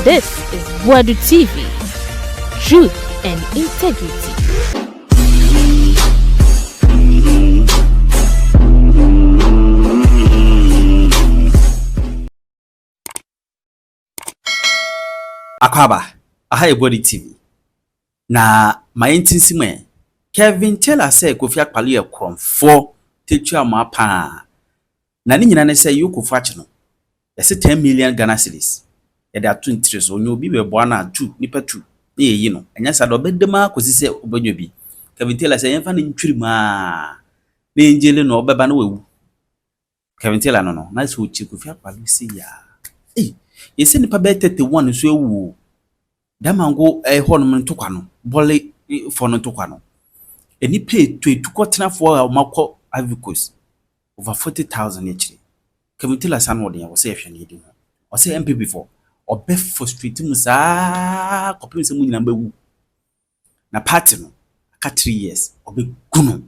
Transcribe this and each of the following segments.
This is Boadu TV. Truth and integrity. Akwaba, aha Boadu TV. Na my intinsime, Kevin Taylor say Kofi Akpaloo e kromfo tetu ama pa. Na ni nyina ne say yoko fache no. Yese 10 million Ghana cedis. Ya da 2 interest onyo bi we boa na 2 nipa 2. Na yeyi no. Enya sa do bedema kosi se obadwo bi. Kevin Taylor say yemfa ne ntwiri ma. Na enjele no obeba na wewu. Kevin Taylor no na so chi Kofi Akpaloo si ya. Yese nipa be 31 so ewu. Damango honum ntokwa no. Bole for no ntokwa no. Eni pay to etukotena for makọ Ivory Coast over 40,000 each. Kevin Taylor san wode ya wose ehwe ne di ho. O say NPP for obe frustrate mu saa kopim se mu nyina bawu. Na party no aka 3 years obe gunu.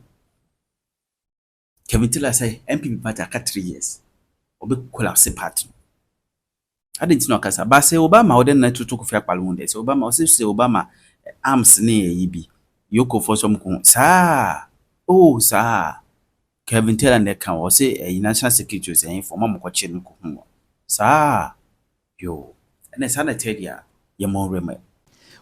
Kevin Taylor say NPP party aka 3 years obe collapse party. Adenti no kasa ba say Obama wode na tutu Kofi Akpaloo hunde say Obama o say Obama arms ne yibi EOCO for some sa oh sa Kevin Taylor ne kan o say national security say informa mo kwache no ko hu sa yo ene sa na tedia ye mo rema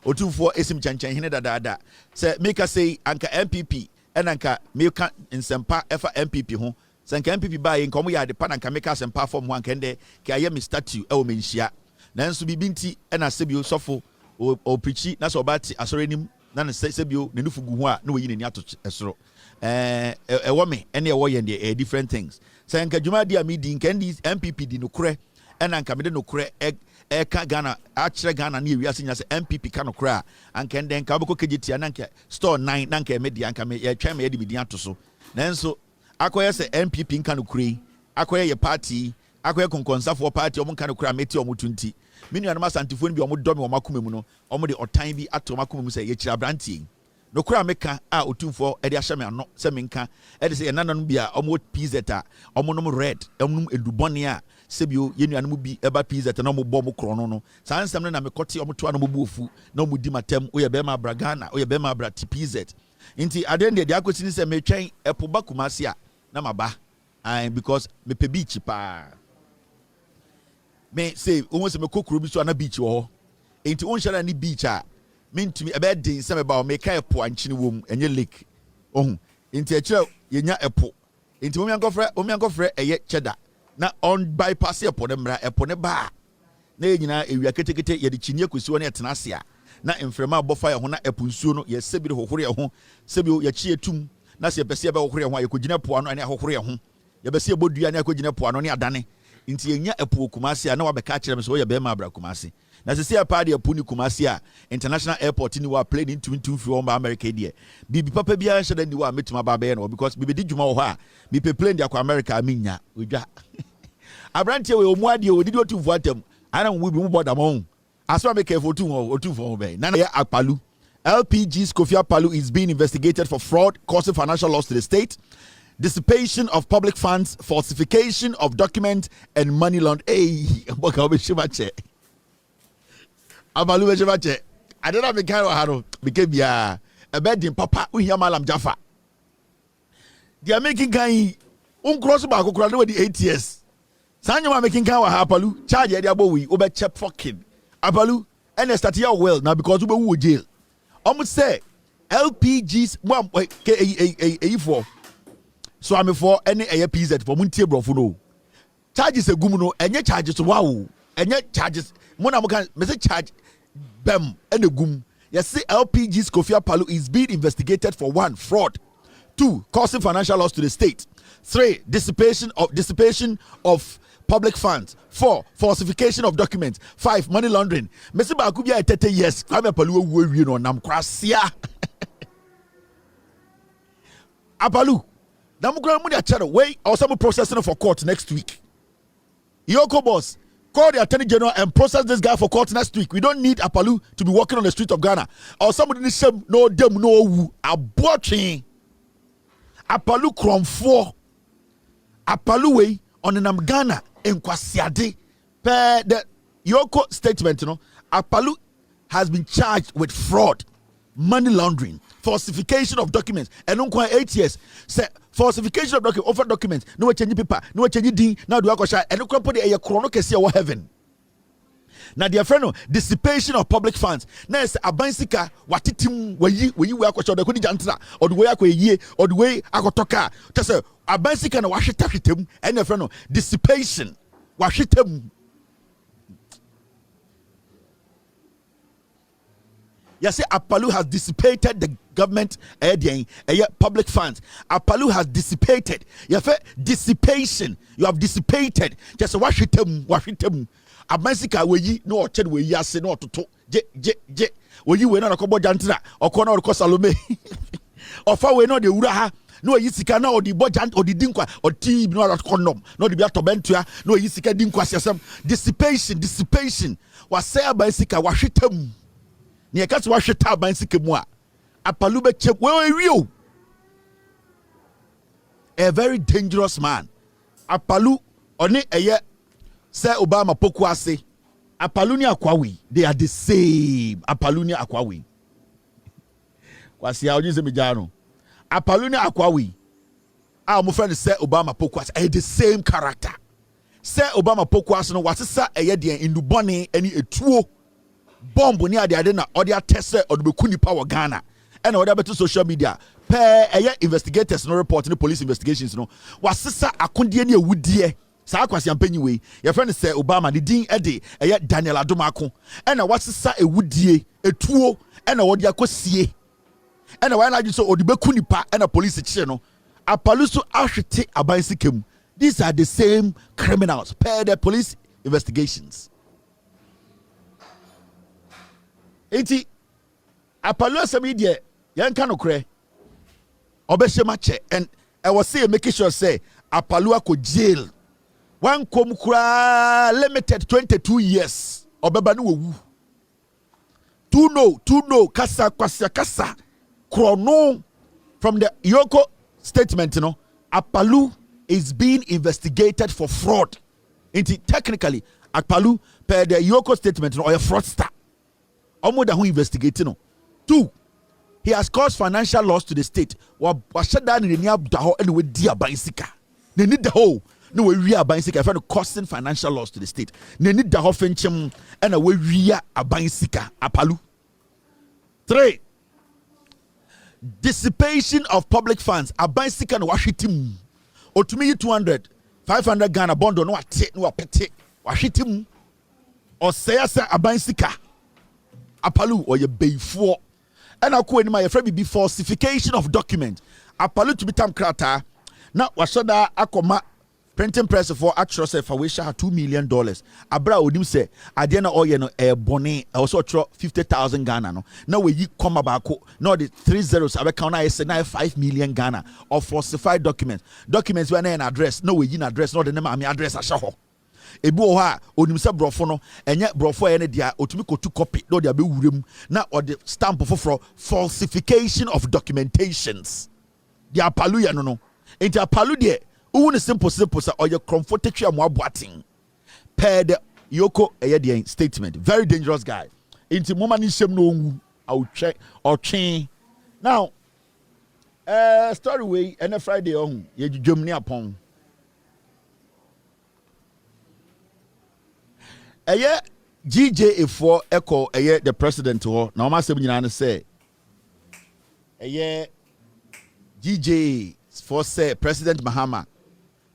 otumfo esim chanchan hene dada say make us say anka NPP enanka meka nsempa efa NPP ho sanka NPP ba ye nkomo ya de pa nanka meka sempa form ho anka nde ka ye me statue e wo menhia nanso bibinti ena sebio sofo o preachi na so bati asorenim na ne sebio ne nufugu ho a na woyi ne ato esoro wo me ene e wo ye de different things sanka dwuma dia me di nka ndi NPP di nokure enanka me de nokure ka Ghana achire Ghana na ewiase nya se NPP ka nokure a anka nde nka obeko kejetia nanka store 9 nanka media anka me ye twa me ye de bidin ato so nanso akoye se NPP nka nokure akoye ye party akoye konkonsafo party omo nka nokure meti omo 20 minu na santifo ni bi omo dome omo akomemu no omo de otan bi ato omo akomemu se ye kira brantie nokure ameka a otumfo e de ahye me ano se menka e de se ye nananom bia omo PZ omo nom red omo edubone a sebio ye nuanom bi eba PZ na omo bo mo krono no sansem na mekote omo to anom bo ofu na omo di matem oye be ma bragana oye be ma bra PZ inti adende de akosi ni se metwen epo bakumase a na maba because me pe beach pa me say almost me kokoro bi so na beach wo enti on share ni beach a me ntumi ebe den se me ba o me ka epo anchine wom enye lake ohun enti akire yenya epo enti o mi ankofre eye cheddar na on bypass epo ne mra epo ne ba na yenyina ewia ketekete ye de chinie kosi wona etena ase a na emfrema abofa ye ho na epo nsuo no ye sebire hohore ye ho sebio ye chie tum na se pese ye be hohore ye ho ayekogina po ano ane hohore ye ho ye be se bodua ane akogina po ano ne adane nti yenya epo kumase a na wabeka kire me so ye be ma abra kumase na se se pa de epo ni kumase a international airport ni wa plane into fi on ba America die bibi papa bia hye da ni wa metuma ba be no because bibi di dwuma wo ha bi pe plane dia kwa America minya odwa abrantie we omu ade odidi otumfo atem ana we bi mu boda mo aswa make for otumfo be na Eei I'll. LPG's Kofi Akpaloo is being investigated for fraud causing financial loss to the state, dissipation of public funds, falsification of documents, and money laundering. Akpaloo I don't have a kind of haro became ya a bed in Papa Uya Malam Jaffa. They are making kind cross back with the 8 years. Sanya making kind of Akpaloo charge their boy over chep fucking Akpaloo and they start here well now because we will jail. Almost say LPG's one for so I'm for any PZ for Muntie Brofuno. Charges a gumuno and your charges wow and your charges Monamokan message charge bem and a gum. Yes, see LPG's Kofi Akpaloo is being investigated for 1 fraud, 2 causing financial loss to the state, 3 dissipation of public funds, 4 falsification of documents, 5 money laundering. Mr. Bakubia 30 years. I'm a Palu we no nam krasia. Akpaloo. Nam grandmother channel way or some processing for court next week. EOCO boss, call the Attorney General and process this guy for court next week. We don't need Akpaloo to be walking on the street of Ghana or somebody needs some no dem no woo. Aborting Akpaloo krom 4. Akpaloo way on the Nam Ghana. Enkwasiade pe EOCO statement, Akpaloo has been charged with fraud, money laundering, falsification of documents, and on 8 years. Say falsification of offer documents, no change paper, no change ding, now do I and no put a chrono heaven. Now, dear friend, dissipation of public funds. Next, a bicycle, what it when you work with the Kudi or the way I ye or the way I got toka. Just a bicycle and wash it him, and a friend, dissipation, wash it him. Yes, Akpaloo has dissipated the government public funds. Akpaloo has dissipated. Dissipation. You have dissipated. Just wash it him, wash it him. Abansika we no ched we yase no toto je we we no kobo jantra okona ko salome ofa we no de wura ha no yi sika na odi bojant odi dinkwa odi no kondom no de bia tobentua no yi sika dinkwa sesem dissipation was say abansika wa hwetam ne yakati wa hweta abansika mu a Akpaloo be che we a very dangerous man. Akpaloo oni eye say Obama Pokwase, Akpaloo ni Akwawi, they are the same. Akpaloo ni Akwawi. Kwasi ya onyeze mijano. Akpaloo ni Akwawi. My friend say Obama Pokwase, the same character. Say Obama Pokwase no wasisa de indubone any etuo bomb ni ade na ode atese odbeku nipa wo Ghana. And other better social media. Investigators no report no police investigations no. Wasisa akondie ni ewudie. Sa akwasi ampanyi we your friend say Obama the din ede Daniel Adomako na wasesa ewudie etuo na wodi akosie na why na so odibeku nipa na police kire no Akpaloo so ahwete abansikem. These are the same criminals per the police investigations. Enti Akpaloo asemi de yanka no kre obehye che and I was say making sure say Akpaloo ko jail. One komukura limited 22 years. Obeba no wu. To know kasa chrono from the EOCO statement, Akpaloo is being investigated for fraud. Technically, Akpaloo per the EOCO statement or a fraudster. Omo da who investigating. 2, he has caused financial loss to the state. Wa shut down in the near daho anyway dear bicycle. They need the whole. No, we are buying sick. Causing financial loss to the state. They need the offenchum and we are buying sick. Akpaloo. 3, dissipation of public funds. A buying sick and wash it him. Or to me 200, 500 Ghana bond no take no pete. Wash it him. Or say a buying sick. Akpaloo or your bay for. And I quote my friend be falsification of document. Akpaloo to be tam krata. Now washoda akoma. Printing press for actual say for which $2 million. Abra odim say adena oye no bone also throw 50,000 Ghana no. Now we come back no the 3 zeros abe count I say 5 million Ghana of falsified documents. Documents when an address no we yin address no the name ami address ashaho. Ebu ha onim say brofo no enye brofo ene dia otumi ko 2 copy no dia be wurem na or the stamp for falsification of documentations. The Akpaloo ya no. Enti Akpaloo de who is simple or your comfortable more boating per the EOCO statement. Very dangerous guy. Into moment is no I'll check or chain. Now story way and a Friday on ye Germany upon a year GJ for echo a year the president or now my 7 say a year GJ for say President Mahama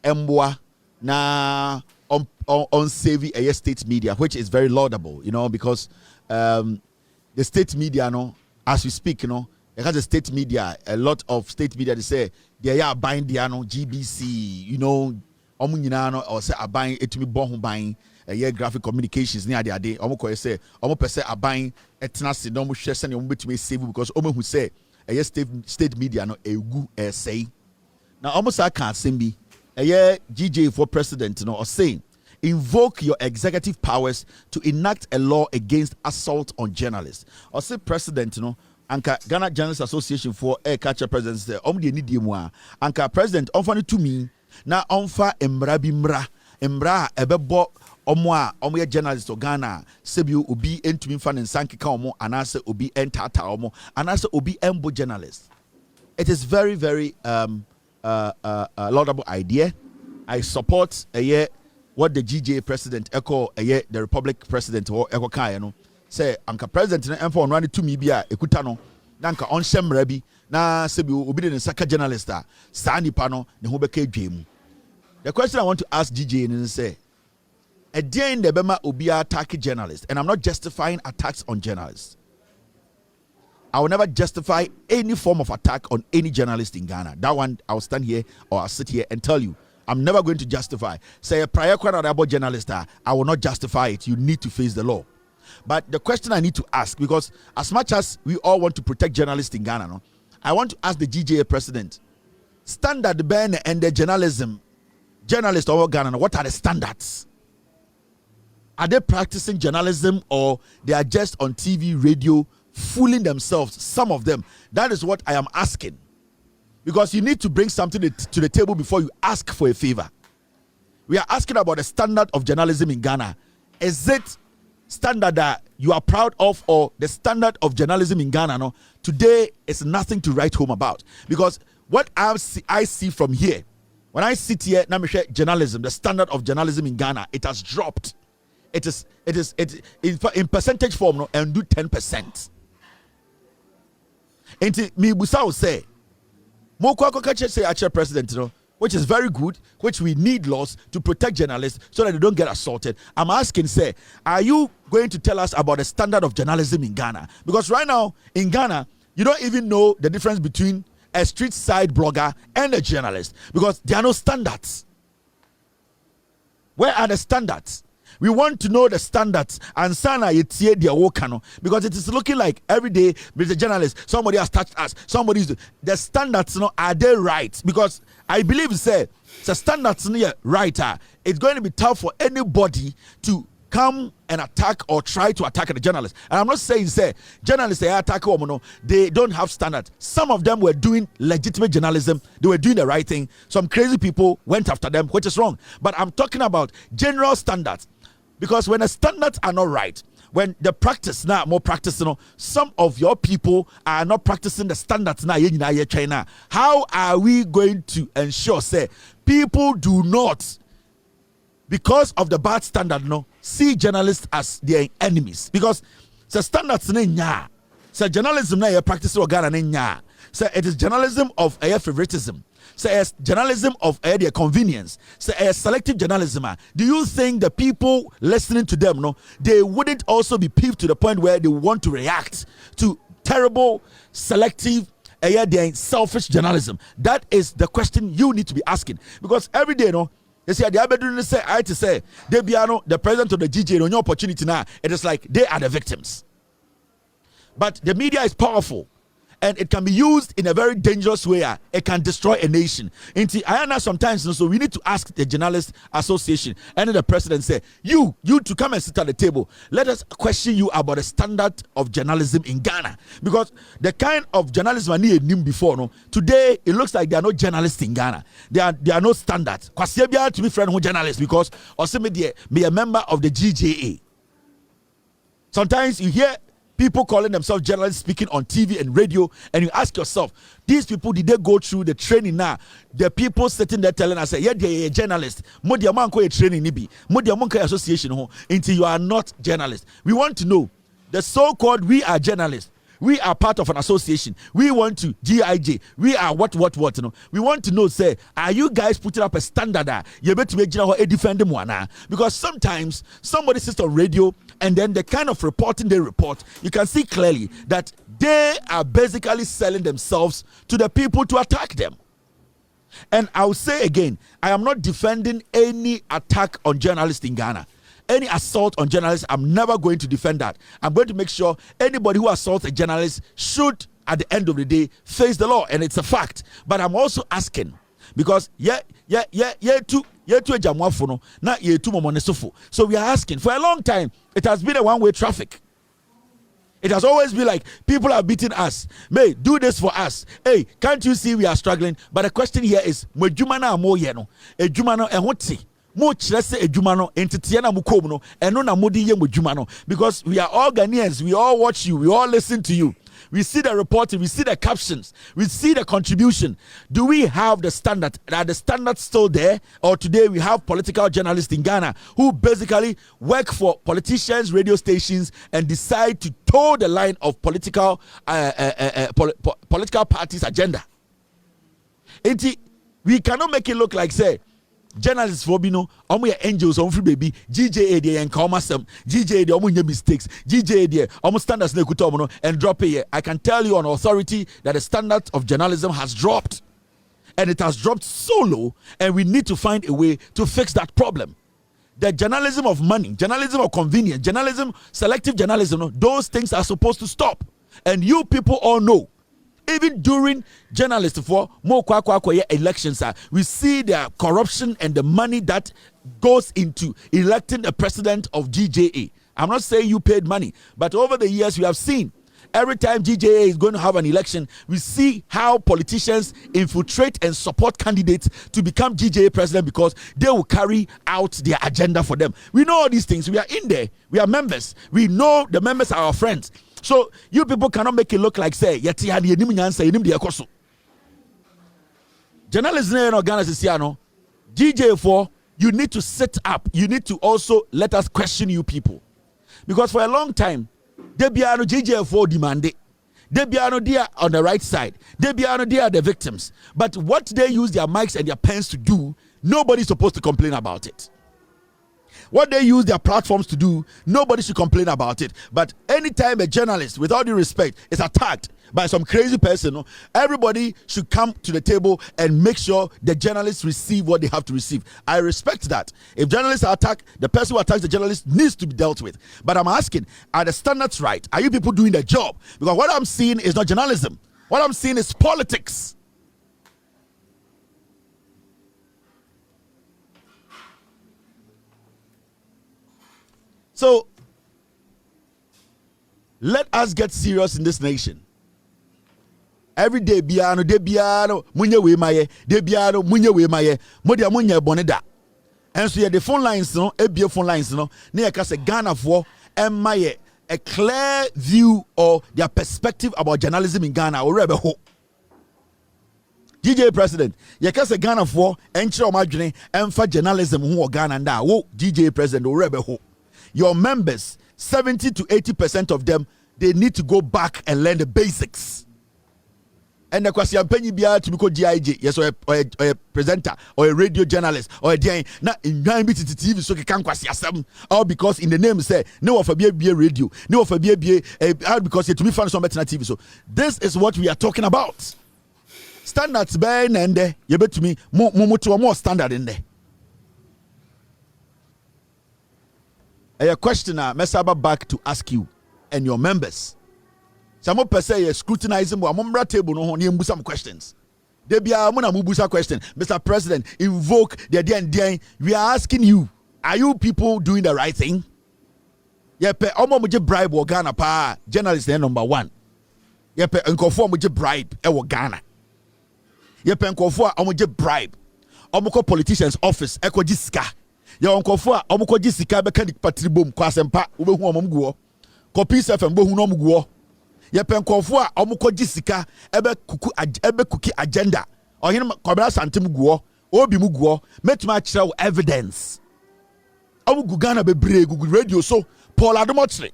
Mboa na on savvy a state media, which is very laudable, because the state media, as we speak, it has a state media, a lot of state media, they say they are buying the GBC, or say are buying it to be born buying a year graphic communications near the day, almost say, almost are buying a tenacity, no more shares and you to save because who say a state media, no a good say. Now, almost I can't say me. A year GJ for president, or saying, invoke your executive powers to enact a law against assault on journalists. Or say president, Anka Ghana Journalists Association for Air Catcher Presidents, the need Anka president, offer to me, na onfa emra bimra, emra ebebo omo journalist or Ghana sebi obi entumi fa ne nsankeka omo anase obi entata omo anase obi embo journalist. It is very very laudable idea. I support what the GJA president echo the Republic president or echo kai no say anka president na emfa on run to me bia ekuta no na anka on shemra bi na sebi obi de nsaka journalist a saa nipa no ne ho beka dwemu. The question I want to ask GJA is say a day in the Bema Obi attack journalists, and I'm not justifying attacks on journalists. I will never justify any form of attack on any journalist in Ghana. That one, I'll stand here or I'll sit here and tell you, I'm never going to justify. Say a prior about journalist, I will not justify it. You need to face the law. But the question I need to ask, because as much as we all want to protect journalists in Ghana, no, I want to ask the GJA president, standard ban and the journalists over Ghana, what are the standards? Are they practicing journalism or they are just on TV, radio, fooling themselves? Some of them. That is what I am asking. Because you need to bring something to the table before you ask for a favor. We are asking about the standard of journalism in Ghana. Is it standard that you are proud of, or the standard of journalism in Ghana? No, today is nothing to write home about. Because what I see from here, when I sit here, journalism, the standard of journalism in Ghana, it has dropped. It is in percentage form, no, and do 10%. And me busa say, say actual president, you know, which is very good, which we need laws to protect journalists so that they don't get assaulted. I'm asking, say, are you going to tell us about the standard of journalism in Ghana? Because right now in Ghana, you don't even know the difference between a street side blogger and a journalist, because there are no standards. Where are the standards? We want to know the standards and sana yetie dia wokano, because it is looking like every day with the journalist somebody has touched us, somebody's the standards, you know, are they right? Because I believe the standards right, it's going to be tough for anybody to come and attack or try to attack the journalist. And I'm not saying journalists they attack or they don't have standards. Some of them were doing legitimate journalism, they were doing the right thing. Some crazy people went after them, which is wrong. But I'm talking about general standards. Because when the standards are not right, when the practice now more practice, you know, some of your people are not practicing the standards now. China, how are we going to ensure people do not, because of the bad standard, no, see journalists as their enemies? Because the standards nya, so journalism na practice organ nya, so it is journalism of favoritism. Say as journalism of their convenience. Say as selective journalism. Do you think the people listening to them, no, they wouldn't also be peeved to the point where they want to react to terrible, selective, their selfish journalism? That is the question you need to be asking. Because every day, no, they say the Abedun say I to say they be the president of the GJ on your opportunity now. It is like they are the victims. But the media is powerful. And it can be used in a very dangerous way. It can destroy a nation. And I know sometimes, so we need to ask the Journalist Association and the president say, you to come and sit at the table. Let us question you about the standard of journalism in Ghana. Because the kind of journalism I knew before, no, today it looks like there are no journalists in Ghana. There are no standards. Kwasebia to be friend who journalist, because also be a member of the GJA. Sometimes you hear people calling themselves journalists speaking on TV and radio, and you ask yourself, these people, did they go through the training now? The people sitting there telling us, yeah, they're a journalist. Modi amanko a training nibi. Modi amanko association ho. Until you are not journalists. We want to know the so-called we are journalists. We are part of an association. We want to GIJ. We are what, you know. We want to know, are you guys putting up a standard? You better make a defend them one. Because sometimes somebody sits on radio and then the kind of reporting they report, you can see clearly that they are basically selling themselves to the people to attack them. And I'll say again, I am not defending any attack on journalists in Ghana. Any assault on journalists, I'm never going to defend that. I'm going to make sure anybody who assaults a journalist should, at the end of the day, face the law, and it's a fact. But I'm also asking, because so we are asking. For a long time, it has been a one-way traffic. It has always been like, people are beating us. May do this for us. Hey, can't you see we are struggling? But the question here is, mo kyerese adwuma no entete na mo kom no eno na mo de ye mo adwuma no, because we are all Ghanaians, we all watch you, we all listen to you, we see the reporting, we see the captions, we see the contribution. Do we have the standard? Are the standards still there? Or today we have political journalists in Ghana who basically work for politicians, radio stations, and decide to toe the line of political parties' agenda. We cannot make it look like, say, journalists for Bino, omo angels on free baby, GJA de and Kamasam, GJA de omo mistakes, GJA de omo standards ne kutomo and drop it. I can tell you on authority that the standard of journalism has dropped, and it has dropped so low, and we need to find a way to fix that problem. The journalism of money, journalism of convenience, journalism, selective journalism, those things are supposed to stop, and you people all know. Even during journalists for more elections, we see the corruption and the money that goes into electing the president of GJA. I'm not saying you paid money, but over the years we have seen every time GJA is going to have an election, we see how politicians infiltrate and support candidates to become GJA president because they will carry out their agenda for them. We know all these things. We are in there. We are members. We know the members are our friends. So you people cannot make it look like, say, journalism in Ghana is GJ4, you need to sit up. You need to also let us question you people. Because for a long time, Debiano GJ4 demanded. Debiano they are on the right side. Debiano they are the victims. But what they use their mics and their pens to do, nobody's supposed to complain about it. What they use their platforms to do, nobody should complain about it. But anytime a journalist, with all due respect, is attacked by some crazy person, everybody should come to the table and make sure the journalists receive what they have to receive. I respect that. If journalists are attacked, the person who attacks the journalist needs to be dealt with. But I'm asking, are the standards right? Are you people doing their job? Because what I'm seeing is not journalism. What I'm seeing is politics. So, let us get serious in this nation. Every day, biano, munye we maye, de biano, munye we maye, modia munye boneda. And so, the phone lines, no, ebia phone lines, no, near kase Ghana for, and maye, a clear view or their perspective about journalism in Ghana, or rebel ho. DJ President, yakase Ghana for, enchiro margine, and for journalism who Ghana and da, wo, DJ President, or rebel ho. Your members, 70 to 80% of them, they need to go back and learn the basics. And the question penny be to be called GIJ, yes, or a presenter, or a radio journalist, or a day, not in 9 bit TV, so you can't question all because in the name say, no of a BA radio, no of a BA, because it to be found some better TV. So, this is what we are talking about. Standards, Ben, and you bet to me, more standard in there. A question Mesaba back to ask you and your members. Some of say scrutinizing our table no some questions. There be a mubusa question. Mr. President, invoke the day. We are asking you, are you people doing the right thing? Yepe omo muje bribe wo Ghana pa journalist number 1. Yepe nkofo muje bribe e wo Ghana. Yepe nkofo omo je bribe. Omo ko politicians office e ko jisika. Ya onkofo a omukoji sika beka di patribom kwa sempa obehu omom guo Kofi FM behu no omguo ye penkofo a omukoji sika ebe kuki agenda ohin kobra santem guo obi mu guo metuma kire evidence omugu Ghana bebre gugu radio so Paul Adomotre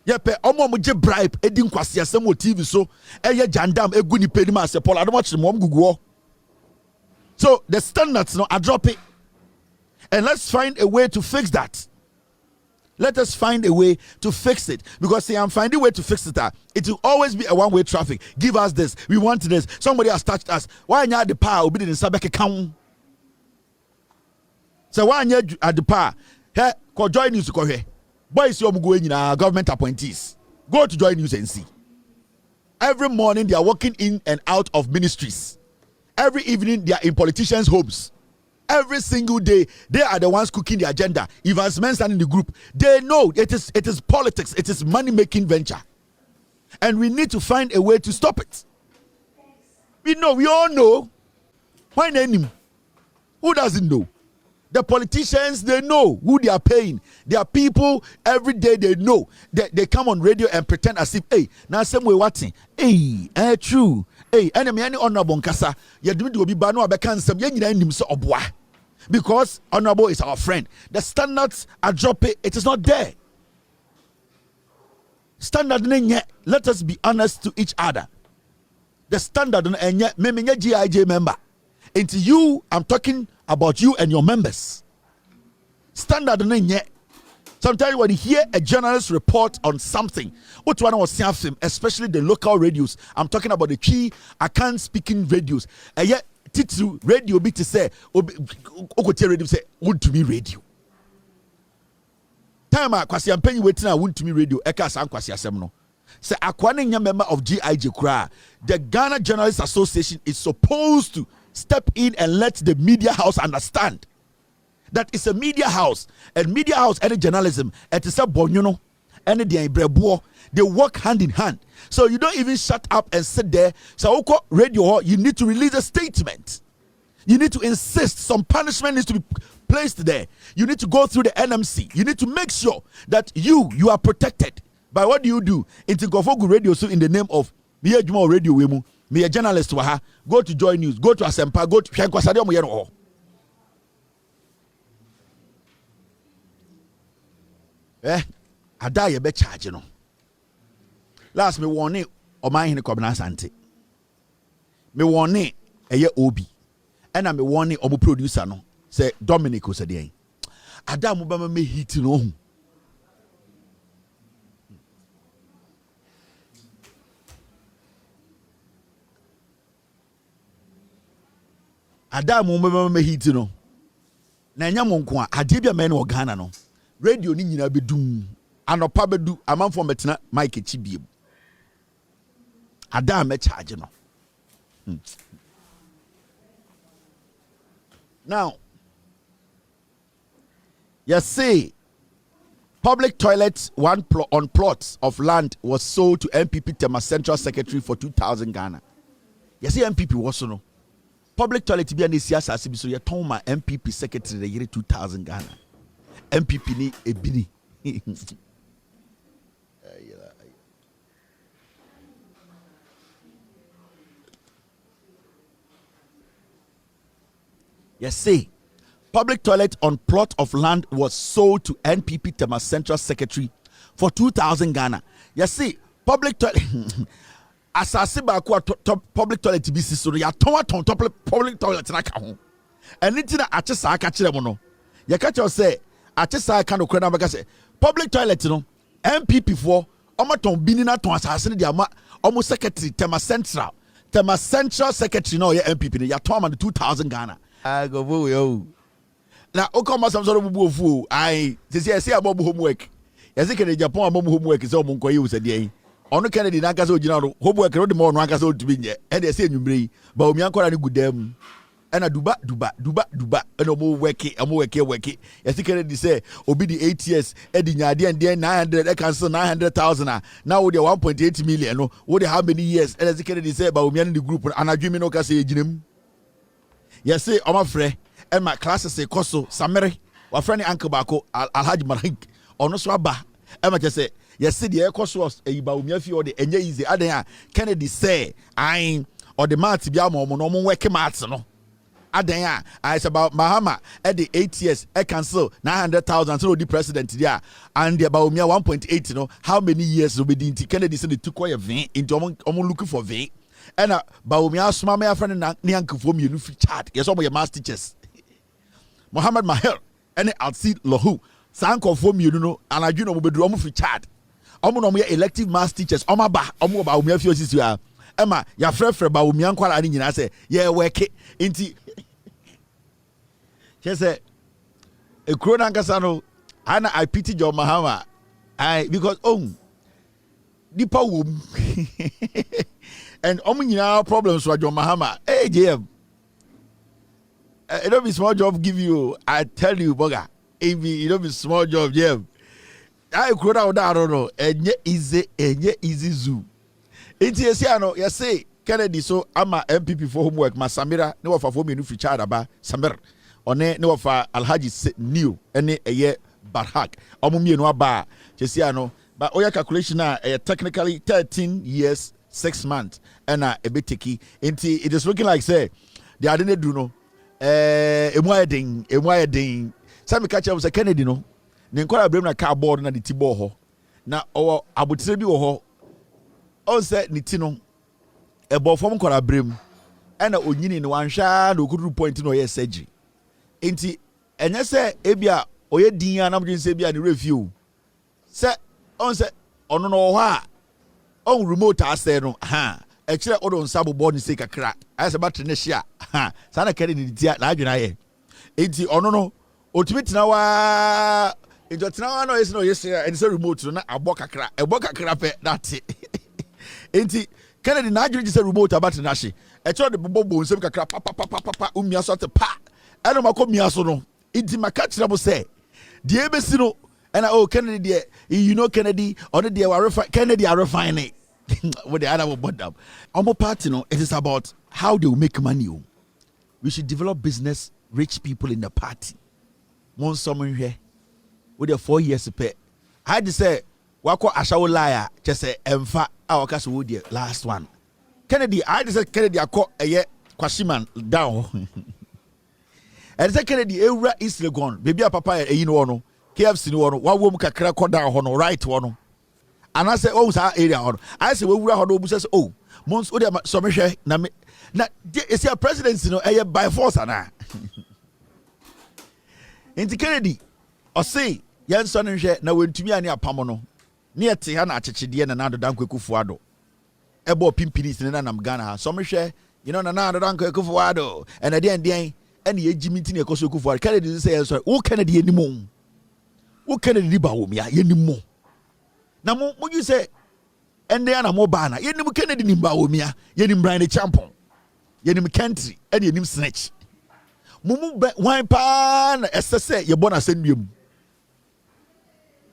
ye pe omomje bribe edi nkwase asem o TV so eye jandam egu ni pedi ma se Paul Adomotre mo omguguo. So the standards no are dropping. And let's find a way to fix that. Let us find a way to fix it. Because see, I'm finding a way to fix it. It will always be a one-way traffic. Give us this. We want this. Somebody has touched us. Why not the power? We didn't sabek account. So why not at the power? Hey, go join news to go here. Boys, you're going in our government appointees. Go to join news and see. Every morning they are walking in and out of ministries. Every evening they are in politicians' homes. Every single day, they are the ones cooking the agenda. Evans Mensah in the group, they know it is politics, it is money-making venture. And we need to find a way to stop it. We all know. Why name him? Who doesn't know? The politicians, they know who they are paying. There are people every day they know. They come on radio and pretend as if, hey, now some way watching. Hey, true. Hey, enemy any honorable nkasa. You do be banu abekan some yen so obwa. Because honorable is our friend. The standards are dropping. It is not there. Standard let us be honest to each other. The standard me GIJ member. Into you, I'm talking about you and your members. Standard sometimes when you hear a journalist report on something, what one was saying, especially the local radios. I'm talking about the key account speaking radios. And yet, titu radio be to say, radio say, would to me radio. Time kwasi am penny waiting would to me radio. Eka san kwasi asemno. Say akwane member of GIJ Kra. The Ghana Journalists Association is supposed to step in and let the media house understand that it's a media house, and media house and journalism it is a bonyono and the they work hand in hand. So you don't even shut up and sit there. So radio, you need to release a statement. You need to insist some punishment needs to be placed there. You need to go through the NMC. You need to make sure that you are protected. By what do you do? Into Gofogu Radio, so in the name of Mia Jumo Radio Wemu. Me a journalist waha, go to Joy News, go to Asempa, go to Shankwasade Moyano. I die a bit charge, you know. Last me warning or my in the Cobna Sante. Me warning a year Obi, and I'm a warning of a producer no. Say Dominic was a day. Adam Obama me hit no. Adam me hit no. Na nya monko a ade bia me na Ghana no. Radio ni nyina bedum. Anopa bedu amanfo metena mic chibiem. Adam me charge no. Now, you see, public toilets on plots of land was sold to NPP Tema Central Secretary for 2,000 Ghana. You see, NPP was no. Public toilet be an siyasa asibi so ye ton ma NPP secretary the year 2,000 Ghana. NPP ni ebini. Yes, see, public toilet on plot of land was sold to NPP Tema Central Secretary for 2,000 Ghana. Yes, see, public toilet. Asase ba ko public toilet bi si so ya ton public toilet na ka ho enti na ache sa aka kire mo no ye ka che say ache sa aka no kura na ba say public toilet no MPP for omoton bini na ton asase ne dia ma omo secretary Tema Central Secretary no ye MPP ne ya ton ma 2,000 Ghana go bo yo na o come some sort of bubu ofu ai say about homework ye say ke Japan about homework say omo nkoye wo say dey ono Kennedy na kasa ogina ro homework ro de mo no akasa otumi nye e de say nwumre ba omi ankora ne gudam ena duba ena mo work yes Kennedy say obi di 8 years e di nyaade and 900 e cancel 900,000 now we dey 1.8 million no we dey how many years e Kennedy say ba omi an the group anadwumi no kasa eginam yes say o ma frɛ e ma class say koso samere wa frɛ ne uncle bako Alhaji Marhik ono so aba e ma say yes, the air cost was a baumia or the enye easy. Aden Kennedy say, I or the mat be no working mats no. Aden I about Mahama at the 8 years, I cancel 900,000 so the president there and the baumia 1.8 no. How many years will be the Kennedy said they took away a vein into looking for vein. And baumia smart my friend and Nyanku for me you chat. Yes, all your master teachers. Muhammad Mahel and I'll see Lahu. Sanko for me, you know, and I do know we do almost chat. Omo no elective mass teachers omo ba omi afio sisi ya ema ya frefre ba omi ankwala ani nyina say ye work nti say e kro na nkasa no ana I pity John Mahama because dipa wom and omo nyina problems with John Mahama JM it don't be small job give you I tell you boga it don't be small job yeah I could out that no enye easy zoo. Enti esi ano you say Kennedy so ama MPP for homework ma Samira ne wa for me no free child aba Samir one ne wafa Alhaji New ene eye Barhak omo mienu aba chesi ano but oya calculation technically 13 years 6 months and a betiki into it is looking like say they are didn't do no emu ayedin some catch up say Kennedy no ne nkwara brem na cardboard na the tibo ho na owo abotire bi wo ho on say ni ti no ebo fom nkwara brem na onyini ne wanhwa na okuru point no ye surgery enti enye say ebia oye din anam dwen say bia ne review say on say ono no ho a on remote ase no ha e kire odo nsabo bo ni say kakra ase battery ne hia ha sana kare ni dia na adwena ye enti ono no otumi tena wa enti tena wa no yes no yes e say remote no na abo kakra pe that enti Kennedy na adwene say remote battery na hye e kire de bobo nsem kakra pa umia so te pa eno makomia so no enti maka kire mo say de ebesi no and Kennedy there, you know Kennedy on the day Kennedy are refining with the other bottom. Our party, it is about how they will make money. We should develop business, rich people in the party. One summer here with the 4 years pay. I had to say, Wako Ashawo liar, just say Emfa our cast would the last one. Kennedy, I had to say Kennedy I caught a year Kwashiman down. And say Kennedy, Eura is gone. Baby papa you know. KFC no one wo mu kakra koda ho no right ho no and I say oh sa area ho I say we wura ho no bu say oh mons o dey so me hwe na me na is your presidency no by force ana enti Kennedy o say yen so no hwe na wentumi ani apam no ne yete ha na achechede na nado danko ekufuado ebo pimpini sine na nam Ghana ha so me hwe you know na nado danko ekufuado and den and ye jimiti ne ekoso ekufuado Kennedy say so wo Kennedy enimo wo Kennedy ba wo mia yenimo na mo you say ende ana mo ba na yenim Kennedy ni ba wo mia yenim Brian the champion yenim country and yenim snatch mumu wan pa na esese ye bona senduam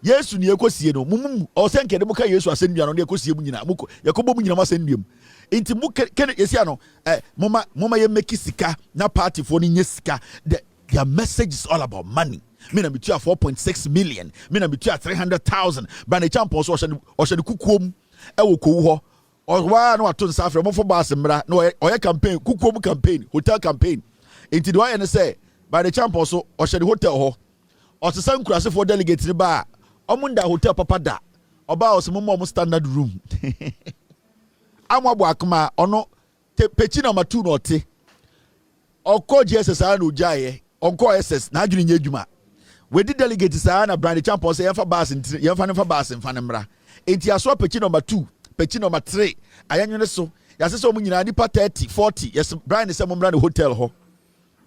Yesu ni ekosie no mumu o se nkede mu ka Yesu asendua no ne ekosie mu nyina muko yakobo mu nyina ma senduam enti mu Kennedy yesia no moma ye make sika na party for ni nyesika their message is all about money. Me na bitua 4.6 million. Me na bitua 300,000. But the champion so the kukuom e wo kowu ho. Owa na wato nsa afre mo fo bass mra na oye campaign kukuom campaign hotel campaign. Enti do I say by the champion so the hotel ho. O se san kurase for delegate ni ba. Omunda hotel papa da. Oba o se mo standard room. Amwabo akoma ono pechi number 2 no te. Oko GSS na ujaye. Onko SS na adwene nya adwuma. We did delegate sa na brand champion say yefa bass yefa bass mfa ne mra enti aso pechi number 2 pechi number 3 ayanwene so yase so mu nyina nipa 30 40 yes brand say mo mra ne hotel ho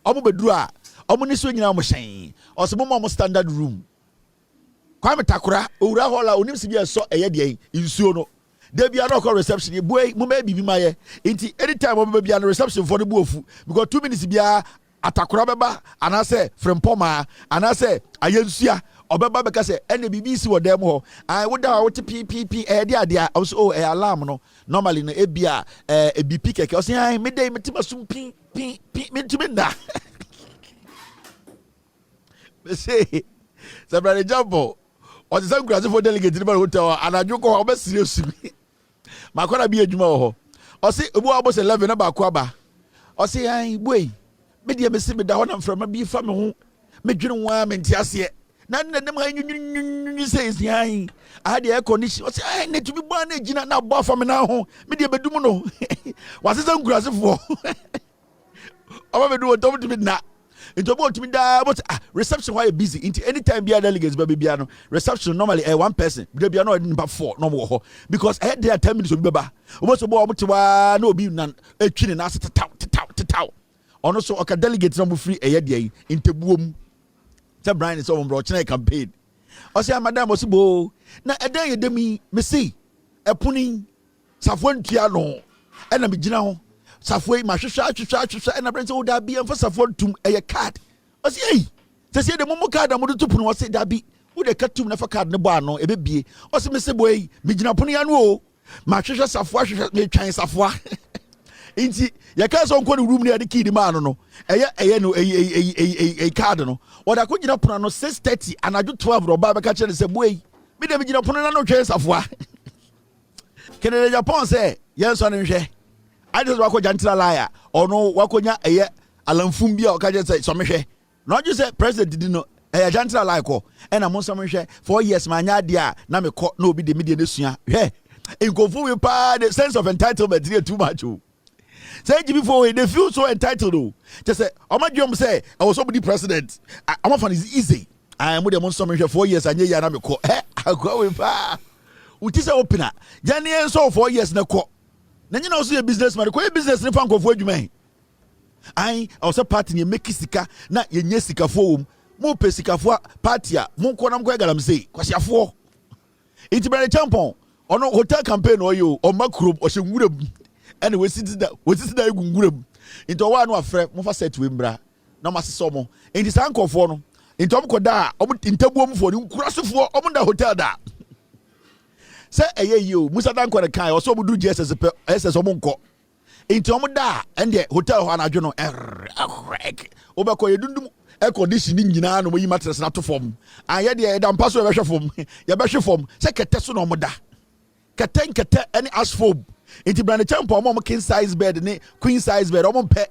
omo beduru a omo ni so nyina mo hyen o se mo standard room kwa metakora owura hola onim se bia so eye de insuo no de bia no call reception e boy mo ma bibi maye enti anytime mo bia no reception for the buofu because 2 minutes bia atakura beba anase frempoma anase ayensua obeba beka se ene BBC wo dem ho I would da what ppp dia also alarm no normally no ebia BP keke o se ai me dey metima sum pin mentimi nda me say sabra jumbo o se san kurase for delegate ni ba hotel anadwo ko o be serious mi makora bi adwuma ho o se obu abos 11 na ba ko aba o se ai boy me dia me se me da ho na mframa bi fa me ho me dwene wa me ntiase na nem ha nyunyu se isi ai a de air condition o se ai ne tumi bo na gina na bo fa me na ho me dia bedum no wasesa nkurasefo o ba me do to me na into bo tumi da but reception why busy into anytime bia delegates ba bia no reception normally one person bia no number 4 no mo ho because I had there 10 minutes obi beba o bo so bo mo tiwa na obi nan etwini na tetaw ono so oka delegate no free eye de intebuom te Brian so bro chena campaign o se madam o se bo na edan ye demi me see epuni safo ntua no e na me gina ho safo ma hwehwa e na brand say o da bi em for safo ntum eye card o se ei se de momo card am do tupunu o se da bi wo de katum na fa card ne bo ano e be bie o se me se bo ei me gina punu ya no o ma hwehwa safo hwehwa me twan safo Inti ya ka so nko ne room ne de key di man no eye no a card no oda ko gina pono no 6:30 anadwo 12 ro ba be ka kire se boy me de gina pono na no hwe safoa Kennedy Japan say yen so ne hwe I just wako jantila liar ono wakonya eye alamfum bia o ka kire se so me hwe no just say president did no jantila liar ko e na mo so me hwe 4 years ma nya de a na me ko na obi de me de nesua hwe enkofu we pa the sense of entitlement is too much. Say before they feel so entitled though. Just say, I'm not say I was somebody president. I'm off is easy. I am with them on some 4 years and yeah, I'm call. I go with pa. Uti say opener. Jani so 4 years na ko. Then you know see a businessman. Ko business ni fan ko fo adwuma. I was a party you make sika na ye nye sika fo mo pe sika fo party a mo ko nam ko galam say kwasiafo. Iti bere champion. Ono hotel campaign oyo o makrum o hyenwuram ene we siti da egunguram into wa no afre mo fa set we mbra na ma sese mo enti sankofo no enti om koda om intabuom fo ni nkurasofo om da hotel da se eye yo musa dan ko kan o so mo du Jesus pe SS om nko enti om da ende hotel ho anadwo no obekọ yedundum air conditioning nyina no mo yi mattress na to form aye de e da mpa so e be hwe form ye be hwe form se kete so no mo da kete any asphalt inti brand champo mo king size bed ni queen size bed mo pe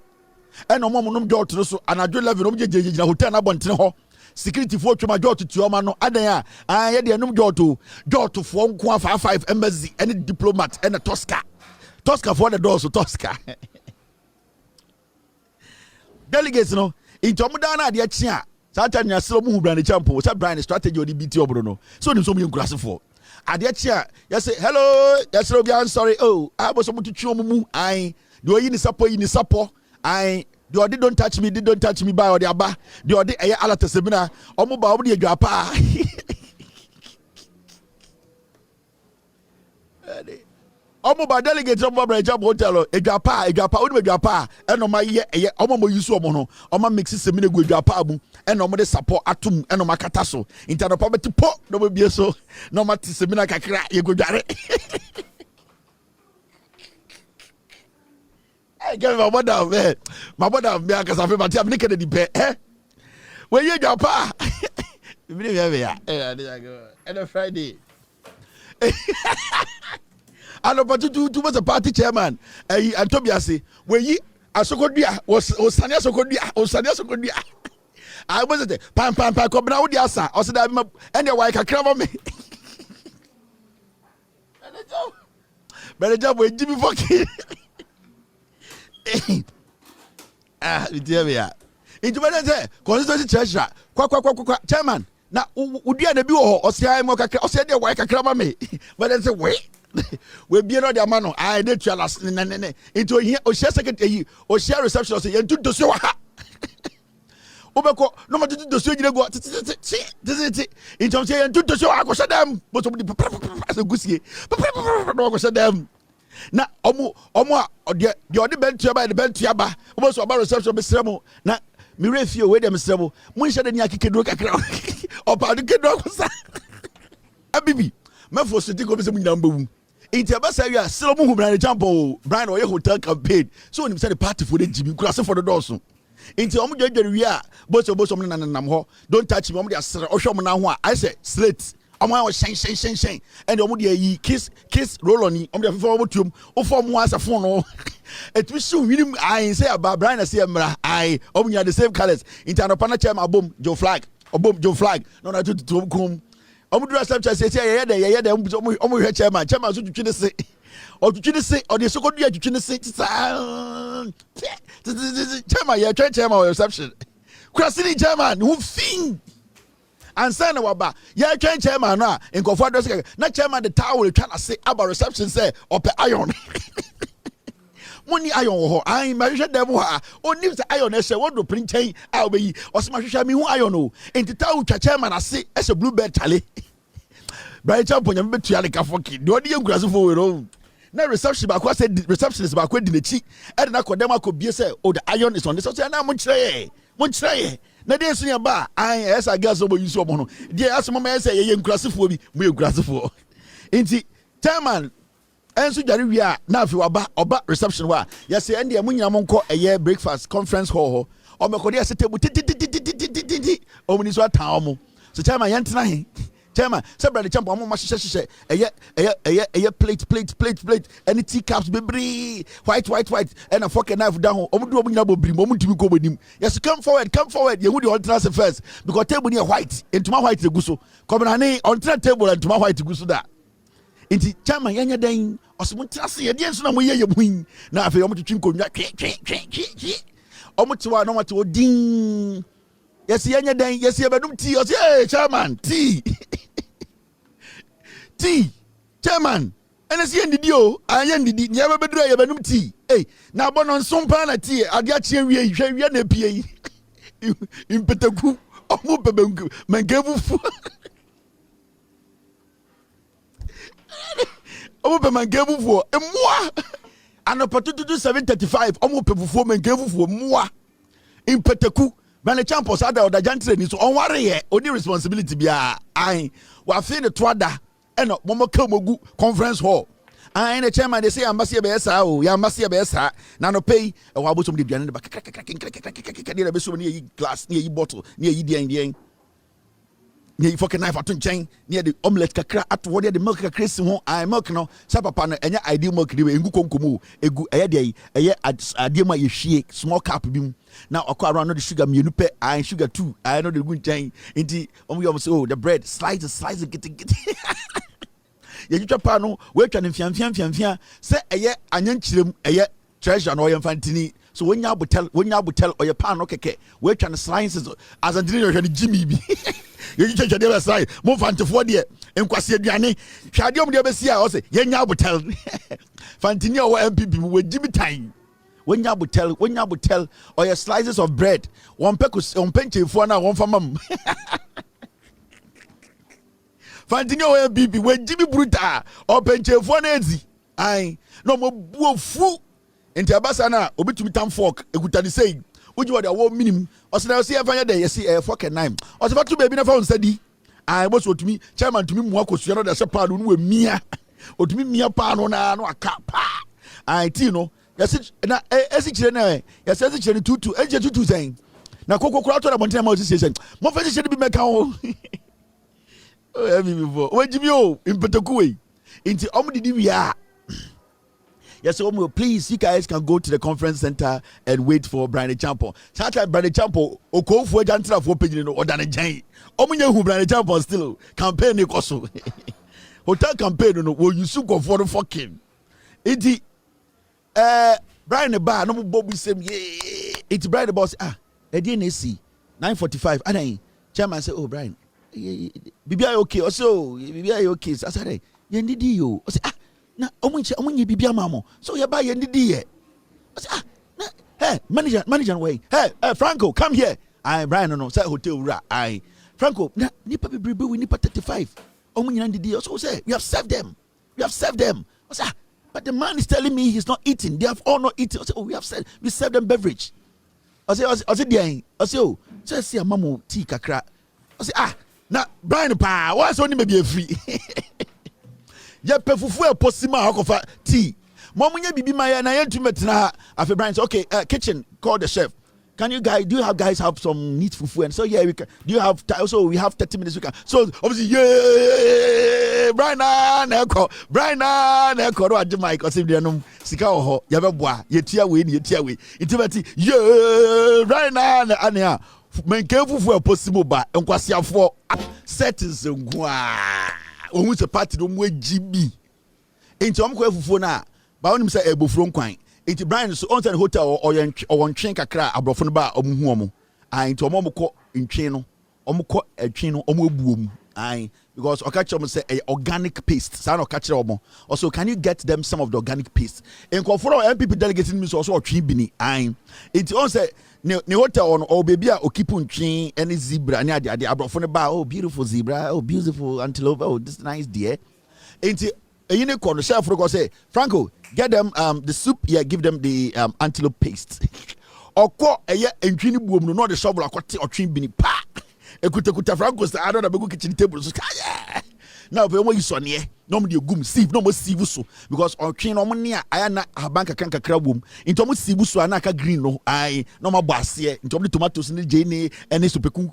e no mo nom jot so anadwo 11 no jejeje hotel na bontene ho security for twema jot tuoma no adan a ye de nom jot fo nko 55 embassy any diplomat and Tosca for the doors so Tosca delegates no inti omo da na de chia satan nya selo mu brand champo sa brand strategy odi BT obro no so ni so mu nkurasefo Adechia, you say hello, yes, I'm sorry. Oh, I was about to chew mu. I do you ni support. I do I don't touch me, don't touch me by or the aba. Do I a alata semina or mo ba obi e dwapa. Omo ba delegate omo bra jab hotel e dwapa odi be dwapa e no ma ye omo mo yusu omo no omo mix semina go dwapa abu e no mo de support atum e no makata so interno poverty po no be bie so no ma ti semina kakra ye go dware I get my mother me akasa fe mati am ne kede di pe we ye dwapa me be ya e Friday and opportunity was a party chairman and Tobias where ye asokodua was Sania Sokodia I was it pam kobna wo dia sa o se da and the wife akra me better job with Jimmy Foki dear we are into better constituency treasurer kwa chairman na udua na bi wo o se ai mo kakra o se de wife akra me but then say wait we be no the man I dey to last into here o share secretary o share reception say yentu doso wa ha obeko no ma tutu doso gire go into say yentu doso wa go shadam but so as gusie no go shadam na omo de ode bentu aba de bentu aba obo so aba reception be sremo na mi refie we dem sremo mun shade ni akikedo kakra opa de kedo ko sa abibi mefo siti go be se mun namba wu inti abasa wi a selo mu hu brand champo brand o ye hotel campaign so oni say the party for the Jimmy kurase for the doors inti omo dwedwere wi a boso na nam ho don't touch me omo de asere o hwe mo na ho a I say slate omo a shen and omo de yi kiss roll on omo de fefo omo tuom o form one as phone no it we so winim I say about brand as mra I omo nya the same colors inti anopana chairman abom Joe flag no na to kom omo dura subject say ye de omo hwe chairman so twitwi ne se o twitwi ne se o de sokodua twitwi ne se chairman ye chairman reception kwasini chairman who fin ansa na waba ye chairman no a nkofo address na chairman the towel twa na se about reception say ope iron money iron wo ho ai ma hwe dem ho a oni se iron e se wodo printain a obeyi o se ma hwe mi hu iron o entita utwa chairman ase e se bluebird tale bright champo nyam betua le kafoki de odi yenguraso fo we ro na reception ba kwa se receptionist ba kwa di nechi e na kodem akobie se oh the iron is on this so na mo kire ye na dey so ya ba ai esa gas obo yusu omo no dey asemo ma ese ye yenguraso fo bi mo yenguraso fo enti chairman enso jare wi a na afi oba reception wa yes and dey munya monko eye breakfast conference hall ho omekode ese table omni so atan omo so chairman yentena he chairman say brother champ omo ma hye eye plate any tea cups bebre white and a fork and knife down omo do omunya bobrim omo timi ko bonim yes come forward ye hu the on first because table near white entuma white eguso come na ne on table entuma white eguso da inti chairman yanya den osimo trase ye den so na mo ye buin na afi omo twetwe konwa twe omo tiwa no mate odin yes yanya den yes ye bedum tea os hey chairman tea tea chairman ene si ndidi o anya ndidi nya be bedura ye bedum tea hey na bono nsompa na tea ade a chie wie hwe na pie yi impetaku omo bebengu mangevu omo pe mangevu fu emwa anopotutu 735 omo pe fufu mangevu fu emwa impetaku Brand Champos ada oda jantre ni so onware ye oni responsibility bia ai wa fe ne toada eno momo kamogu conference hall ai ne chairman dey say ambassador be esa o ya ambassador be esa na no pay e wa bosom de biane ba de be so ni glass ni bottle ni dien ni fucking knife atun chain ni the omelette kakra atwo de milk kakra si ho ai milk no sa papa no enya ideal milk de engu konkomu egu eye de eye adema ye hwie small cup bim na okwa around the sugar mienu pe ai sugar too I know the good chain inti omo say oh the bread slice get ye twitwa pa no we twa ne fian say eye anyanchirem eye treasure no ye mfantini so when you butel or your pan okay we twa ne slices as andini yo hwe Jimmy bi ye twitwa de be sai mo fantefo de enkwase aduane hwade om de be sia o say ye nya butel fantini o NPP we Jimmy time when you butel or your slices of bread one pekus on penchefo na one famam fantini o NPP we Jimmy bruta or penchefo na ezi ai no mo buofu enti abasa na obitumi tam fork egutani sei uji wa the minimum osina osi efanya dey yesi fork and knife osifa to baby na fa onsadi ai bo so otumi chairman tumi mu akosua no de se pa no we mia otumi mia pa no na no aka pa ai ti no yesi na esi kire na yesi esi kire tutu eje tutu sen na kokokora to na bontina ma osi sen mo fa kire bi meka ho o emi before o jimi o impetoku we enti omdidi wia. Yes, please, you guys can go to the conference center and wait for Brian Champo. Sometimes Brian Champo, Oko for Jantra for Pidgin or Dan Jay. Omunya who Brian Champo still campaign Nikoso. Hotel campaign, will you soon go for the fucking? It's Brian Bar, no Bobby same, it's Brian the boss. A DNC 9:45. And Chairman said, oh, Brian, Bibi okay, also, Bibi okay. I said, Yendi you. I said, na omunye bibia mamo so you buy ndidi ye na hey manager way hey Franco come here I Brian no say hotel ra I Franco na nipa bebrebe we nipa 35 omunye ndidi so say we have served them I say but the man is telling me he's not eating they have all not eaten I say oh we served them beverage I say there I say oh say see mamo tea kakra I say na Brian pa why so ni me be free ya pefufu e posima akofa tea momunye bibi maya na yentumetna afi Brian say okay kitchen call the chef do you guys have some neat fufu and so yeah we can do you have also we have 30 minutes we can so obviously yeah Brian na call do age mic o sim denom sika ho ya beboa yetia we intimate yeah Brian na ania menke fufu e posimo ba enkwasiafo settings ngwa ohun se party no mo GB enti omko efufuo na ba wonim se ebofuro nkwan enti Brian so on the hotel or ntwen kakra abrofo no ba omuhu omo enti omko ntwen no omko atwen no omo ebuom because okachom say organic paste sa no kachire omo also can you get them some of the organic paste enkoforo NPP delegate me so otwen bini enti on say ne hotel on o baby a okipu ntwen any zebra ne ade abrofo no ba oh beautiful zebra oh beautiful antelope oh this nice deer enti eyine kono chef go say Franco get them the soup give them the antelope paste okọ eye ntwen buom no the shovel akote otwen bini pa ekuta Franco say I don't know kitchen table so Now we want you so near. No more gum sieve, no more sieve so because on train no near I na a bank kanka crabum. Into mo sieve so anaka green no. I no more basie. Into the tomatoes ni jene any superku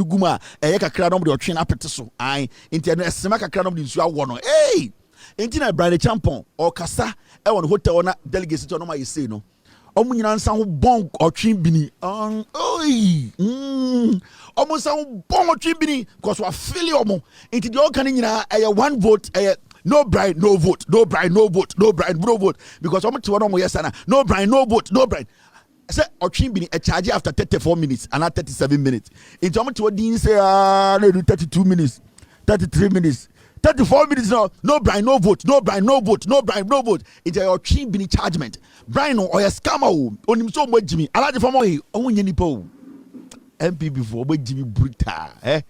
guma. E kakra no more train apete so. I into no sema kakra no nsu awo no. Hey! Into na brand champon or kasa e won hotel na delegacy to no ma say no. Omo nyina nsa ho bon otwe bini oi omo nsa ho bon otwe bini because we feel omo into the all kan nyina one vote no bride no vote no bride no vote no bride no vote because omo te wono mo yes na no bride no vote no bride say otwe bini a charge after 34 minutes and not 37 minutes into omo te wodin say no do 32 minutes 33 minutes 34 minutes now, no Brian, no vote, no Brian, no vote, no Brian, no vote. It's your team bini chargement. Brian or your scammer, on him so much Jimmy. I like the family, oh, any po. MP before, but Jimmy Bruta, eh?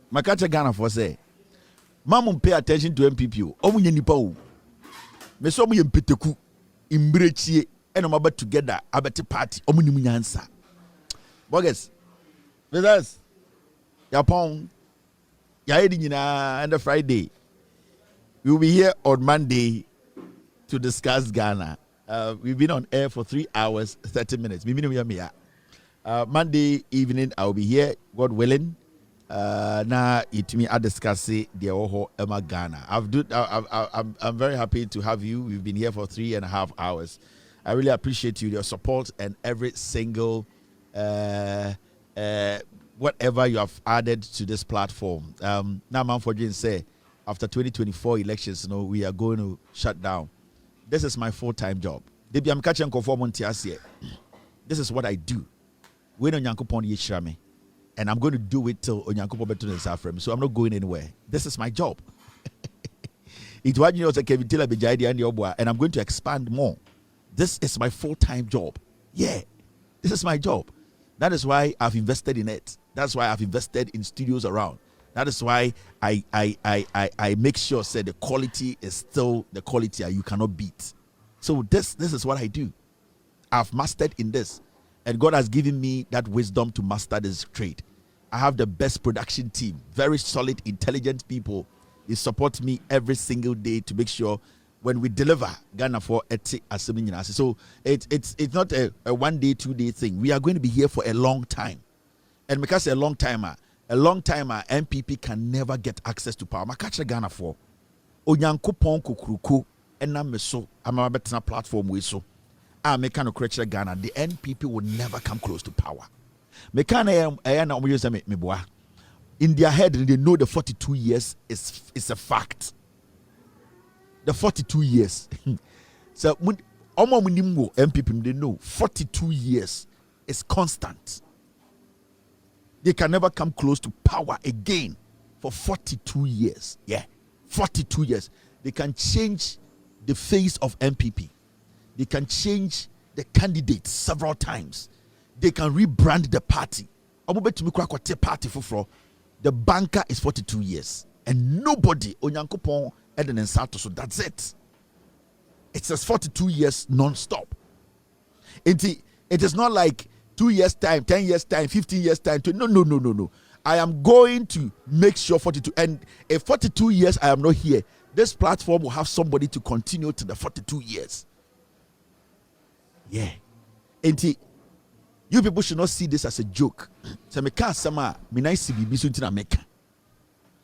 Makacha Ghana for say, Mamma pay attention to MPP, oh, any po. Me so me Peteku, Imbrechi, and I'm about together, about a party, oh, many answer. Bogus, with us, Yapon. And the Friday. We will be here on Monday to discuss Ghana. We've been on air for 3 hours, 30 minutes. Monday evening, I'll be here, God willing. Now, I'll discuss the Oho Emma Ghana. I'm very happy to have you. We've been here for 3.5 hours. I really appreciate you, your support, and every single whatever you have added to this platform. Now, man, for Jane say, after 2024 elections, we are going to shut down. This is my full-time job. I'm catching This is what I do. We don't Yankopon Yishrame, and I'm going to do it till Onyankopo Beton and Safrem. So I'm not going anywhere. This is my job. It's what you know, Kevin Taylor Bijadi and Yobwa, and I'm going to expand more. This is my full-time job. Yeah, this is my job. That is why I've invested in it. That's why I've invested in studios around. That is why I make sure say the quality is still the quality you cannot beat. So this is what I do. I've mastered in this, and God has given me that wisdom to master this trade. I have the best production team, very solid, intelligent people. They support me every single day to make sure when we deliver Ghana for Eti Assembly. So it's not a 1 day, 2 day thing. We are going to be here for a long time. And because a long timer, MPP can never get access to power. Makacha Ghana for Onyankopon Kukuruku and Nameso, I'm a better platform we so. I make no creature Ghana. The NPP will never come close to power. In their head, they know the 42 years is a fact. The 42 years. So MPP, they know 42 years is constant. They can never come close to power again for 42 years. Yeah, 42 years. They can change the face of MPP. They can change the candidates several times. They can rebrand the party. The banker is 42 years. And nobody, Onyankopon, Eden and Sato, so that's it. It says 42 years non-stop. It is not like 2 years time, 10 years time, 15 years time. No. I am going to make sure 42. And if 42 years I am not here, this platform will have somebody to continue to the 42 years. Yeah. And you people should not see this as a joke. So me can't say me na CBB so ntina meka.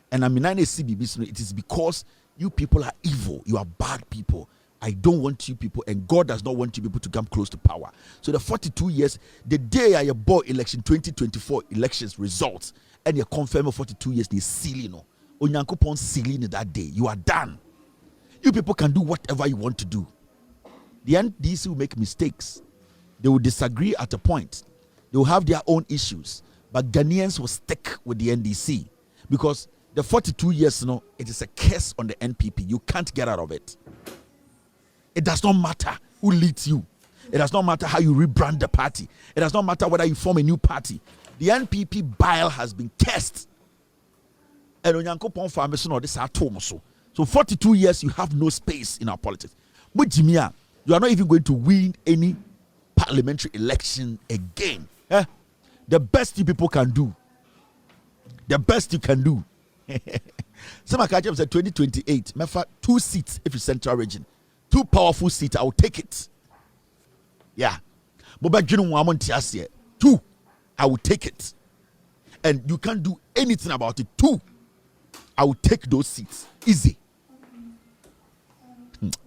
And I mean CBB, it is because you people are evil. You are bad people. I don't want you people, and God does not want you people to come close to power. So the 42 years, the day I bought election 2024 elections results, and you confirm 42 years, they seal no. Onyankopon sealing that day. You are done. You people can do whatever you want to do. The NDC will make mistakes. They will disagree at a point. They will have their own issues. But Ghanaians will stick with the NDC because the 42 years, it is a curse on the NPP. You can't get out of it. It does not matter who leads you. It does not matter how you rebrand the party. It does not matter whether you form a new party. The NPP bile has been cursed. And Onyankopon formation or this so. So 42 years, you have no space in our politics. But Jimia, you are not even going to win any parliamentary election again. The best you people can do. The best you can do Some I catch up said 2028. Mefa 2 seats if it's central region. 2 powerful seats. I will take it. Yeah. But 2. I will take it. And you can't do anything about it. 2. I will take those seats. Easy.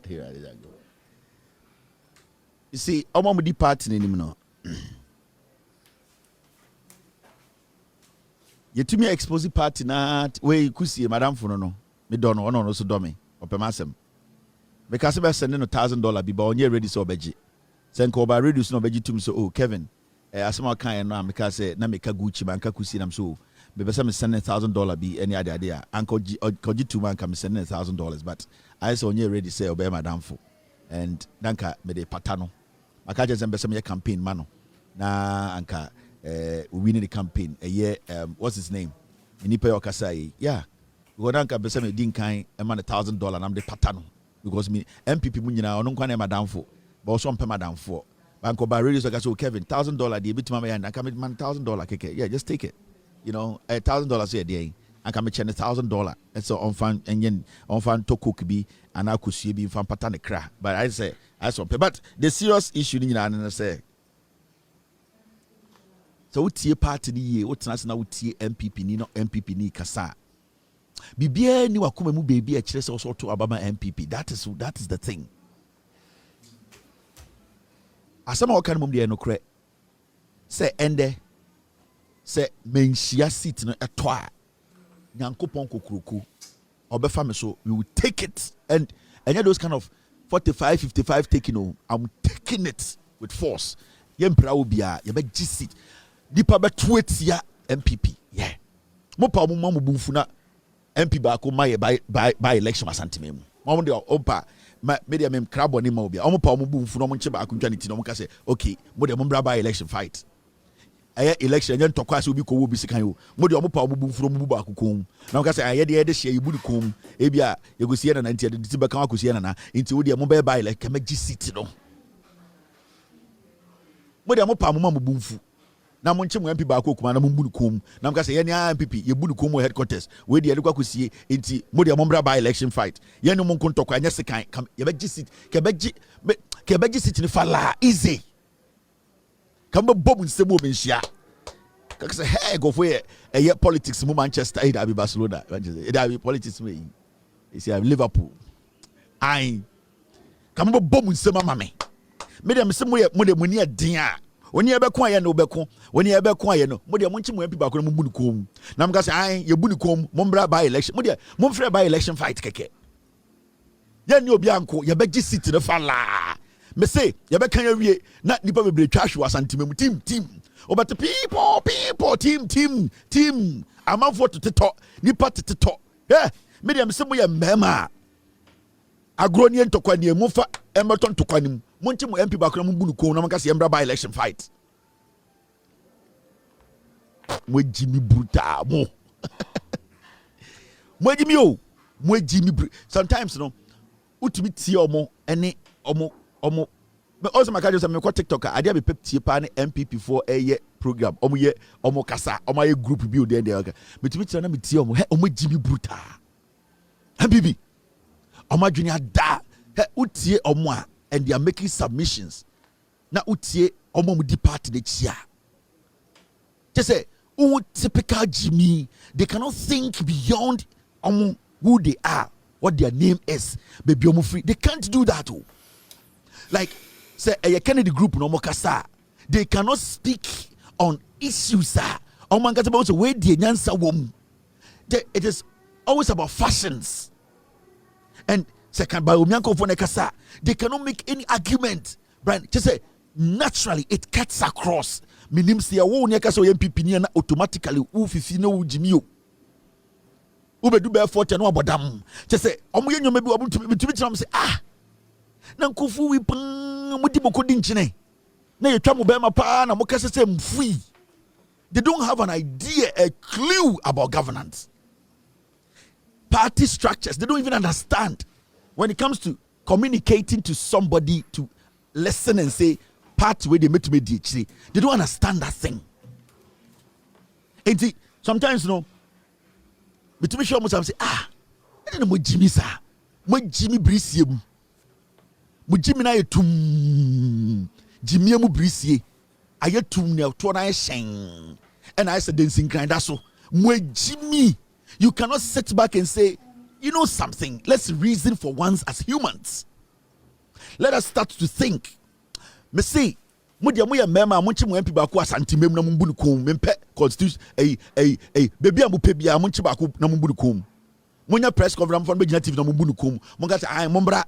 Here I go. You see, I'm on the party anymore. You to me expose party na where you could see madam for no. Me don't know no so do me. Opemasem. Because I send $1,000 be on your ready so beji. Send ko ba reduce no beji to me so oh Kevin. Asema kan no because say na make Gucci man ka kusi nam so. Me be send $1,000 be any other idea. Anko ji to man can send $1,000 but I say on your ready say obey madam for. And danka me de patano. Maka je sembe some campaign mano. Na anka we need a campaign a year what's his name Nipa Okasai yeah we go danka be some din kan e man $1,000 am de patano because me NPP mu nyina ono nkwa na madam for but also on madam for banko ba radio so so Kevin $1,000 dey bit mama and can man $1,000 keke yeah just take it you know $1,000 here dey and can me chen $1,000 and so on fan enyen on fan to cook bi and akusue bi fan patane kra but I say but the serious issue ni nyina na say so wotie party ni ye wotena na wotie MPP ni no MPP ni kasa bibia ni wakoma mu baby a kire se so to abama MPP that is the thing asama wakan mum de no kre se ende se menhia seat no eto a nyankopon kokuruku obefa me so we will take it and those kind of 45-55 taking I'm taking it with force yempra obia ye be seat dipa be tweetia MPP yeah mo pa mo mamu bumfuna MP ba ko maye by election asantememu mo de opa media mem crabo ni ma obia mo pa mo bumfuna mo nche ba akunwa ni ti no mo ka say okay mo de mo bra by election fight election yen tokwa se obi ko wo bi sikan yo mo de mo pa mo bumfuna mo bu ba akukon na mo ka say aye de share yibu ni kom e bia ye go sie na nti de ti be kan akosie na nti wo de mo be by election ma gi seat no mo de mo pa mo mamu bumfu na mo nche mo MP ba ko kuma na mo bu ni kom na mo ka say ye ni MPP ye bu ni kom headquarters we de kwa kosie nti mo de mo bra by election fight ye ni mo nkon tokwa anya sikan ye be gi seat ke be gi seat ni fala easy kamba bob nsebo be nhia kaka say hey go for a politics mu Manchester it abi Barcelona it abi politics me you see Liverpool ai kamba bob nsema mame me dem se mo de muni adin a oni e be ko aye no be ko oni e be ko aye no mo de mo nchi mo MP ba ko mo bu ni kom na mo ka say ai ye bu ni kom mo mbra by election mo de mo mfre by election fight keke ye ni obi anko ye be gi seat no fa la me say ye be kan ya wie na nipa bebre twa hwe asantemem team obata people team amanfo teteto nipa teteto eh me dem se mo ye mema agro ni ntokwa ni mu fa emeton tokwa ni mo nche mo MP ba ko mo bu ko na mo ka se embra by election fight mo jimi brutal mo jimi o mo jimi sometimes no utumi tie omo ene omo but also my cardio say me ko TikTok a dia be tie pa ne MPP for program omo kasa omo ye group build there me tumi tie na me tie omo jimi brutal MPP omo adwene ada utie omo a and they are making submissions na utie omo mu di party de chia just say typical Jimmy they cannot think beyond who they are what their name is baby omo free they can't do that like say a Kennedy group no more kasa they cannot speak on issues omo ngata ba so we die nyansa wom it is always about fashions and second by omianko for kasa they cannot make any argument Brian just say naturally it cuts across minim say wo ne kasa MPP ni na automatically wo fifi na wo jimi o wo bedu be 40 no abodam just say omo ye nyoma bi wo tumi tram say na nkofu wi pan mudi bokodi nchine na yetwa mo be ma pa na mo kasa say mfui they don't have an idea a clue about governance party structures they don't even understand when it comes to communicating to somebody to listen and say party where they met me DHC they don't understand that thing and sometimes Betumi show mo say e mo Jimmy sa. Mo Jimmy brisie mu. Mo Jimmy na yetum. Jimmy mu brisie. Ayetum na to na shen. And I said dancing grind that's so. Mo Jimmy. You cannot sit back and say, you know something, let's reason for once as humans. Let us start to think. Me say Mudia muya mema munchi mu MP baako asante mem na mumbu kom mempe constitution baby amupe bia munchi baako na mumbu kom munya press conference for begina TV na mumbu kom munga say ai mombra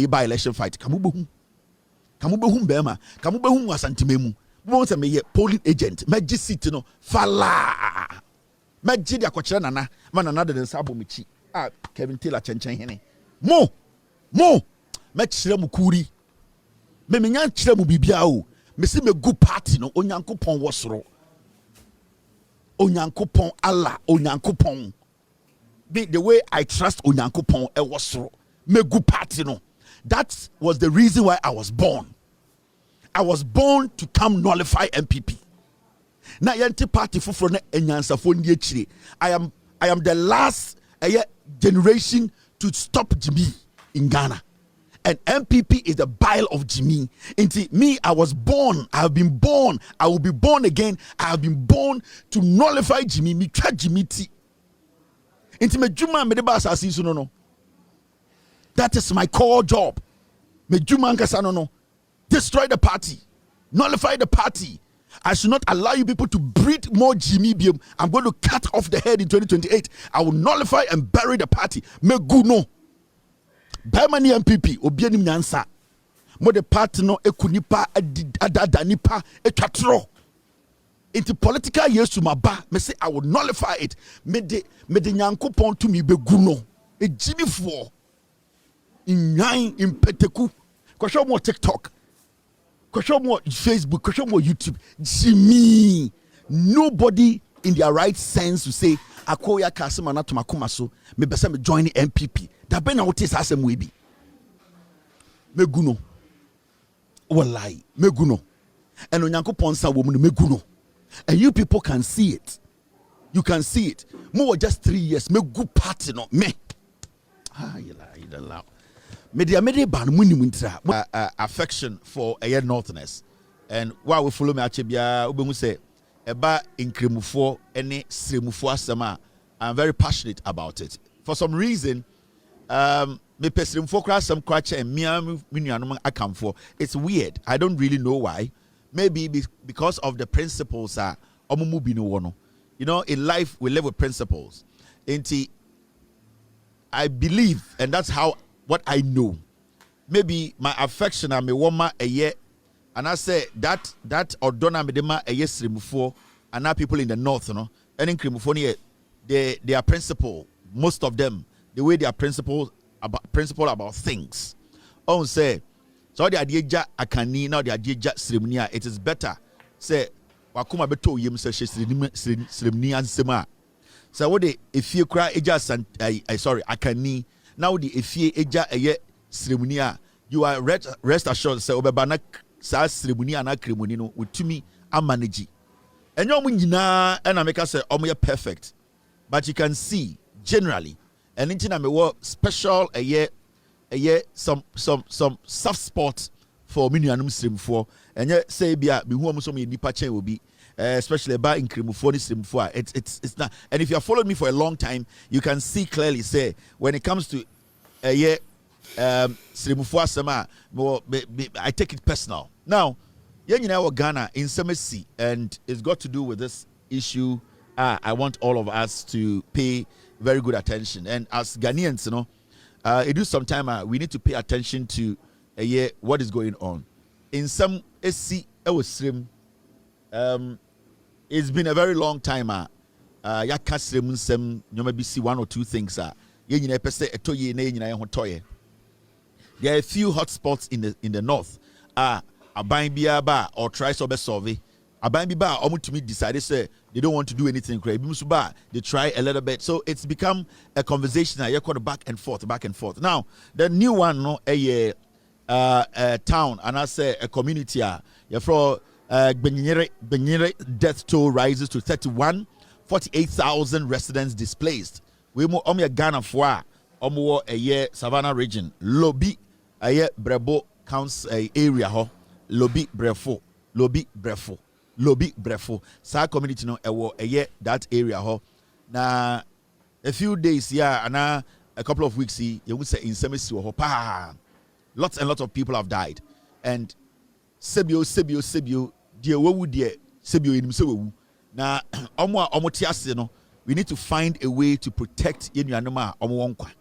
by election fight kamubehu bema kamubehu asante memu mo say me polling agent meji seat no fala meji dia kwakere nana manana de sabo mechi Kevin Taylor chenchen hene mo mechire mu kuri me menya chire mu bibia o me si me gu party no onyankopon wo soro onyankopon Allah onyankopon the way I trust onyankopon e wo soro me gu party no. That was the reason why I was born to come nullify NPP. Na yenti party fufuro na enyansafo ndi akire. I am the last generation to stop Jimmy in Ghana. And NPP is the bile of Jimmy. Into me, I was born. I have been born. I will be born again. I have been born to nullify Jimmy. Me try Jimmy T. Into me Juma me deba asasi so no. That is my core job. Me Juma nkasa no. Destroy the party. Nullify the party. I should not allow you people to breed more Jimmy Bium. I'm going to cut off the head in 2028. I will nullify and bury the party. Me guno. Bemani NPP obiani nyansa mo the party no ekunipa adada nipa etwatro into political years to my ba me say I will nullify it me de nyankopon to me beguno e Jimmy for in peteku kwasho mo TikTok kwasho mo Facebook kwasho mo YouTube Jimmy. Nobody in their right sense to say akoya kasema na tumakoma so me besa me join the NPP da be na wote sa asem we bi meguno wallahi meguno and onyankopon sa wo mu no meguno and you people can see it. You can see it. More just 3 years me gu party no me media ban muni muntra affection for a northness. And while we follow me achebia obengu say eba inkremufo ene sremufo asema. I'm very passionate about it. For some reason, me pesremufo kra some kwache and me akamfo. It's weird. I don't really know why. Maybe because of the principles omumu no wono. You know, in life we live with principles. I believe, and that's what I know. Maybe my affection and me woma a year, and I say that ordona me dema a yes remufo, and now people in the north, you know, and in Krimufoni, their principle, most of them, the way they are principle about things. Oh, say, so the idea akani now the idea ceremony. It is better. Say, wakuma beto yim se ceremony and sema. So what the if you cry eja sorry akani now the if you eja a ceremony, you are rest assured say obebana sa ceremony and acrimony no with me and manage. And you nyina and I make us say perfect. But you can see generally, and in China, me special a year, some soft spot for minianum stream for, and yet say be a who almost me nipa chain will be, especially about incremufoni stream for. It's not. And if you have followed me for a long time, you can see clearly say when it comes to a year, stream for sama, I take it personal. Now, you know Ghana in Semesi, and it's got to do with this issue. I want all of us to pay very good attention. And as Ghanaians, you know, it is sometime we need to pay attention to what is going on. In some SC, it's been a very long time. You maybe see one or two things. There are a few hot spots in the north. Aban biaba or try so be survey. Aban biba omutumi decided say they don't want to do anything crazy. They try a little bit. So it's become a conversation you call back and forth. Now, the new one no a town and I say a community for Benyere death toll rises to 48,000 residents displaced we mo omo Ghana for omo wo Savannah region Lobi Brebo council area ho Lobi Brefo sa community no ewo that area ho na a few days and a couple of weeks you would say in semisi ho pa lots and lots of people have died and sebio die wewu die sebio enim se wewu na omo tiase no we need to find a way to protect yenuanoma omo wonkwa.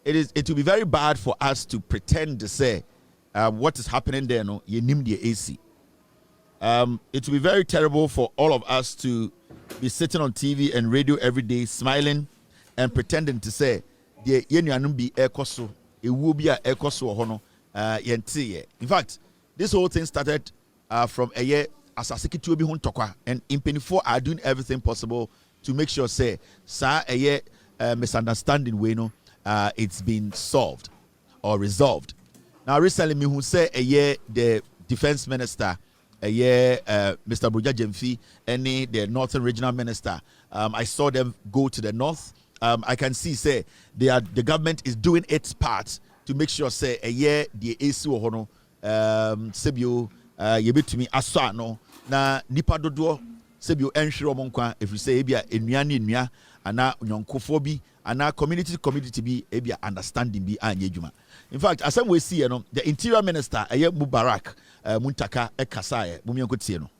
It will be very bad for us to pretend to say what is happening there no yenim die AC. It will be very terrible for all of us to be sitting on TV and radio every day smiling and pretending to say the yenuanum bi ekoso ewu bi a ekoso ho no yente. In fact, this whole thing started from a year as a secretary bi tokwa, and in 24 are doing everything possible to make sure say a year misunderstanding way no it's been solved or resolved. Now recently me who say a year the defense minister Mr. Buja Jemfi and the Northern Regional Minister I saw them go to the north. I can see say the government is doing its part to make sure say a year the AC hono sebio yebetumi aswa no na nipa dodo sebio enhwere omonkwa if you say ebia enua ana onyonkofo bi ana community bi ebia understanding bi anya adwuma. In fact, as we see the interior minister Mubarak Muntaka Ekasaye Mumienko tie no.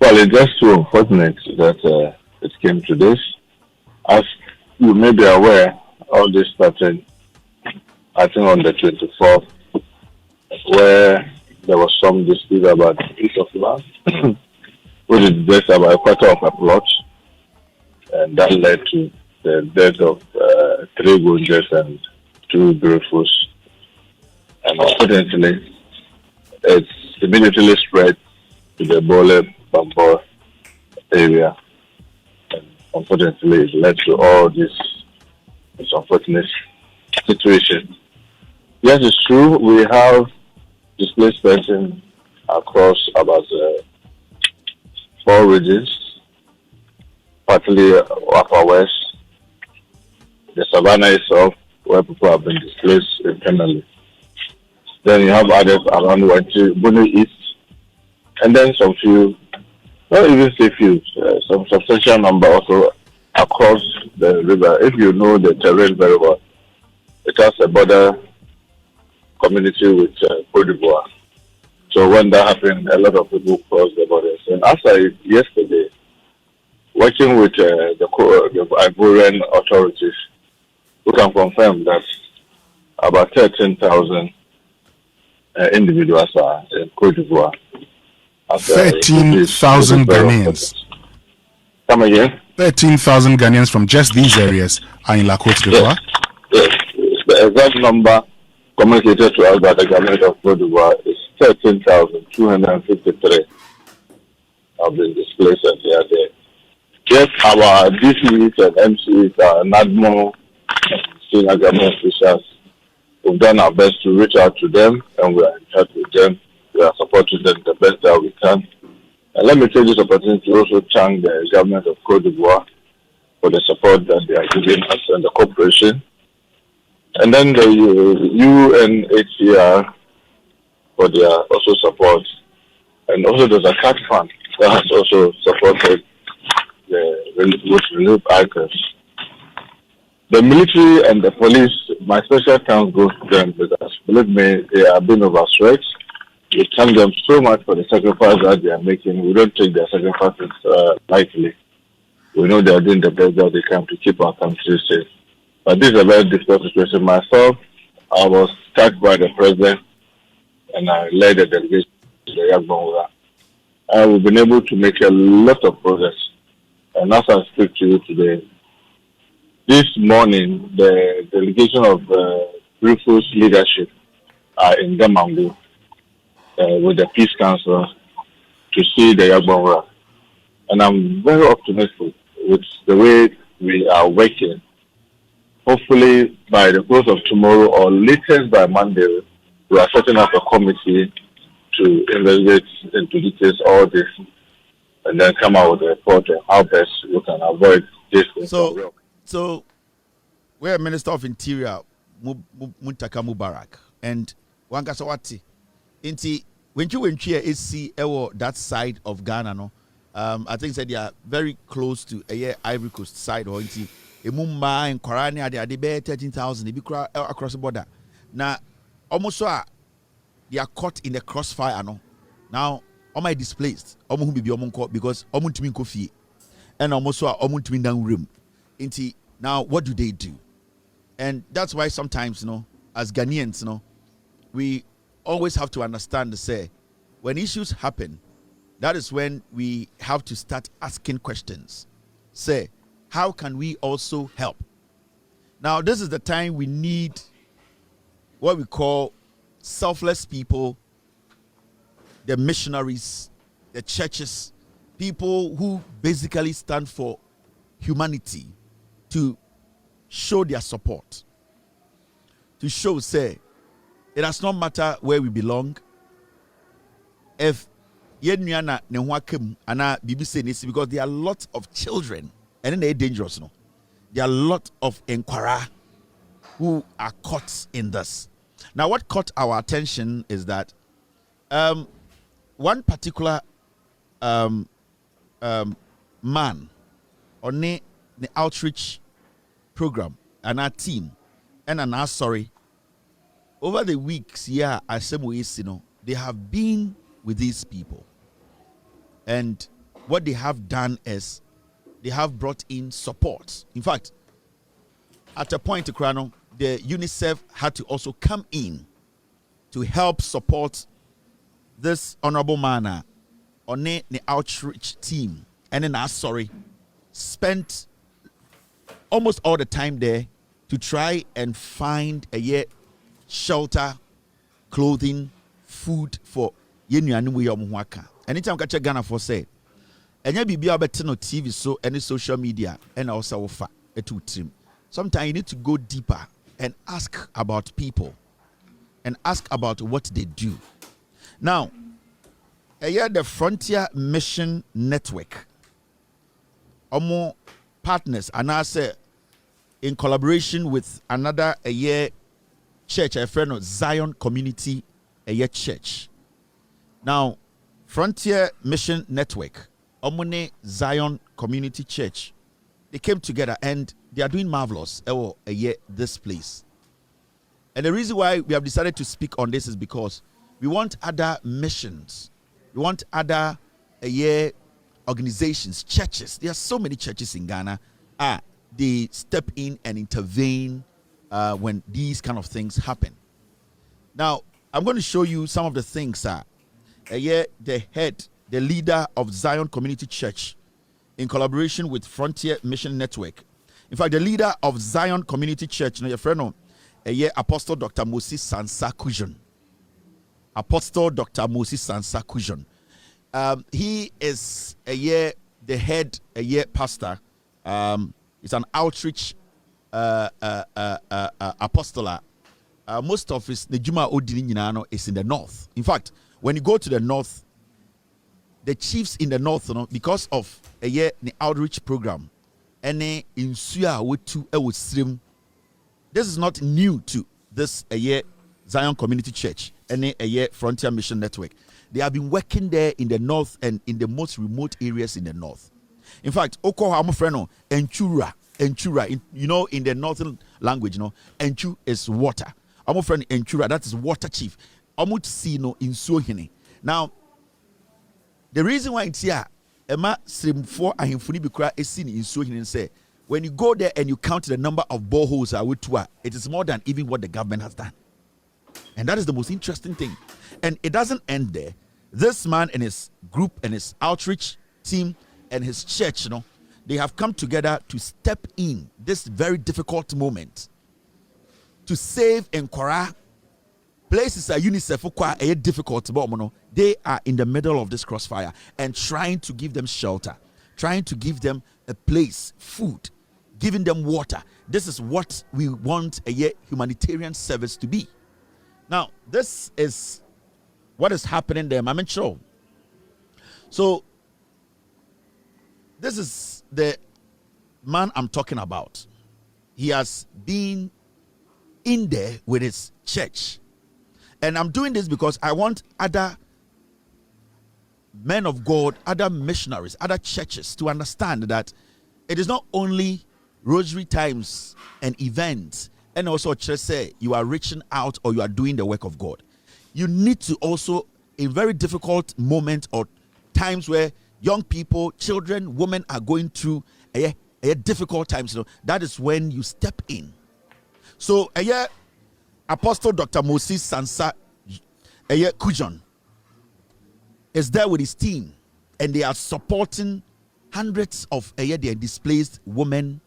Well, it's just so unfortunate that it came to this. As you may be aware, all this started I think on the 24th, where there was some dispute about the piece of land, which is just about a quarter of a plot, and that led to the death of 3 Gunjas and 2 Grifos. And unfortunately, it's immediately spread to the Bole Bambor area. And unfortunately, it led to all this unfortunate situation. Yes, it's true. We have displaced persons across about 4 regions, partly Upper West, the Savannah itself, where people have been displaced internally. Then you have others around Boadu East, and then some few, not even say few, some substantial number also across the river. If you know the terrain very well, it has a border community with Côte d'Ivoire. So when that happened, a lot of people crossed the borders. And after yesterday, working with the Ivorian authorities, we can confirm that about 13,000 individuals are in Côte d'Ivoire. 13,000 Ghanaians. Come again? 13,000 Ghanaians from just these areas are in La Côte d'Ivoire. Yes. The exact number communicated to us by the government of Côte d'Ivoire is 13,253 have been displaced and they are there. Yes, our DCs and MCs are not more senior government officials. We've done our best to reach out to them and we are in touch with them. We are supporting them the best that we can. And let me take this opportunity to also thank the government of Côte d'Ivoire for the support that they are giving us and the cooperation. And then the UNHCR for their also support. And also there's a CAT fund that has also supported the relief icons. The military and the police, my special thanks goes to them because, believe me, they are being overstretched. We thank them so much for the sacrifice that they are making. We don't take their sacrifices lightly. We know they are doing the best that they can to keep our country safe. But this is a very difficult situation. Myself, I was tasked by the president and I led the delegation to the Yagbonwura. And we've been able to make a lot of progress. And as I speak to you today, this morning, the delegation of Rufus leadership are in Damangu with the Peace Council to see the Yagbonwura. And I'm very optimistic with the way we are working. Hopefully, by the close of tomorrow or latest by Monday, we are setting up a committee to investigate into details all this and then come out with a report on how best we can avoid this. So we're Minister of Interior, Muntaka Mubarak, and Wankasawati. Inti, when you see that side of Ghana, no, I think that they are very close to a Ivory Coast side, or inti, Mumbai and Korania, they are 13,000, they be across the border. Now, almost they are caught in the crossfire, no. Now, all my displaced, almost be because almost to me Kofi, and almost almost to me down room. Inti, now what do they do? And that's why sometimes, as Ghanaians, we always have to understand to say, when issues happen, that is when we have to start asking questions. Say, how can we also help? Now, this is the time we need what we call selfless people, the missionaries, the churches, people who basically stand for humanity, to show their support, to show, say, it does not matter where we belong. If yenyana nehwakem ana bibi say this, because there are lots of children and then they're dangerous, no. There are a lot of Nkwara who are caught in this. Now, what caught our attention is that one particular man on the outreach program and our team and over the weeks, they have been with these people, and what they have done is they have brought in support. In fact, at a point, the UNICEF had to also come in to help support this honorable man on the outreach team, and then spent almost all the time there to try and find a shelter, clothing, food for yenuanu we yomwaka. Anytime catch Ghana for say, enya bibia beteno TV so any social media and also offer a two team. Sometimes you need to go deeper and ask about people and ask about what they do. Now, the Frontier Mission Network, omo partners, and I say in collaboration with another church, a friend of Zion Community Church. Now, Frontier Mission Network, Omone Zion Community Church, they came together and they are doing marvelous this place. And the reason why we have decided to speak on this is because we want other missions, we want other organizations, churches. There are so many churches in Ghana. They step in and intervene when these kind of things happen. Now, I'm going to show you some of the things the leader of Zion Community Church, in collaboration with Frontier Mission Network. In fact, the leader of Zion Community Church, your friend, Apostle Dr. Moses Sansa Kujon. Apostle Dr. Moses Sansa Kujon. He is the head pastor. It's an outreach apostola. Most of his Nejuma Odini is in the north. In fact, when you go to the north, the chiefs in the north, because of the outreach program, and in Suya stream. This is not new to this Zion Community Church and Frontier Mission Network. They have been working there in the north and in the most remote areas in the north. In fact, Oko Hamofreno, Enchura, in the northern language, Enchu is water. Amofreno Enchura, that is water chief. Amutsino in Suhine. Now, the reason why it's here, Emma Srim 4 and Funi Bikra is seen in Suhine and say, when you go there and you count the number of boreholes it is more than even what the government has done. And that is the most interesting thing. And it doesn't end there. This man and his group and his outreach team and his church, they have come together to step in this very difficult moment to save Nkwara. Places are UNICEF quite difficult, but they are in the middle of this crossfire and trying to give them shelter, trying to give them a place, food, giving them water. This is what we want a humanitarian service to be. Now, this is what is happening there, I'm sure. So, This is the man I'm talking about. He has been in there with his church. And I'm doing this because I want other men of God, other missionaries, other churches to understand that it is not only rosary times and events, and also church say you are reaching out or you are doing the work of God. You need to also, in very difficult moments or times where young people, children, women are going through a difficult times, that is when you step in. So Apostle Dr. Moses Sansa Kujon is there with his team, and they are supporting hundreds of their displaced women,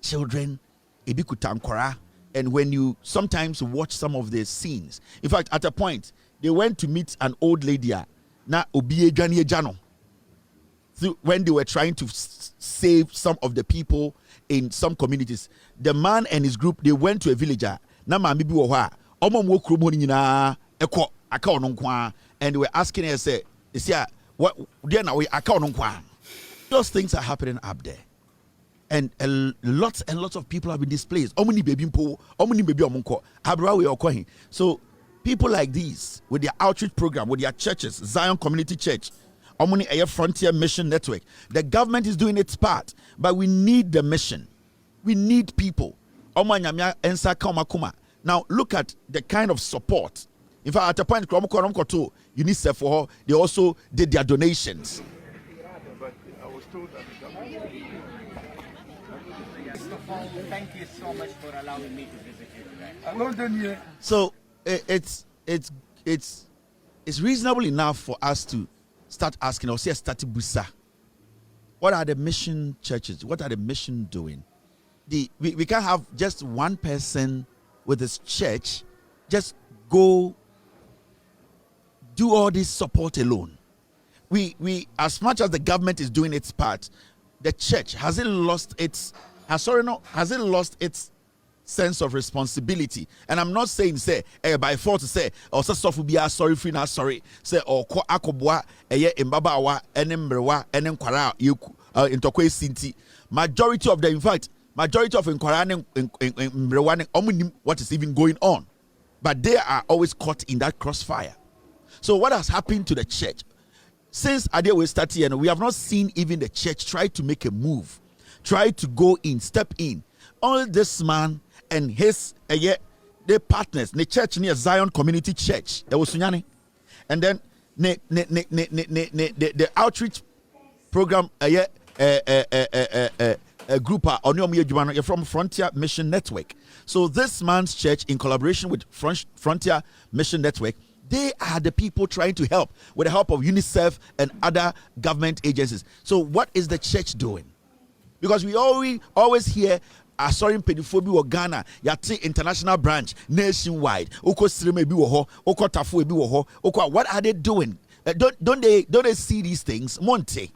children, ebikutankwara. And when you sometimes watch some of the scenes, in fact, at a point they went to meet an old lady na obiye jani jano. So when they were trying to save some of the people in some communities, the man and his group, they went to a villager na ma bibi wo ha omo mo kromo ni nyina ekọ aka ono nkwa, and they were asking her, say, what there now we aka ono nkwa. Those things are happening up there, and lots and lots of people have been displaced. Omuni baby mpo, omuni baby omonko abra we okohin. So people like these with their outreach program, with their churches, Zion Community Church, Omuni Air Frontier Mission Network, the government is doing its part, but we need the mission. We need people. Now look at the kind of support. In fact, at a point, UNICEF for her, they also did their donations. But I was told that the government. Thank you so much for allowing me to visit you today. So it's reasonable enough for us to start asking or say start busa. What are the mission churches? What are the mission doing? We can't have just one person with his church just go do all this support alone. We as much as the government is doing its part, the church has it lost its sense of responsibility? And I'm not saying say by fault to say or so be sorry free now sorry say or ko akobwa mbabawa enembrewa enenkwara intokwe sinti. Majority of them, in fact, majority of Nkwara and what is even going on, but they are always caught in that crossfire. So what has happened to the church since Adewe started? And we have not seen even the church try to make a move, try to go in, step in. Only this man and his the partners, the church near Zion Community Church, there was Sunyani, and then the outreach program a group from Frontier Mission Network. So this man's church, in collaboration with Frontier Mission Network, they are the people trying to help with the help of UNICEF and other government agencies. So what is the church doing? Because we always hear sorry pedophobi or Ghana yati international branch nationwide. Oko sireme bi wo ho, oko tafo bi wo ho. Oko what are they doing? Don't they see these things? Monte.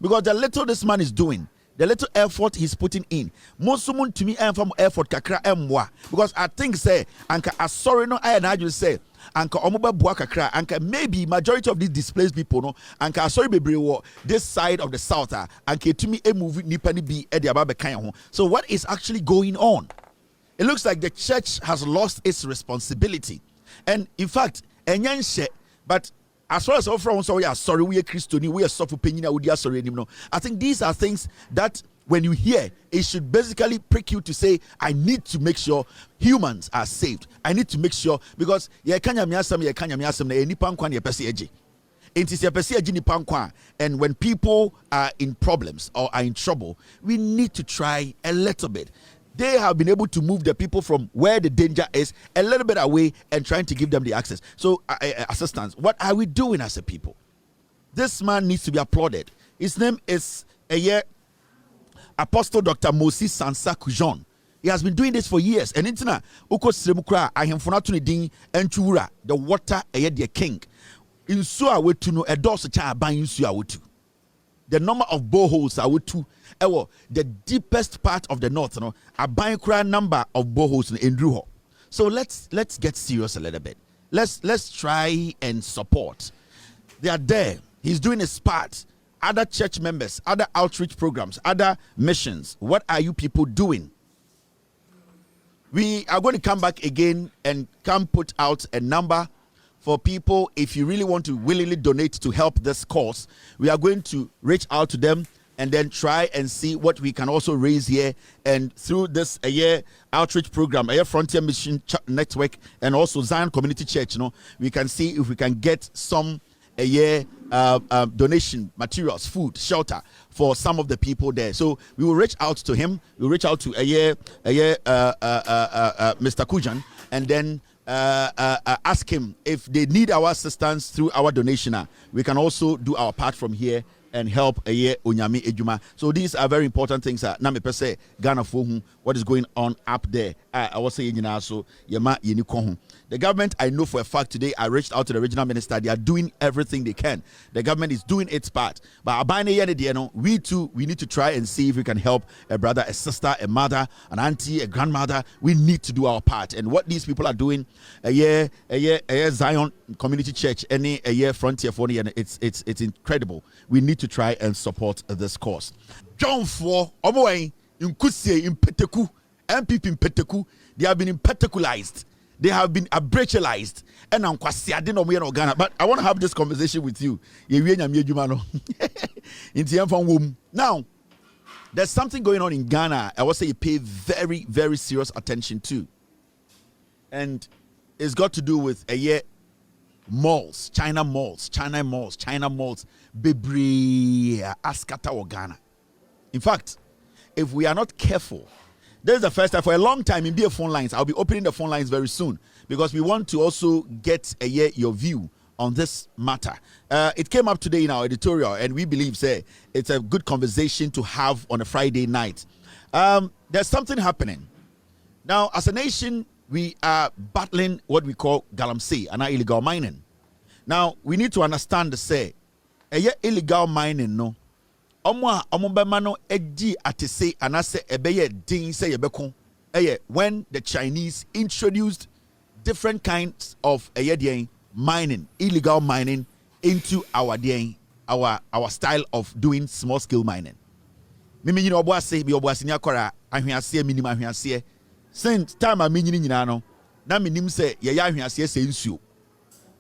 Because the little this man is doing, the little effort he's putting in, most someone to me from effort kakra emwa. Because I think say anka sorry no I and say anka omoba bua kakra anka maybe majority of these displaced people no anka sorry bebre wo this side of the south anka to me a movie nipa ni bi e de aba be kan ho. So what is actually going on? It looks like the church has lost its responsibility, and in fact enyanhye, but as far as from so we are sorry, we are Christian, we are suffer pain, we are sorry anymore. I think these are things that when you hear, it should basically prick you to say, I need to make sure humans are saved. I need to make sure, because and when people are in problems or are in trouble, we need to try a little bit. They have been able to move the people from where the danger is a little bit away and trying to give them the access. So, assistance. What are we doing as a people? This man needs to be applauded. His name is Apostle Dr. Moses Sansa Kujon. He has been doing this for years. And intina uko sremukra ahemfonatu din entuura the water the king. In suwa wetu no edos cha aban suwa wetu. The number of boreholes are with the deepest part of the north, a bank number of boreholes in Druho. So let's get serious a little bit. Let's try and support. They are there. He's doing his part. other church members, other outreach programs, other missions. What are you people doing? We are going to come back again and put out a number for people. If you really want to willingly donate to help this cause, we are going to reach out to them and then try and see what we can also raise here. And through this outreach program, Frontier Mission Network, and also Zion Community Church, we can see if we can get some donation materials, food, shelter for some of the people there. So we will reach out to him. We'll reach out to Mr. Kujan, and then ask him if they need our assistance through our donation. We can also do our part from here and help Onyame Ejuma. So these are very important things. Na me pese Ghana for what is going on up there. I was saying so yema yeni. The government, I know for a fact today, I reached out to the regional minister. They are doing everything they can. The government is doing its part. But we too, we need to try and see if we can help a brother, a sister, a mother, an auntie, a grandmother. We need to do our part. And what these people are doing, Zion Community Church, any Frontier for it's incredible. We need to try and support this cause. John for Omoe in Kusie in Peteku, NPP in Peteku, they have been impetualized. They have been abrachalized. And I'm Ghana. But I want to have this conversation with you. Now, there's something going on in Ghana. I would say you pay very, very serious attention to. And it's got to do with malls, China malls, Bebri, Askata or Ghana. In fact, if we are not careful, this is the first time for a long time in BA phone lines. I'll be opening the phone lines very soon because we want to also get your view on this matter. It came up today in our editorial, and we believe it's a good conversation to have on a Friday night. There's something happening. Now, as a nation, we are battling what we call galamsey and illegal mining. Now, we need to understand illegal mining, no. When the Chinese introduced different kinds of mining, illegal mining into our style of doing small scale mining. Since time I mean na minim say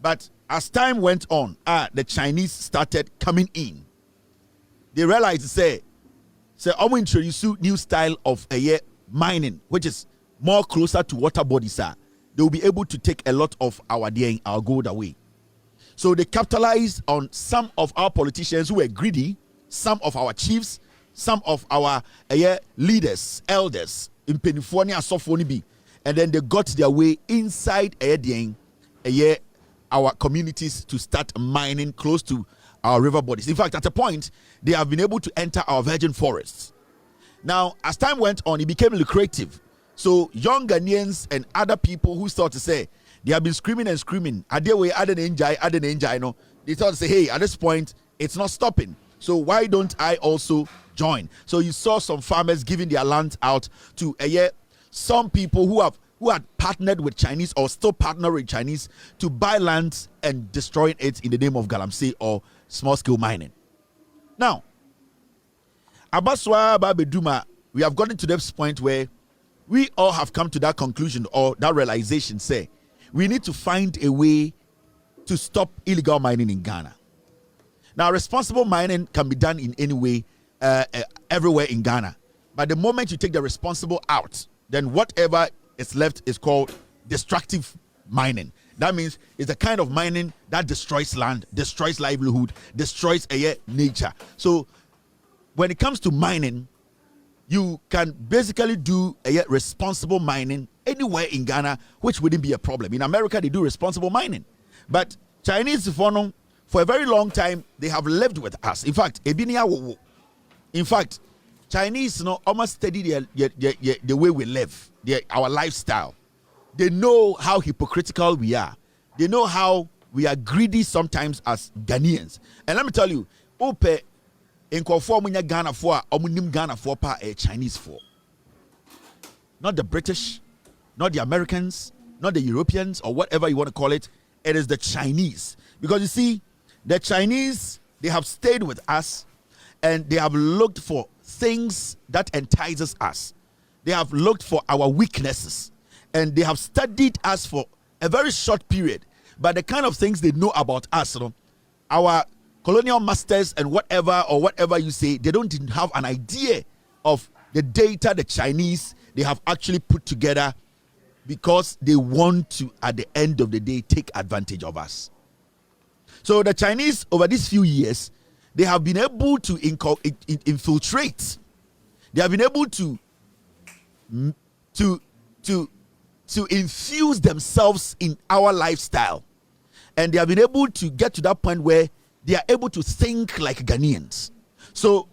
but as time went on, the Chinese started coming in. They realized say I'm introduce new style of mining, which is more closer to water bodies. They will be able to take a lot of our gold away. So they capitalized on some of our politicians who were greedy, some of our chiefs, some of our leaders, elders in Penifoni and Sofoni, and then they got their way inside our communities to start mining close to our river bodies. In fact, at a point, they have been able to enter our virgin forests. Now, as time went on, it became lucrative. So young Ghanaians and other people who start to say, they have been screaming and screaming. They thought to say, hey, at this point, it's not stopping. So why don't I also join? So you saw some farmers giving their land out to some people who had partnered with Chinese or still partner with Chinese to buy land and destroy it in the name of galamsey or small scale mining. Now, Abaswa Babeduma, we have gotten to this point where we all have come to that conclusion or that realization, say, we need to find a way to stop illegal mining in Ghana. Now, responsible mining can be done in any way, everywhere in Ghana. But the moment you take the responsible out, then whatever is left is called destructive mining. That means it's the kind of mining that destroys land, destroys livelihood, destroys nature. So when it comes to mining, you can basically do responsible mining anywhere in Ghana, which wouldn't be a problem. In America, they do responsible mining. But Chinese, for a very long time, they have lived with us. In fact, Chinese almost study the way we live, our lifestyle. They know how hypocritical we are. They know how we are greedy sometimes as Ghanaians. And let me tell you, in Ghana for Ghana for Chinese for. Not the British, not the Americans, not the Europeans, or whatever you want to call it. It is the Chinese. Because you see, the Chinese, They have stayed with us, and they have looked for things that entices us. They have looked for our weaknesses, and they have studied us for a very short period. But the kind of things they know about us, our colonial masters and whatever you say, they don't even have an idea of the data the Chinese they have actually put together, because they want to, at the end of the day, take advantage of us. So the Chinese, over these few years, they have been able to infiltrate. They have been able to infuse themselves in our lifestyle, and they have been able to get to that point where they are able to think like Ghanaians. So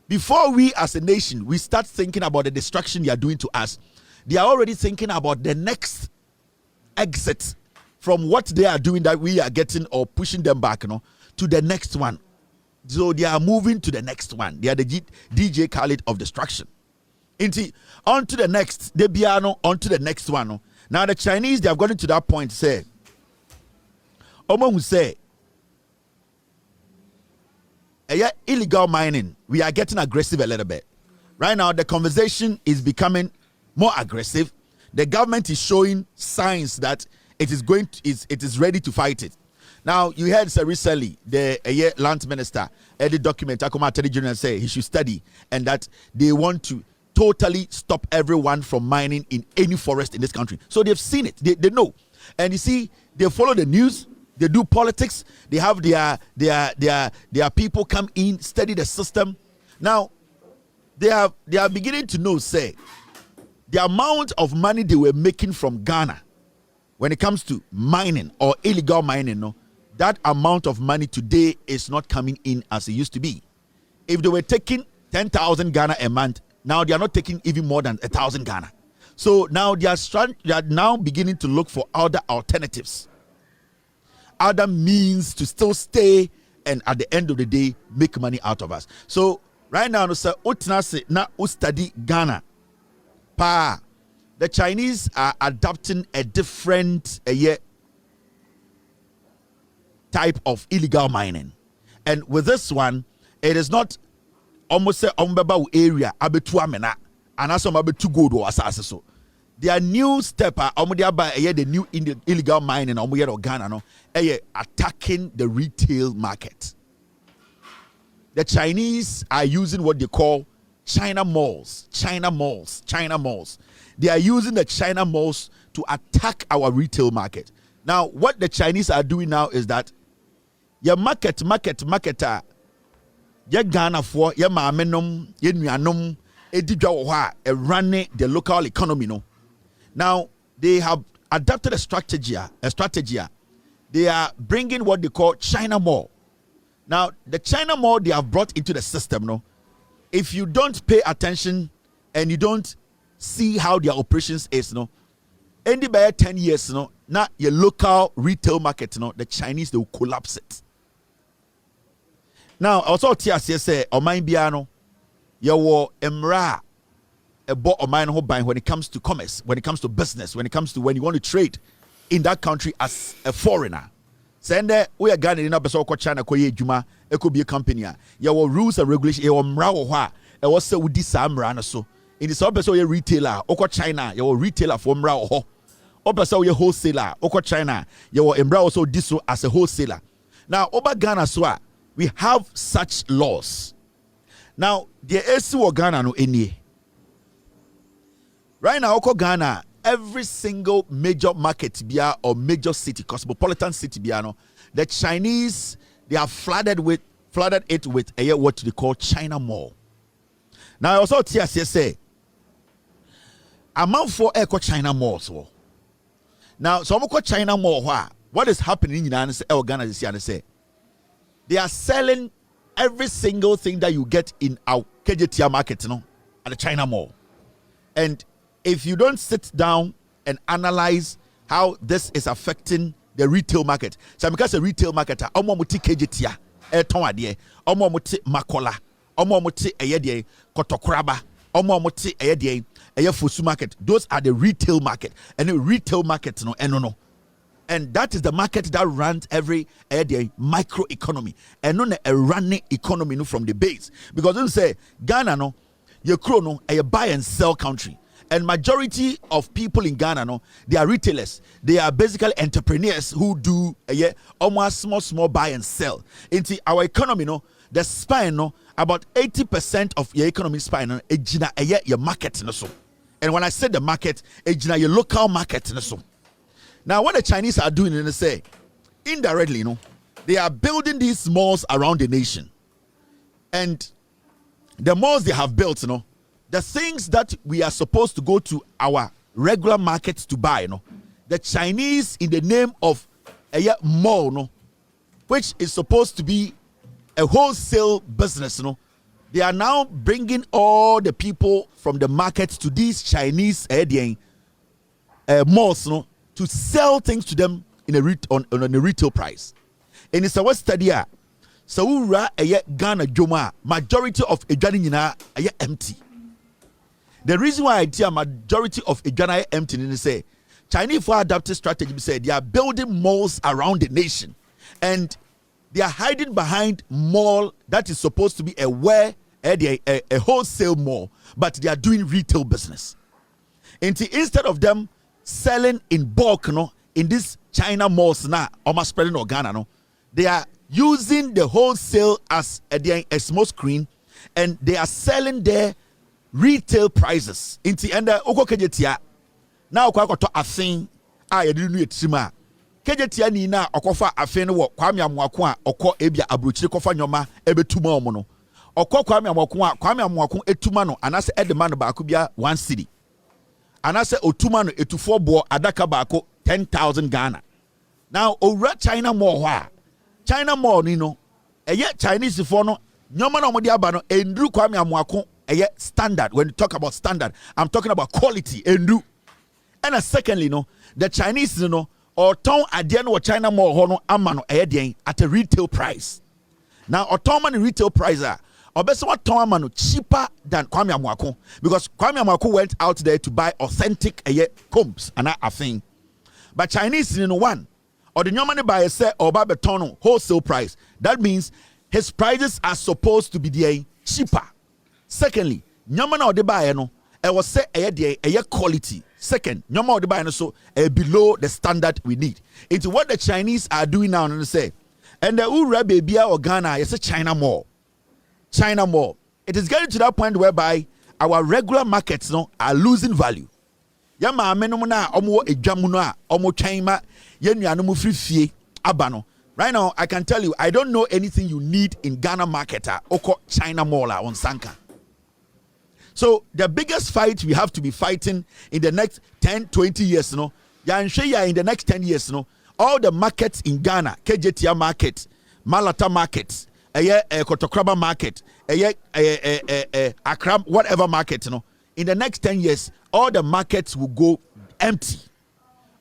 before we as a nation, we start thinking about the destruction they are doing to us, they are already thinking about the next exit from what they are doing that we are getting or pushing them back, to the next one. So they are moving to the next one. They are the DJ Khaled of destruction. On to the next. They be on to the next one. Now the Chinese, they have gotten to that point. Say, Omo who say, illegal mining. We are getting aggressive a little bit. Right now, the conversation is becoming more aggressive. The government is showing signs that it is ready to fight it. Now, you heard recently the land minister, the document, Akoma Attorney General, say he should study, and that they want to totally stop everyone from mining in any forest in this country. So they've seen it. They know. And you see, they follow the news. They do politics. They have their people come in, study the system. Now, they are beginning to know, say, the amount of money they were making from Ghana when it comes to mining or illegal mining, that amount of money today is not coming in as it used to be. If they were taking 10,000 Ghana a month, now they are not taking even more than 1,000 Ghana. So now they are now beginning to look for other alternatives, other means to still stay and at the end of the day make money out of us. So right now, study Ghana. The Chinese are adopting a different type of illegal mining, and with this one, it is not almost a area abetu amena and also abetu gold or asase. So their new step the new illegal mining Ghana attacking the retail market. The Chinese are using what they call China malls. They are using the China malls to attack our retail market. Now, what the Chinese are doing now is that your marketer, your Ghana for your mamenum, your nuanum, running the local economy. Now, they have adopted a strategy. They are bringing what they call China mall. Now, the China mall they have brought into the system. If you don't pay attention and you don't see how their operations is, any by 10 years, now your local retail market, the Chinese, they will collapse it. Now, also TSS say, Oman Biano, your emra a bot of mine when it comes to commerce, when it comes to business, when you want to trade in that country as a foreigner. Send we are Ghana in a person called China Juma, it could be a company. Your rules and regulations, your mra or was so this amra so. In the sub so your retailer, Oko China, your retailer for mra ho. Opa your wholesaler, Oko China, your embra also this as a wholesaler. Now, Oba Ghana so we have such laws. Now, the SU Ghana no any. Right now, Oko Ghana, every single major market bia or major city, cosmopolitan city bia, the Chinese they have flooded it with what they call China Mall. Now, I also say, amount for echo China malls. Now, so I'm China Mall. What is happening in Ghana this year? Say they are selling every single thing that you get in our KJTR market, at the China Mall. And if you don't sit down and analyze how this is affecting the retail market, so because the retail market, muti KJTR, muti makola, muti kotokraba, muti fusu market. Those are the retail market, and the retail market no. And that is the market that runs every micro economy. And not a running economy no, from the base. Because don't say Ghana no, your chrono a buy and sell country. And majority of people in Ghana no, they are retailers. They are basically entrepreneurs who do almost small buy and sell. Into our economy no, the spine no, about 80% of your economy spine no, your market no so. And when I said the market, your local market no so. Now, what the Chinese are doing, they say, indirectly, you know, they are building these malls around the nation. And the malls they have built, you know, the things that we are supposed to go to our regular markets to buy, you know, the Chinese, in the name of a mall, you know, which is supposed to be a wholesale business, you know, they are now bringing all the people from the markets to these Chinese malls, you know, to sell things to them in on a retail price. And it's a study. So Ghana Joma, majority of Ghana are empty. The reason why I tell majority of Ghana are empty is say Chinese for adaptive strategy say they are building malls around the nation, and they are hiding behind mall that is supposed to be a wholesale mall, but they are doing retail business. And instead of them selling in bulk, no, in this China malls now, almost spreading or Ghana, no, they are using the wholesale as a small screen, and they are selling their retail prices. Into and oko kejetia now kwa koto afin a ye dinu etima kejetia ni na okofa afin no kwame amwako a oko ebia abrochire kofa nyoma ebetuma omo no oko kwame amwako etuma no anase edema no ba ko bia 1 cedi. And I say otuma no etufo bo adaka baako 10,000 Ghana. Now over China mall China mall ni no Chinese for no nyoma na omodi aba no endru kwame amwako standard. When you talk about standard, I'm talking about quality endru. And secondly no, the Chinese no or ton ade no China mall ho no ama no at a retail price. Now otoma retail price Obese what Tomano cheaper than Kwame Amwako, because Kwame Amwako went out there to buy authentic combs and a thing. But Chinese in one or the money buyer say or buy beton wholesale price. That means his prices are supposed to be the cheaper. Secondly, nyama or the buyer no was say a quality. Second, nyama or the buyer no so below the standard we need. It's what the Chinese are doing now and say. And the Ura baby or Ghana is a China mall. China mall. It is getting to that point whereby our regular markets no are losing value. Yama amenum na omo edwamu no a omo twaima yenuanu frifie abano. Right now I can tell you I don't know anything you need in Ghana market oko China mall on Sanka. So the biggest fight we have to be fighting in the next 10-20 years no ya in the next 10 years no all the markets in Ghana, KJTR market, Malata market, Kotokraba market, Accra, whatever market, you know, in the next 10 years, all the markets will go empty.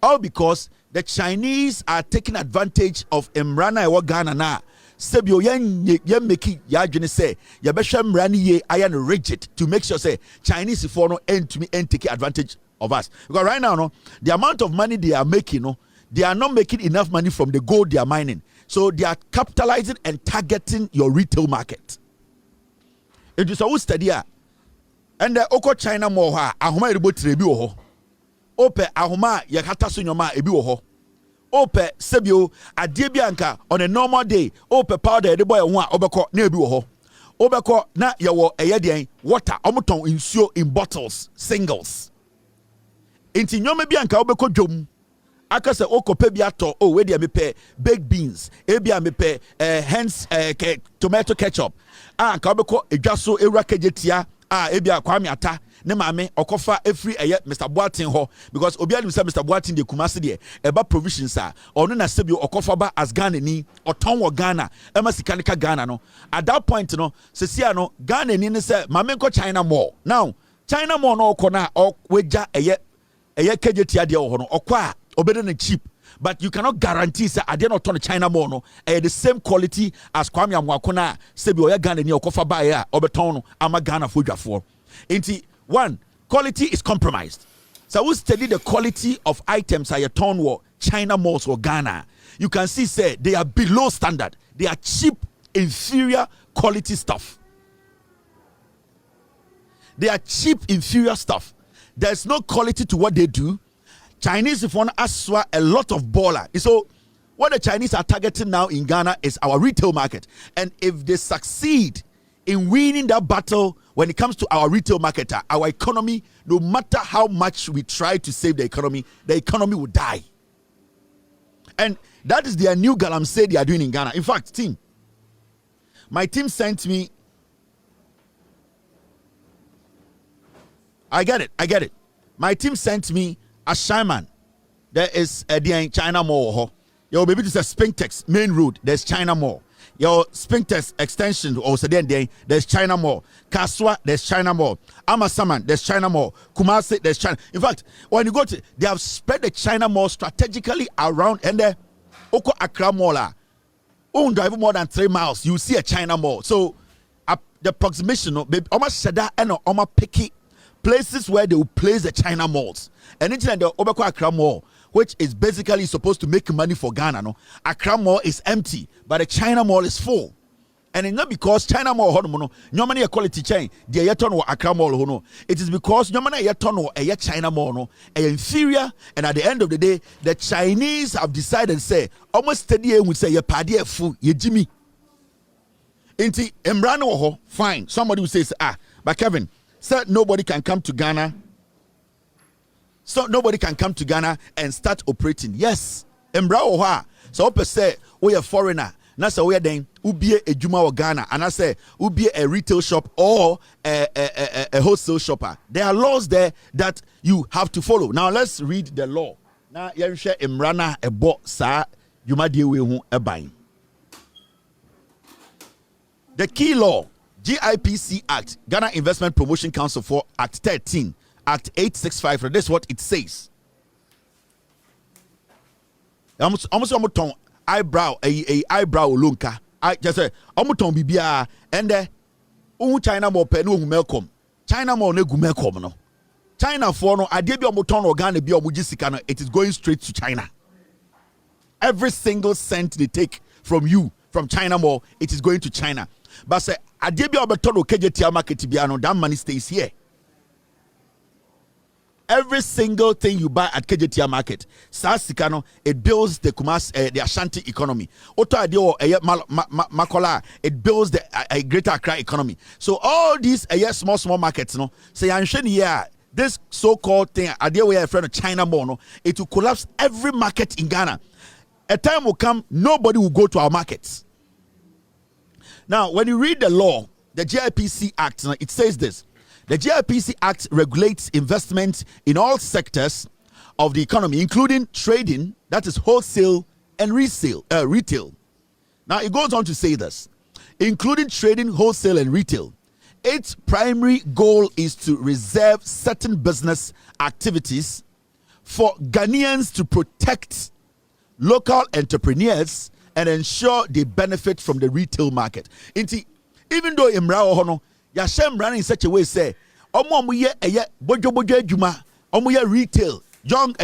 All because the Chinese are taking advantage of Imrana or Ghana now. Sebio yen make ya jene say ya beshem rani ye iron rigid to make sure say Chinese for no end to me and take advantage of us. Because right now, no, the amount of money they are making, no, they are not making enough money from the gold they are mining. So they are capitalizing and targeting your retail market. It is a study. And the Oko China moha, ahuma ribo trebi oho. Ope ahuma yakata sunyoma ebi oho. Ope sebio adiebianka on a normal day. Ope powder the boy one obeko ne ebi oho. Obeko na yawo eyedian water omuton insuo in bottles singles. Inti nyoma bianka obeko dwom. Akase okope bi ato we dia mepe baked beans ebia mepe hence tomato ketchup ka obeko edwaso ewura kejetia ebia kwame ata ne maame okofa efri Mr. Boatin ho because obi anim say Mr. Boatin de kumase de eba provisions ono na sebi okofa ba as Ghana ni oton wo Ghana ema sikanika Ghana no at that point no sesia no Ghana ni ne say maame ko China mall now China mall no okona weja kejetia de ho no okwa better than cheap, but you cannot guarantee say I did not turn China mall no the same quality as Kwame Amwakona sebi oya Ghana ni okofa ba ya obeton ama Ghana for. Inti one quality is compromised. So we study the quality of items I turn wo China malls or Ghana, you can see, say, they are below standard. They are cheap, inferior quality stuff. They are cheap, inferior stuff. There's no quality to what they do. Chinese, if one asks a lot of baller. So, what the Chinese are targeting now in Ghana is our retail market. And if they succeed in winning that battle when it comes to our retail market, our economy, no matter how much we try to save the economy will die. And that is their new galamsey they are doing in Ghana. In fact, my team sent me. I get it. My team sent me a Shaiman. There is a China Mall. Yo, maybe this is a Spintex main road. There's China Mall. Your Spintex extension also there's China Mall. Kaswa, there's China Mall. Amasaman, there's China Mall. Kumasi, there's China. In fact, when you go to, they have spread the China Mall strategically around, and the Oko Accra Mall. Won't drive more than 3 miles, you see a China Mall. So the approximation, almost Shada and almost picky places where they will place the China malls. And it's like the Obeko Accra Mall, which is basically supposed to make money for Ghana. No, Accra Mall is empty, but the China Mall is full. And it's not because China Mall no money a quality chain. The yeton or Accra Mall no. It is because no money yeton or a China Mall no inferior. And at the end of the day, the Chinese have decided say almost steady would say ye paddy fu ye Jimmy. Inti Embrano ho fine. Somebody will say but Kevin said nobody can come to Ghana. So nobody can come to Ghana and start operating. Yes, Embrao ha. So ope say we a foreigner. Na say we then ubie a juma or Ghana, and I say ubie a retail shop or a wholesale shopper. There are laws there that you have to follow. Now let's read the law. Now you share Emrana a bo sa juma die we hu e ban. The key law, GIPC Act, Ghana Investment Promotion Council for Act 13, Act 865. This is what it says. Almost eyebrow, a eyebrow lunka. I just say, Omuton bibia, and China more pen welcome. China more ne gumelcom no. China for no, I did be Omuton or Ghana be Omujisicano. It is going straight to China. Every single cent they take from you, from China more, it is going to China. But say, I did be Omuton or KJT market biano, that money stays here. Every single thing you buy at KJT market, Sasikano, it builds the Kumas, the Ashanti economy. Oto adio Makola, it builds the Greater Accra economy. So all these small markets, no, say this so-called thing, idea we are a friend of China more, no, it will collapse every market in Ghana. A time will come, nobody will go to our markets. Now, when you read the law, the GIPC Act, it says this. The GIPC Act regulates investment in all sectors of the economy, including trading, that is wholesale and retail. Now, it goes on to say this. Including trading, wholesale, and retail, its primary goal is to reserve certain business activities for Ghanaians to protect local entrepreneurs and ensure they benefit from the retail market. Even though Imrao Hono, Yashem running in such a way say, Omo ye bojo adwuma, omo ye retail, young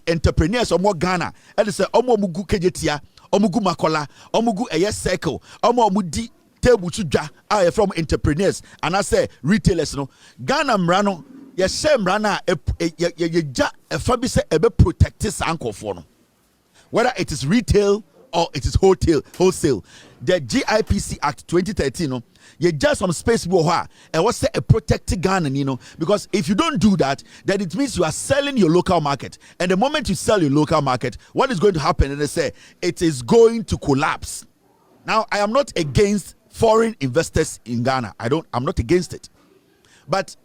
entrepreneurs omo Ghana, and say omo mugu kejetia, omo gu makola, omo gu cycle, omo di table chuja from entrepreneurs, and I say retailers no. Ghana mrano, Yashem rana ja fabise ebe protect this uncle for no. Whether it is retail or it is wholesale. The GIPC Act 2013, no, you just some space and what's a protected Ghana, because if you don't do that, then it means you are selling your local market. And the moment you sell your local market, what is going to happen? And they say it is going to collapse. Now, I am not against foreign investors in Ghana. I'm not against it. But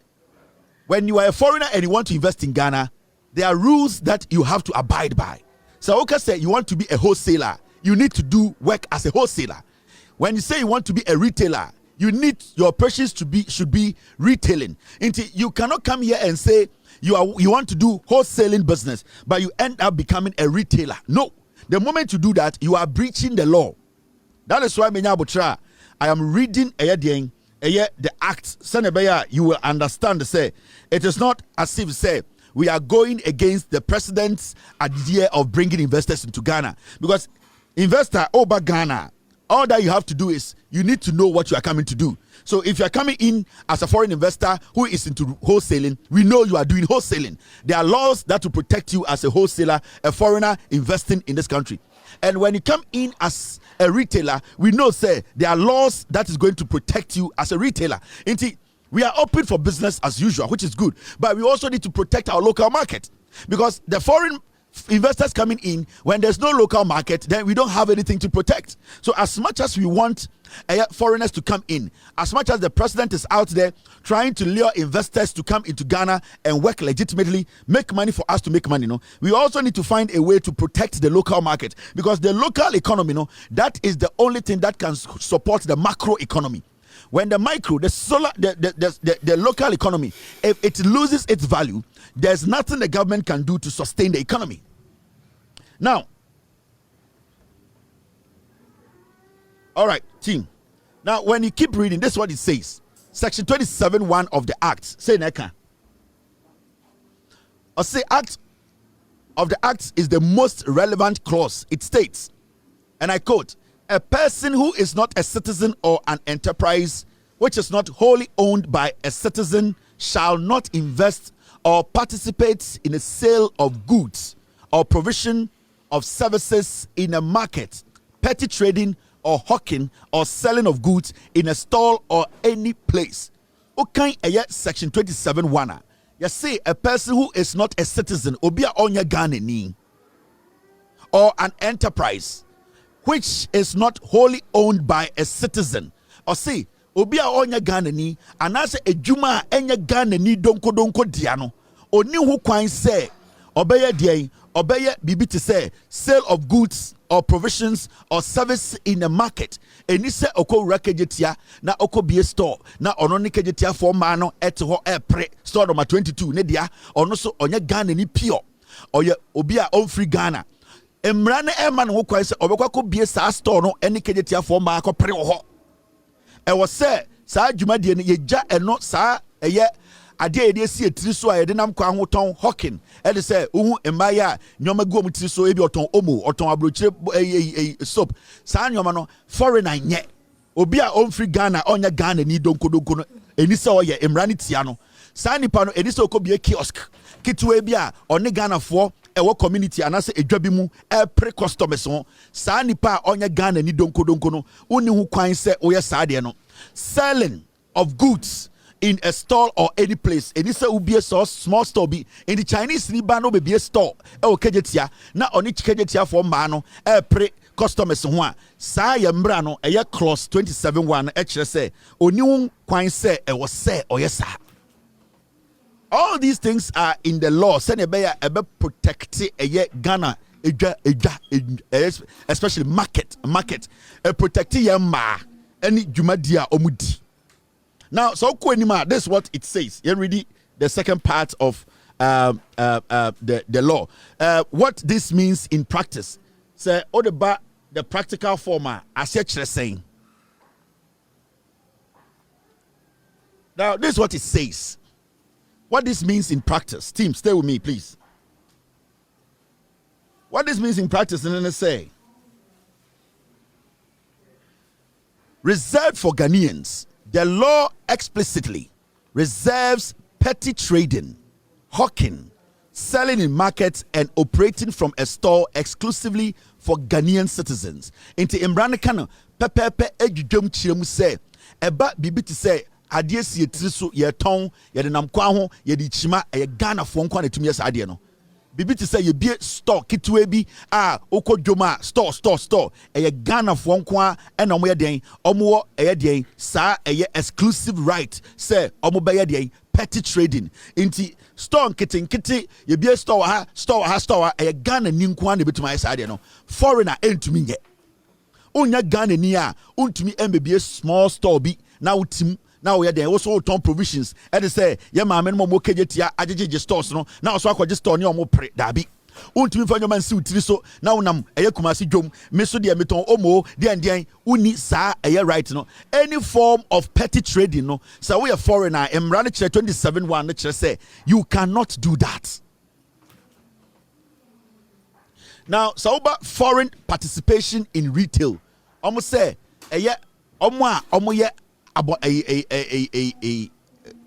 when you are a foreigner and you want to invest in Ghana, there are rules that you have to abide by. So Oka said you want to be a wholesaler, you need to do work as a wholesaler. When you say you want to be a retailer, you need your operations should be retailing. You cannot come here and say you want to do wholesaling business, but you end up becoming a retailer. No, the moment you do that, you are breaching the law. That is why I am reading the act. You will understand. Say it is not as if say we are going against the president's idea of bringing investors into Ghana. Because investor over Ghana, all that you have to do is you need to know what you are coming to do. So if you are coming in as a foreign investor who is into wholesaling, we know you are doing wholesaling. There are laws that will protect you as a wholesaler, a foreigner investing in this country. And when you come in as a retailer, we know, say, there are laws that is going to protect you as a retailer. Indeed, we are open for business as usual, which is good. But we also need to protect our local market. Because the foreign investors coming in, when there's no local market, then we don't have anything to protect. So as much as we want foreigners to come in, as much as the president is out there trying to lure investors to come into Ghana and work legitimately, make money for us to make money, we also need to find a way to protect the local market, because the local economy, that is the only thing that can support the macro economy. When the micro, the local economy, if it loses its value, there's nothing the government can do to sustain the economy. Now, all right, team. Now, when you keep reading, this is what it says. Section 27(1) of the Act. Say Neka. Or say Act of the Act is the most relevant clause. It states, and I quote, "A person who is not a citizen or an enterprise which is not wholly owned by a citizen shall not invest or participate in a sale of goods or provision of services in a market, petty trading or hawking or selling of goods in a stall or any place." Okay, section 27(1). You say a person who is not a citizen, obia onya Ghanani, or an enterprise which is not wholly owned by a citizen, or say obia onya Ghanani, and as a juma enya Ghanani donko diano, oni hu kwan say obeye diay, obeye bibi to say sale of goods or provisions or service in a market. Eni se oko rakejetia na oko bie store na ono ni kejetia for mano et ho pre store number 22 ne dia ono so onye Ghana ni pure oye obi a on free Ghana emra ne ema no kwan se obekwa ko bie sa store no eni kejetia for ma ko pre ho e wo se sa dwumadie ne yeja eno sa eye ade a yɛde si etiri so a yɛde nam kwa ho tɔn hawking ɛde sɛ ohu emaya nyoma gu om tiri so ebi ɔtɔn omo ɔtɔn abrochire soap saa nyoma no foreigner nyɛ obi a ɔmfiri Ghana ɔnya Ghana ni donko no eni sɛ ɔyɛ emra ne tia no saa nipa no eni sɛ okɔbie kiosk kitwe bi a ɔne Ghana foɔ ɛwɔ community anase edwa bi mu ɛpre customers ho saa nipa a ɔnya Ghana ni donko no uni hu kwan sɛ ɔyɛ saa de no selling of goods in a stall or any place. And this will be a small store be in the Chinese Nibano be a store. Oh, kejetia na on each kejetia for mano pre customers one. Sa yambrano a year clause 27(1) actually say oniun kwan say e was say or yes. All these things are in the law. Send a protect a year Ghana especially market a protect ma any jumadia omudi. Now, so this is what it says. You read the second part of the law. What this means in practice. Say, the practical form, as you're saying. Now, this is what it says. What this means in practice. Team, stay with me, please. What this means in practice, and then say, reserved for Ghanaians. The law explicitly reserves petty trading, hawking, selling in markets, and operating from a store exclusively for Ghanaian citizens. Into Imbranikano, pepe ejudum chiremu say, eba bibi to say, adiesi ye trisu ye ton, ye de namkwaho, ye di chima, ye Ghana for nkwane to me as adiano. Bibi to say ye be store kitwe bi oko joma store eye Ghana for nkwa ena omo ye den omo eye den sa eye exclusive right say omo be ye den petty trading inti store nkiti ye be store eye Ghana ni nkwa na betuma ye sa de no foreigner entumi nye onya Ghana ni a untumi embe small store bi na utim. Now we are there also ton provisions. And they say, yeah, my men mo kejetia ajeje stores no. Now so akwaje store ni omo pre dabi. Untumi fa nyoma nsi utiri so. Now nam eye kumasi dwom. Me so de meton omo de uni sa eye right no. Any form of petty trading no. So we are foreigner emra ne 27(1) ne say you cannot do that. Now, so about foreign participation in retail, almost say a about a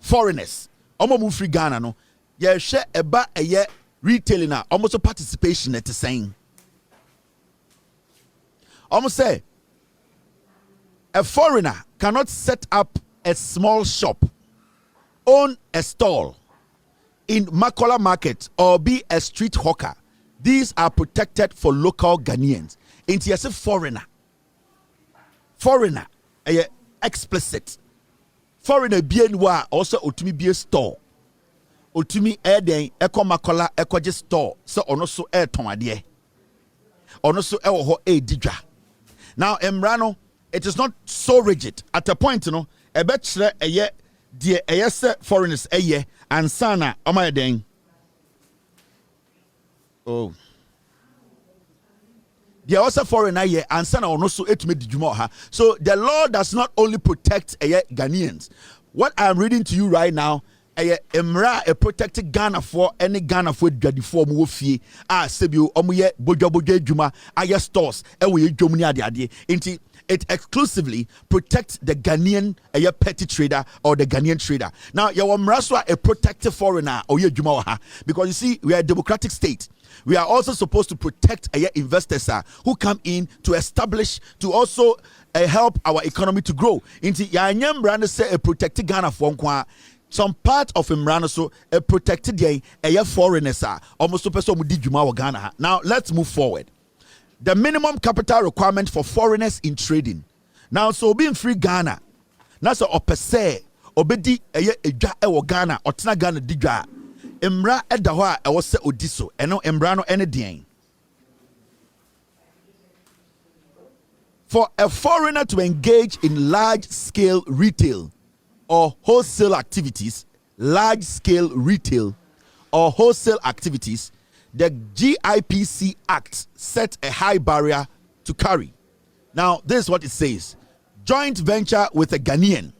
foreigners. Move free Ghana no. Yeah, share about a year retailing now. Almost participation at the same. Almost say a foreigner cannot set up a small shop, own a stall in Makola market, or be a street hawker. These are protected for local Ghanaians. Into yes, foreigner, explicit. Foreigner bien wa also otumi be a store. Otumi den eko Makola eko je store. So ono so ton ade. Ono so ho didwa. Now Emrano, it is not so rigid. At a point, you know, a bachelor a year, dear a yes foreigners a year, and sana my dang. Oh. There also foreigner year and sana or no so it made the So the law does not only protect a Ghanaians. What I'm reading to you right now, a protected Ghana for any Ghana for the form of fee. Sebu omuye boja juma aya stores we jomuni ade inti. It exclusively protects the Ghanaian petty trader or the Ghanaian trader. Now, you are a protected foreigner or because you see, we are a democratic state. We are also supposed to protect investors who come in to establish, to also help our economy to grow. Into Yanyam brand say a protected Ghana for some part of Imran so a protected foreigners almost to person Ghana. Now, let's move forward. The minimum capital requirement for foreigners in trading. Now, so being free Ghana, now so opese obedi eja ewo Ghana otina Ghana digwa. Emra edahwa ewo se odiso eno emra no ene den. For a foreigner to engage in large-scale retail or wholesale activities, large-scale retail or wholesale activities, the GIPC Act set a high barrier to carry. Now, this is what it says. Joint venture with a Ghanaian.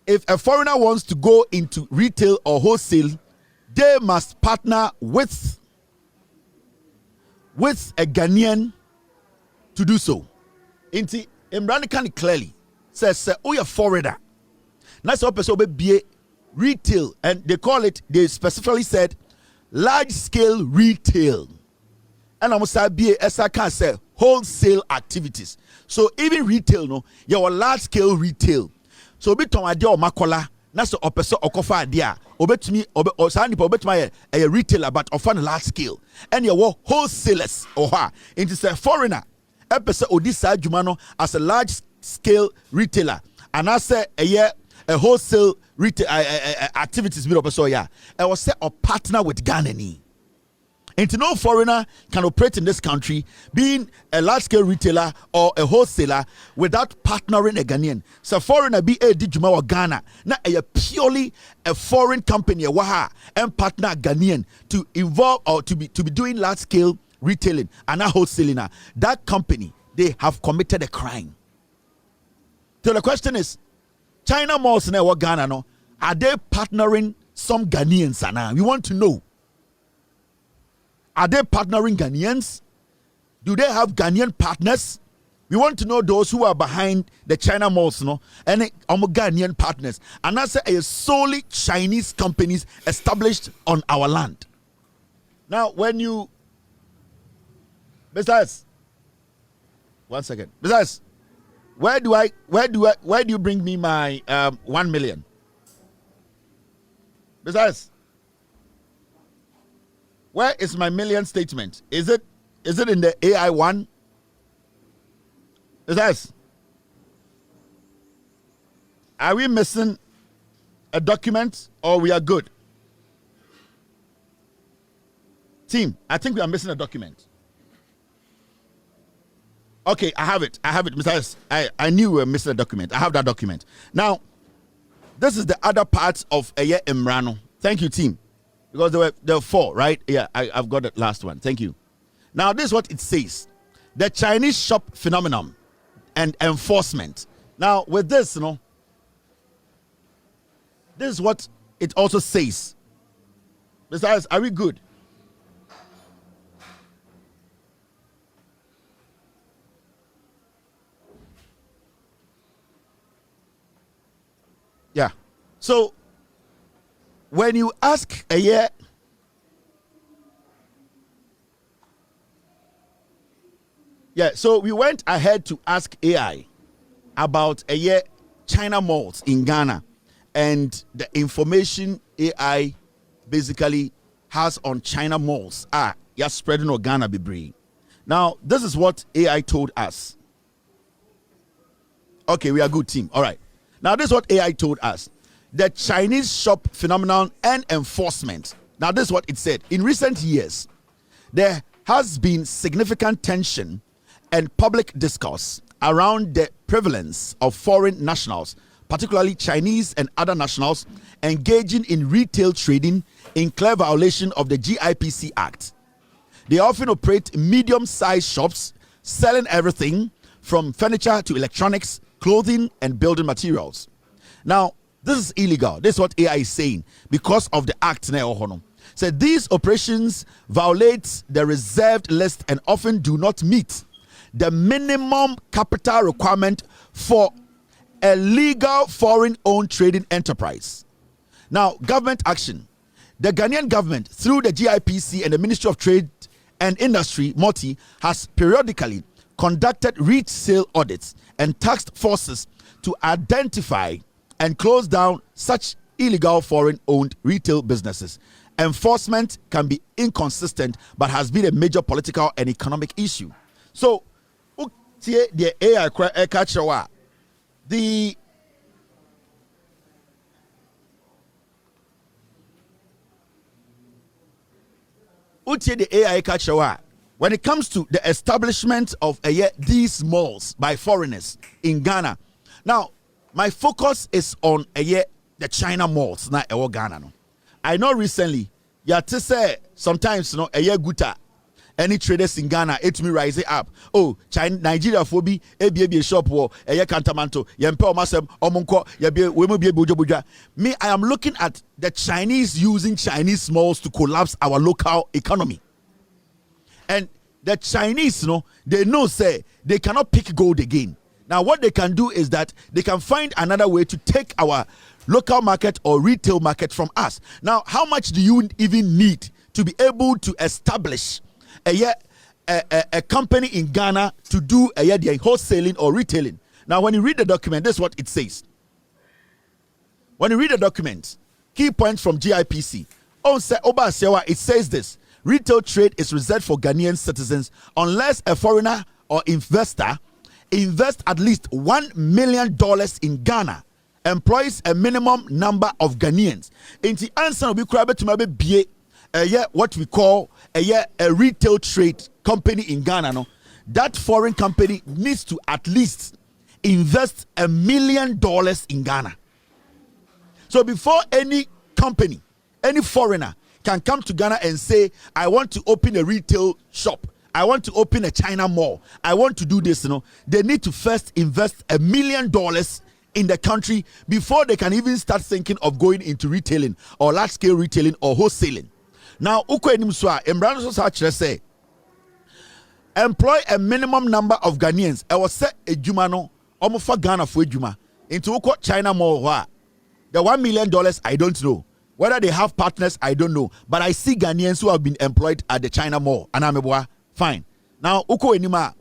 If a foreigner wants to go into retail or wholesale, they must partner with a Ghanaian to do so. Inti Imran can clearly says, oh, you're foreigner. That's what person be retail, and they specifically said large-scale retail, and almost be as I can say wholesale activities. So even retail, no, you are large-scale retail. So be ton idea or makola. That's the opposite okofa idea. Obet me, obet my a retailer, but often large scale. And you are wholesalers or it is a foreigner. Episode Odisa Jumano as a large-scale retailer, and I say a wholesale retail activities bit of so yeah. I was say a partner with Ghanaian. And no foreigner can operate in this country, being a large-scale retailer or a wholesaler, without partnering a Ghanaian. So foreigner be a Dijuma or Ghana, not a purely a foreign company, and partner Ghanaian to involve or to be doing large-scale retailing and not wholesaling. That company, they have committed a crime. So the question is, China malls in Ghana, no, are they partnering some Ghanaians? We want to know. Are they partnering Ghanaians? Do they have Ghanaian partners? We want to know those who are behind the China malls, no, and Ghanaian partners. And that's a solely Chinese companies established on our land. Now, when you, besides, 1 second. Besides, where do you bring me my 1 million? Besides, where is my million statement? Is it in the Eei one? Besides, are we missing a document or we are good? Team, I think we are missing a document. Okay, I have it. Besides, I knew we were missing a document. I have that document. Now, this is the other part of Eye Emrano. Thank you, team. Because there were 4, right? Yeah, I've got the last one. Thank you. Now, this is what it says. The Chinese shop phenomenon and enforcement. Now, with this, this is what it also says. Besides, are we good? So when you ask a year, so we went ahead to ask AI about a year China malls in Ghana and the information AI basically has on China malls. You're spreading on Ghana be. Now, this is what AI told us. Okay, we are a good team. All right. Now, this is what AI told us. The Chinese shop phenomenon and enforcement. Now, this is what it said. In recent years, there has been significant tension and public discourse around the prevalence of foreign nationals, particularly Chinese and other nationals, engaging in retail trading in clear violation of the GIPC Act. They often operate medium-sized shops, selling everything from furniture to electronics, clothing, and building materials. Now, this is illegal. This is what AI is saying because of the act. So these operations violate the reserved list and often do not meet the minimum capital requirement for a legal foreign-owned trading enterprise. Now, government action. The Ghanaian government, through the GIPC and the Ministry of Trade and Industry, MOTI, has periodically conducted resale audits and task forces to identify and close down such illegal foreign-owned retail businesses. Enforcement can be inconsistent, but has been a major political and economic issue. So, the AI catcher, the AI catcher, when it comes to the establishment of these malls by foreigners in Ghana. Now, my focus is on the China malls, not Ghana. No. I know recently, to say sometimes guta. Any traders in Ghana, it me rise it up. Oh, China, Nigeria phobi, a shop war, cantamanto, yempo masem, omonko, buja. Me, I am looking at the Chinese using Chinese malls to collapse our local economy. And the Chinese, they know say they cannot pick gold again. Now, what they can do is that they can find another way to take our local market or retail market from us. Now, how much do you even need to be able to establish a company in Ghana to do the wholesaling or retailing? Now, when you read the document, this is what it says. When you read the document, key points from GIPC, it says this: retail trade is reserved for Ghanaian citizens unless a foreigner or investor invests at least $1 million in Ghana, employs a minimum number of Ghanaians. In the answer, we could be what we call a retail trade company in Ghana. No, that foreign company needs to at least invest $1 million in Ghana. So before any company, any foreigner can come to Ghana and say, I want to open a retail shop, I want to open a China mall, I want to do this, they need to first invest $1 million in the country before they can even start thinking of going into retailing or large scale retailing or wholesaling. Now, say employ a minimum number of Ghanaians. I was set a Jumano, almost for Ghana for Juma into China mall. The $1 million, I don't know. Whether they have partners, I don't know. But I see Ghanaians who have been employed at the China mall. And fine. Now, Uko Enima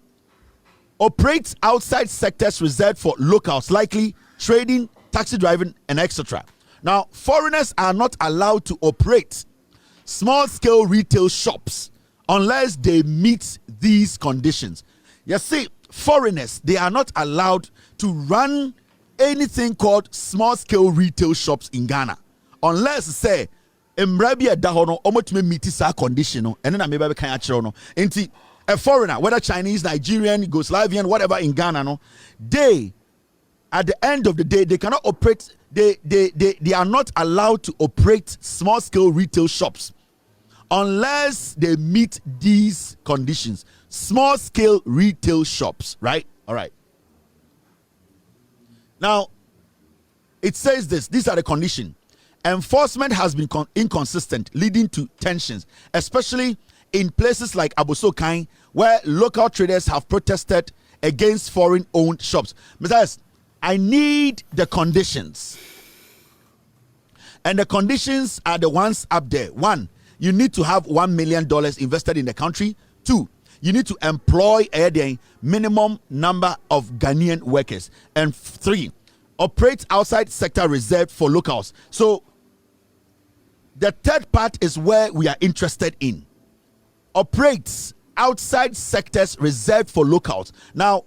operates outside sectors reserved for locals, likely trading, taxi driving, and etc. Now, foreigners are not allowed to operate small-scale retail shops unless they meet these conditions. You see, foreigners, they are not allowed to run anything called small-scale retail shops in Ghana unless, say, Mrabi dahono omotime meet this condition, and then I maybe can actually no. A foreigner, whether Chinese, Nigerian, Yugoslavian, whatever in Ghana, no, they at the end of the day they cannot operate. They are not allowed to operate small-scale retail shops unless they meet these conditions. Small-scale retail shops, right? All right. Now, it says this. These are the conditions. Enforcement has been inconsistent, leading to tensions, especially in places like Abosokai, where local traders have protested against foreign-owned shops. Messias, I need the conditions. And the conditions are the ones up there. 1, you need to have $1 million invested in the country. 2, you need to employ a minimum number of Ghanaian workers. And 3, operate outside sector reserved for locals. So the third part is where we are interested in. Operates outside sectors reserved for locals. Now,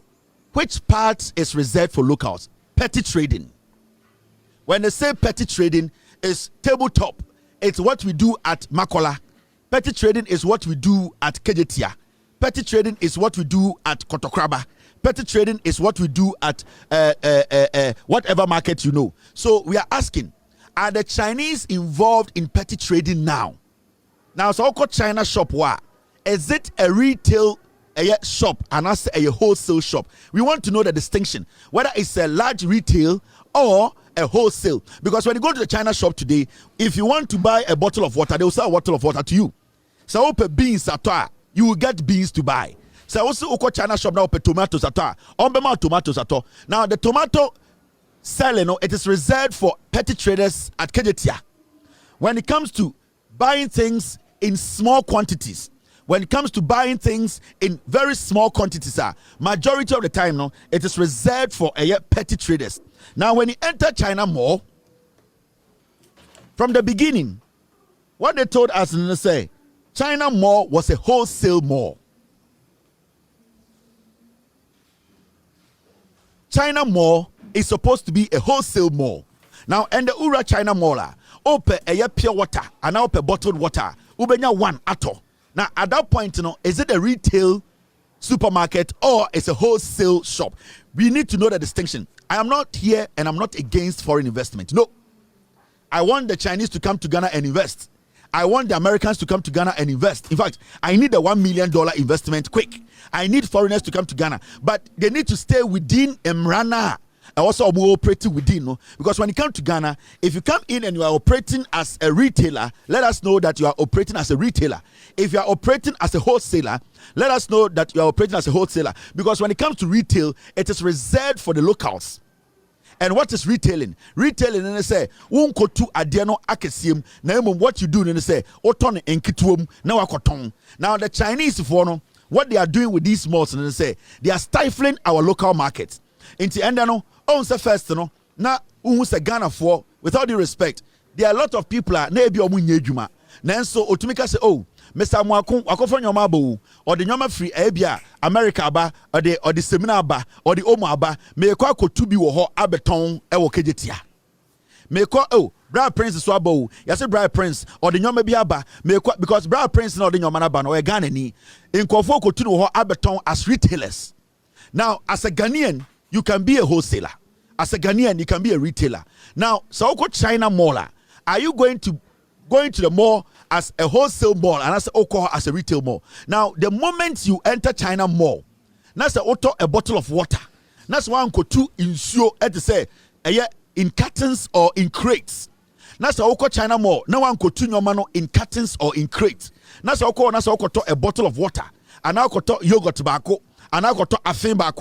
which part is reserved for locals? Petty trading. When they say petty trading, is tabletop. It's what we do at Makola. Petty trading is what we do at Kejetia. Petty trading is what we do at Kotokraba. Petty trading is what we do at whatever market you know. So we are asking, are the Chinese involved in petty trading now? Now, so called China shop, what? Is it a retail shop and as a wholesale shop? We want to know the distinction, whether it's a large retail or a wholesale. Because when you go to the China shop today, if you want to buy a bottle of water, they will sell a bottle of water to you. So open beans at you will get beans to buy. So also oko China shop now open tomatoes at tomatoes at all. Now the tomato selling, it is reserved for petty traders at Kejetia. When it comes to buying things in small quantities, when it comes to buying things in very small quantities, majority of the time, no, it is reserved for petty traders. Now, when you enter China Mall, from the beginning, what they told us, and they say, China Mall was a wholesale mall. China Mall is supposed to be a wholesale mall. Now, and the Ura China Mall, open a pure water and open bottled water, ubenya one ato. Now, at that point, is it a retail supermarket or it's a wholesale shop? We need to know the distinction. I am not here and I'm not against foreign investment. No. I want the Chinese to come to Ghana and invest. I want the Americans to come to Ghana and invest. In fact, I need a $1 million investment quick. I need foreigners to come to Ghana. But they need to stay within Emrana. Also operating within, no? Because when you come to Ghana, if you come in and you are operating as a retailer, let us know that you are operating as a retailer. If you are operating as a wholesaler, let us know that you are operating as a wholesaler. Because when it comes to retail, it is reserved for the locals. And what is retailing? Retailing, and they say, "Unkotu adiano akesium." Now, what you do, and they say, "Oton enkituum na wakoton." Now, the Chinese for what they are doing with these malls, and they say they are stifling our local market. Into endano. On the first, na unse Ghana for, with all due respect, there are a lot of people na ebi omu nyejuma. Nanso otumika say, oh, Mr. Mwakun, wakofo nyoma bo, or the nyoma free ebia America ba, or the seminar ba, or the omo aba, me kwa kotubi wo ho abeton ewo kejetia. Me kwa Brad Prince swabo, yase Brad Prince, or the nyoma bi aba, me kwa because Brad Prince no the nyoma na ba no e Ghana ni. Nkofo kotunu wo ho abeton as retailers. Now, as a Ghanaian, you can be a wholesaler. As a Ghanaian, you can be a retailer. Now, so China Mall, are you going to the mall as a wholesale mall and as a retail mall? Now, the moment you enter China Mall, that's a bottle of water. That's one go to insure to say in cartons or in crates. That's China Mall. No one go to your in cartons or in crates. That's a bottle of water. And now got yogurt tobacco. And now got a thing back.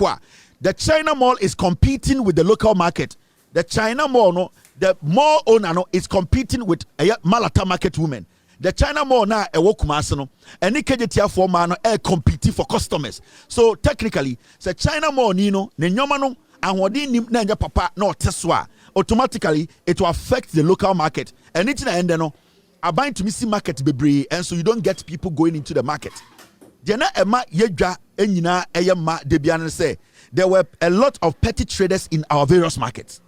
The China Mall is competing with the local market. The China Mall, the mall owner is competing with a Malata market women. The China Mall now a wokumasano, and Nikejetia for man competing for customers. So technically, the China Mall nino, nenyomano, and wadi nanja papa no teswa. Automatically, it will affect the local market. And it's the end, are buying to missing market bebre, and so you don't get people going into the market. Jena ema yedja enyina eyema debian say. There were a lot of petty traders in our various markets.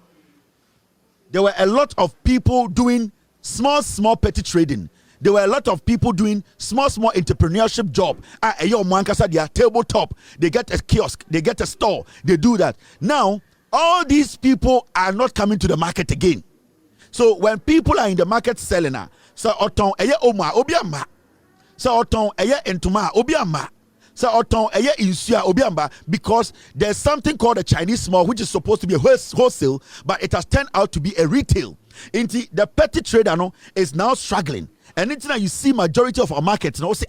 There were a lot of people doing small petty trading. There were a lot of people doing small entrepreneurship job. They are tabletop. They get a kiosk. They get a store. They do that. Now, all these people are not coming to the market again. So when people are in the market selling, so oton eye oma obiamba. So oton eye entuma obiamba. So oton eye insua obiamba, because there's something called a Chinese mall which is supposed to be a wholesale, but it has turned out to be a retail. Into the petty trader is now struggling. And it's now you see majority of our markets now say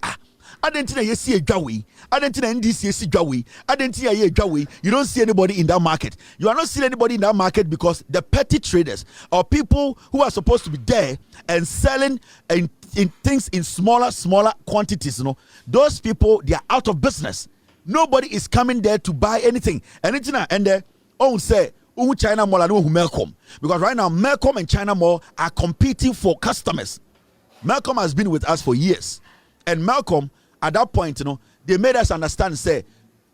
Adentina yesi edwawe. Adentina NDC yesi edwawe. Adentina ye edwawe. You don't see anybody in that market. You are not seeing anybody in that market because the petty traders or people who are supposed to be there and selling in things in smaller quantities, those people, they are out of business. Nobody is coming there to buy anything. And there, say China Mall and Melcom, because right now Melcom and China Mall are competing for customers. Melcom has been with us for years, and Melcom at that point, they made us understand. Say,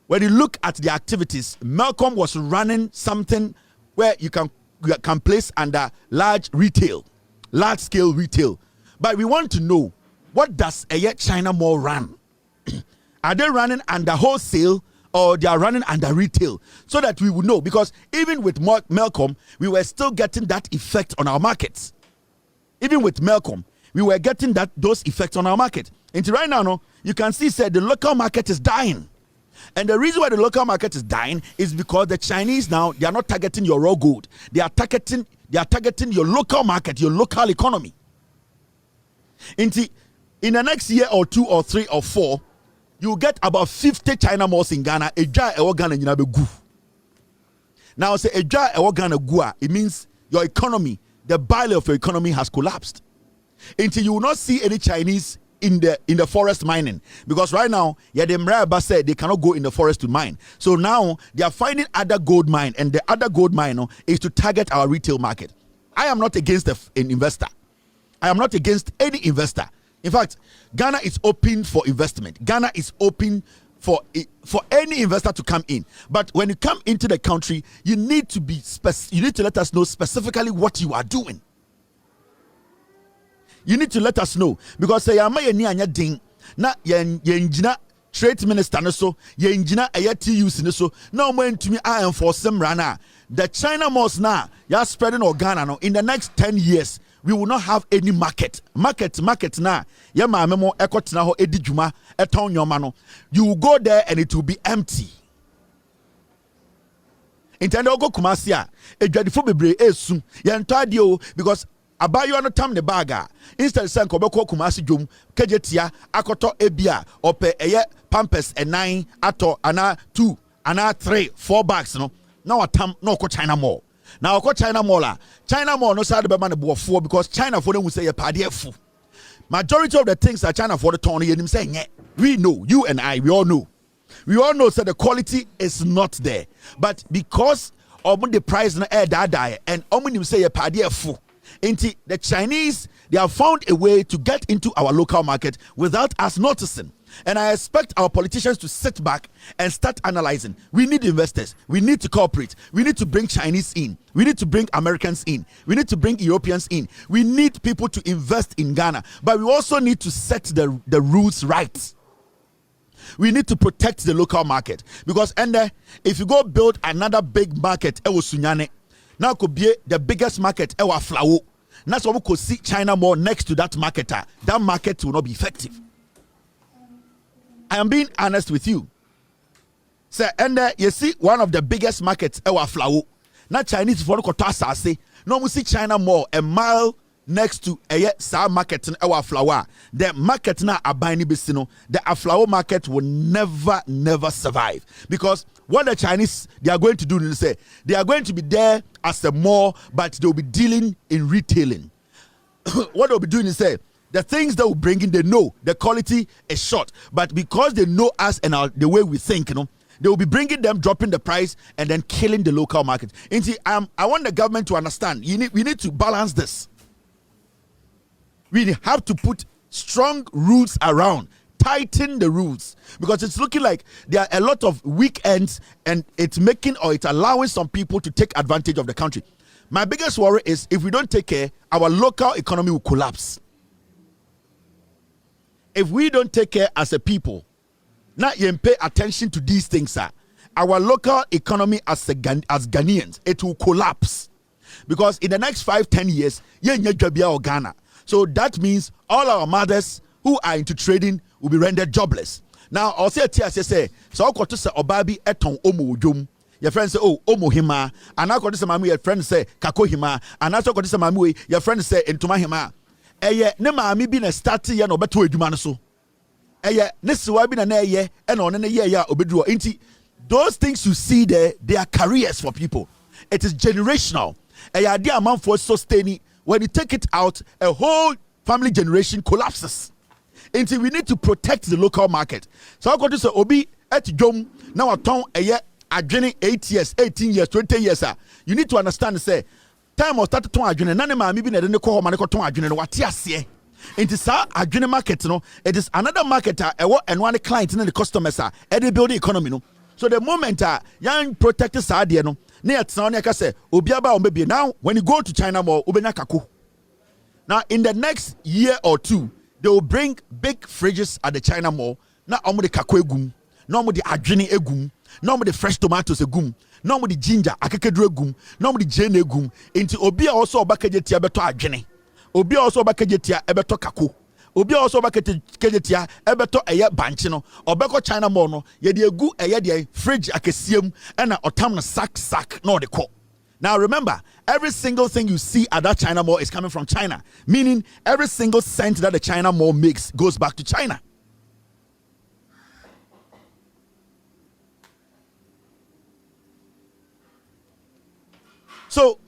when you look at the activities, Melcom was running something where you can place under large scale retail. But we want to know, what does a China Mall run? Are they running under wholesale or they are running under retail? So that we would know, because even with Melcom, we were still getting that effect on our markets. Even with Melcom, we were getting those effects on our market. Until right now, you can see the local market is dying. And the reason why the local market is dying is because the Chinese now, they are not targeting your raw gold. They are targeting your local market, your local economy. In the next year or 2 or 3 or 4, you get about 50 China malls in Ghana. Now, say it means your economy, the bile of your economy has collapsed. Until you will not see any Chinese in the forest mining, because right now, the said they cannot go in the forest to mine. So now they are finding other gold mine, and the other gold mine is to target our retail market. I am not against an investor. I am not against any investor. In fact, Ghana is open for investment. Ghana is open for any investor to come in. But when you come into the country, you need to let us know specifically what you are doing. You need to let us know, because say na trade minister no so yenjina TUC no so na to enforce them rana. The China malls now you spreading Ghana in the next 10 years. We will not have any market now. Ya memo ekotena ho edi dwuma eton nyoma no. You will go there and it will be empty. Intendo go Kumasi a edwadifo bebre esu. Ya ntade o, because abayo no tam ne baga. Instead say nkobeko Kumasi dwom kejetia akoto ebia ope eye pampers e9 ato ana 2 ana 3 4 bags no. Now atam no ko China mall. Now, China Mall no side be man bo because China for them will say a padiefu. Majority of the things that China for the Tony and him saying, we know, you and I, we all know that the quality is not there. But because of the price na air die and him say a padiefu, the Chinese, they have found a way to get into our local market without us noticing. And I expect our politicians to sit back and start analyzing. We need investors. We need to cooperate. We need to bring Chinese in. We need to bring Americans in. We need to bring Europeans in. We need people to invest in Ghana. But we also need to set the rules right. We need to protect the local market. Because if you go build another big market, now could be the biggest market, Flower. That's why we could see China Mall next to that market. That market will not be effective. I am being honest with you. Sir, and you see one of the biggest markets, Flower. Not Chinese for the say. No, we see China Mall a mile next to a market in Flower. The market now abani bisino. The Flower market will never survive, because what the Chinese they are going to do is say they are going to be there as a mall, but they will be dealing in retailing. What they'll be doing is say, the things that we bring in, they know the quality is short, but because they know us and the way we think, they will be bringing them, dropping the price, and then killing the local market. I want the government to understand. We need to balance this. We have to put strong rules around, tighten the rules, because it's looking like there are a lot of weekends, and it's allowing some people to take advantage of the country. My biggest worry is if we don't take care, our local economy will collapse. If we don't take care as a people, not even pay attention to these things, our local economy as Ghanaians, it will collapse. Because in the next 5-10 years, Ghana. So that means all our mothers who are into trading will be rendered jobless. Now, I'll say, so I'll go to say, Obabi eton omo ujum. Your friend say, oh, omo hima. And I'll go to say, Mamu, your friend say, kako hima. And I'll go to say, Mamu, your friend say, entuma hima. Ne maami bi na start ya no beto adwuma no so nesiwa bi na eye and on na ye ya obeduro. Inti those things you see there, they are careers for people. It is generational. A idea amount for sustaining. When you take it out, a whole family generation collapses. Until we need to protect the local market. So I got to say, Obi at Jom now a town a year adjoining 8 years, 18 years, 20 years. You need to understand. Say time or start to adjoin. None of my maybe the call manako to adjoin. What yes, into sa adjoining market. No, it is another marketer. And one client and the customers are at the building economy. No. So the moment young protectors are there, no, near Tsonia say, Obiaba maybe now when you go to China more, Ubena Kaku. Now in the next year or two, they will bring big fridges at the China mall. Now omo the kakwe egum, no omo the adwene egum, no omo the fresh tomatoes egum, no omo the ginger akekedru egum, no omo the jene egum. Into obi also obakejetia beto adwene. Obi also obakejetia ebeto kako. Obi also kejetia ebeto eye banchi no obeko China mall no ye de egu eye de fridge akesiem na otam no sack no de ko. Now remember, every single thing you see at that China mall is coming from China, meaning every single cent that the China mall makes goes back to China. So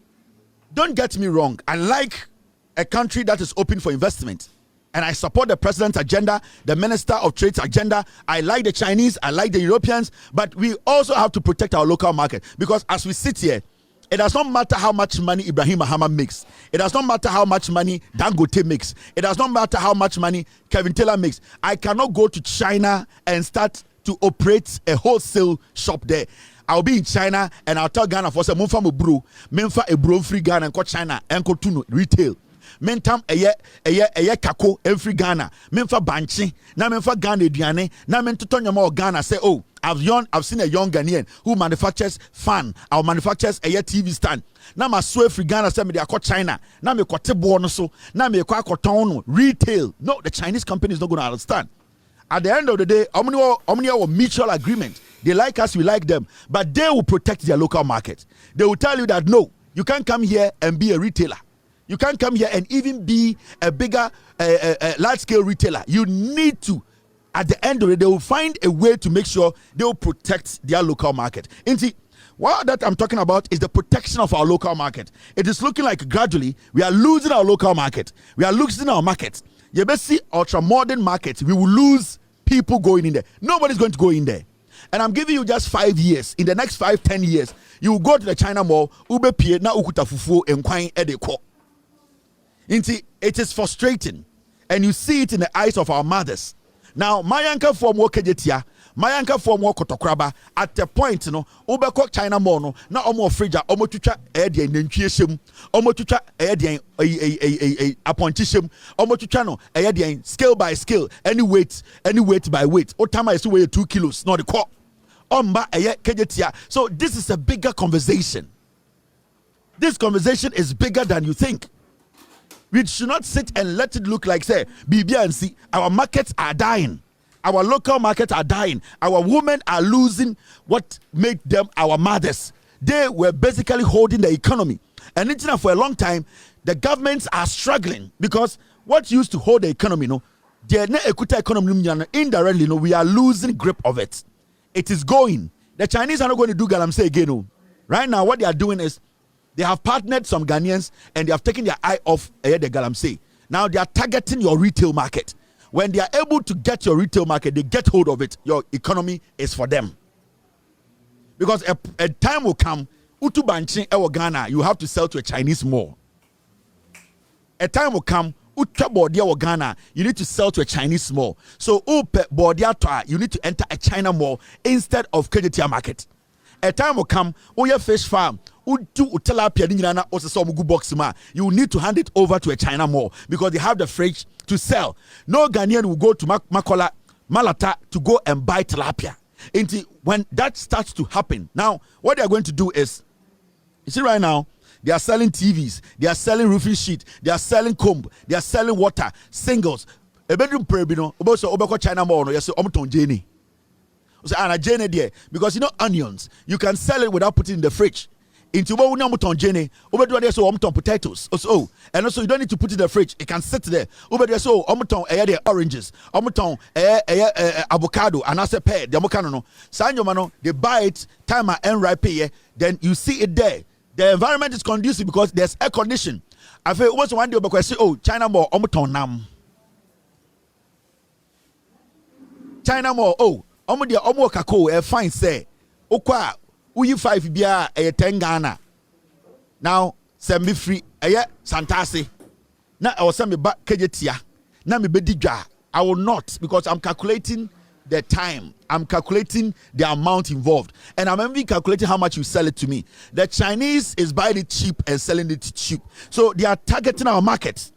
don't get me wrong, I like a country that is open for investment. And I support the president's agenda, the minister of trade's agenda. I like the Chinese, I like the Europeans, but we also have to protect our local market. Because as we sit here, it does not matter how much money Ibrahim Mahama makes. It does not matter how much money Dangote makes. It does not matter how much money Kevin Taylor makes. I cannot go to China and start to operate a wholesale shop there. I'll be in China and I'll tell Ghana for say, Mumfa Mubru, Memfa a bro free Ghana and go China and go to retail. Mentam eye kako every Ghana menfa banchi na menfa Ghana eduane na mentoto nyama Ghana say oh I've seen a young Ghanaian who manufactures fan or manufactures a TV stand na ma so every Ghana say me dey akọ China na me kote bo no so na me kwa akọton retail. No, the Chinese company is not going to understand. At the end of the day, omni mutual agreement. They like us, we like them, but they will protect their local market. They will tell you that no, you can't come here and be a retailer. You can't come here and even be a bigger, large-scale retailer. You need to, at the end of it, they will find a way to make sure they will protect their local market. And see, what that I'm talking about is the protection of our local market. It is looking like gradually we are losing our local market. We are losing our market. You may see ultra-modern markets. We will lose people going in there. Nobody's going to go in there. And I'm giving you just 5 years. In the next 5-10 years, you will go to the China mall, ube pie na ukuta fufu enkwai edeko. It is frustrating, and you see it in the eyes of our mothers. Now, Mayanka form wo kejetia, Mayanka form wo kotokraba. At the point, ubeko China mall no, na omo frija, omo chucha edi nentwieshem, omo chucha edi appointishem, omo chucha no edi scale by scale, any weight by weight. Otama is weigh 2 kilos, not the core. Omba kejetia. So this is a bigger conversation. This conversation is bigger than you think. We should not sit and let it look like, say, BBNC, our markets are dying. Our local markets are dying. Our women are losing what made them our mothers. They were basically holding the economy. And for a long time, the governments are struggling because what used to hold the economy, indirectly, we are losing grip of it. It is going. The Chinese are not going to do galamsey again. Right now, what they are doing is, they have partnered some Ghanaians and they have taken their eye off the galamsey. Now they are targeting your retail market. When they are able to get your retail market, they get hold of it. Your economy is for them. Because a time will come, Utu Banchi Ewo Ghana, you have to sell to a Chinese mall. A time will come, Utu Bordia Ghana, you need to sell to a Chinese mall. So Upe Bordia Toa, you need to enter a China mall instead of Kejetia market. A time will come, Oya Fish Farm, you need to hand it over to a China mall because they have the fridge to sell. No Ghanaian will go to Makola, Malata to go and buy tilapia. When that starts to happen, now what they are going to do is, you see right now, they are selling TVs, they are selling roofing sheet, they are selling comb, they are selling water, singles. A bedroom prebino, Obeko China mall, yes, Omton Jenny. Because onions, you can sell it without putting it in the fridge. into Omuton Jenny, over there so Omuton potatoes. Also, and also you don't need to put it in the fridge. It can sit there. Over there so Omuton the oranges, Omuton avocado, and I say pear, the Mokano. Sanyo mano, they buy it, time and ripe, then you see it there. The environment is conducive because there's air condition. I feel once one day because say, oh, China more Omuton nam. China more, oh, Omo kako, fine say. Okwa, uyi 5 bia 10 Ghana. Now, send me free, Santasi. Now, I will send me back Kejetia. Now, me bedija. I will not because I'm calculating the time. I'm calculating the amount involved. And I'm even calculating how much you sell it to me. The Chinese is buying it cheap and selling it cheap. So they are targeting our market.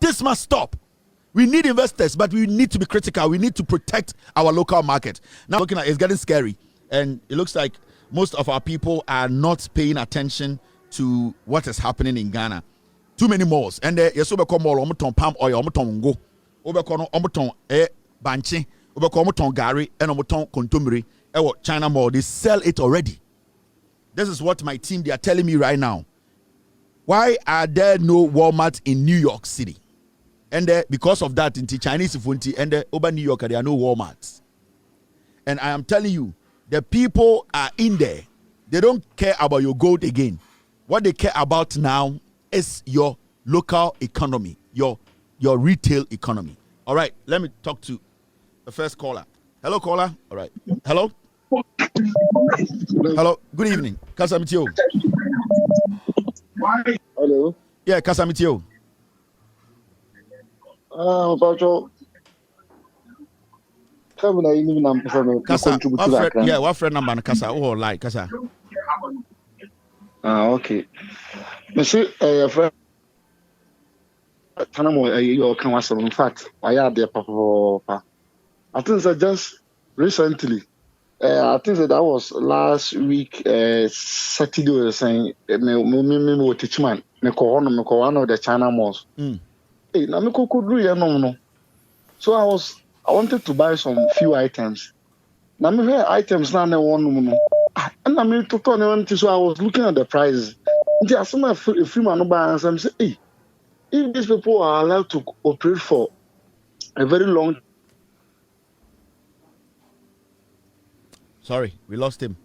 This must stop. We need investors, but we need to be critical. We need to protect our local market. Now, looking at it's getting scary. And it looks like most of our people are not paying attention to what is happening in Ghana. Too many malls. And yes, we call mall, palm oil, go. We call banchi, we call gari, and kontumiri. China mall, they sell it already. This is what my team they are telling me right now. Why are there no Walmart in New York City? And because of that, in the Chinese funti and over New York, there are no Walmarts. And I am telling you, the people are in there. They don't care about your gold again. What they care about now is your local economy, your retail economy. All right, let me talk to the first caller. Hello, caller. All right. Hello. Hello. Good evening. Kasamitio. Hello. Yeah, Kasamitio. Kasa, what friend number Kasa? Oh, like Kasa. Okay. Monsieur, friend, you can was in fact, I had the papa. I think that just recently, I think that was last week, Saturday, saying, me teach man, me one of the China malls. Hey, na me could do no. So I wanted to buy some few items. Now me items na one. And I mean to turn so I was looking at the prices. There are some free man buy and I'm saying, hey, if these people are allowed to operate for a very long. Sorry, we lost him.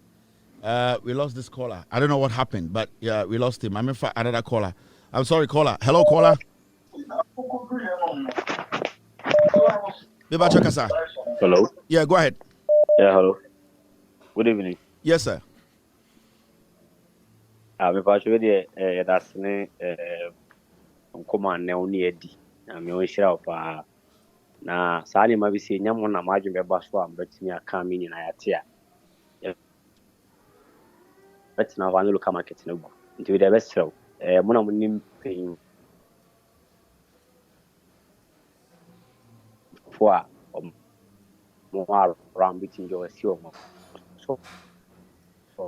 We lost this caller. I don't know what happened, but yeah, we lost him. I'm in for another caller. I'm sorry, caller. Hello, caller. Hello. Yeah, go ahead. Yeah, hello. Good evening. Yes, sir. Me pacho de that's ne command na oni edi. Na me on shira pa na sani ma bi se nyamo na ma dwumbe ba so am betimi aka me nyina yate a. Bet na wanu local market na gu. Nti we dey best sell. Mo na mo nim paying for more around between your so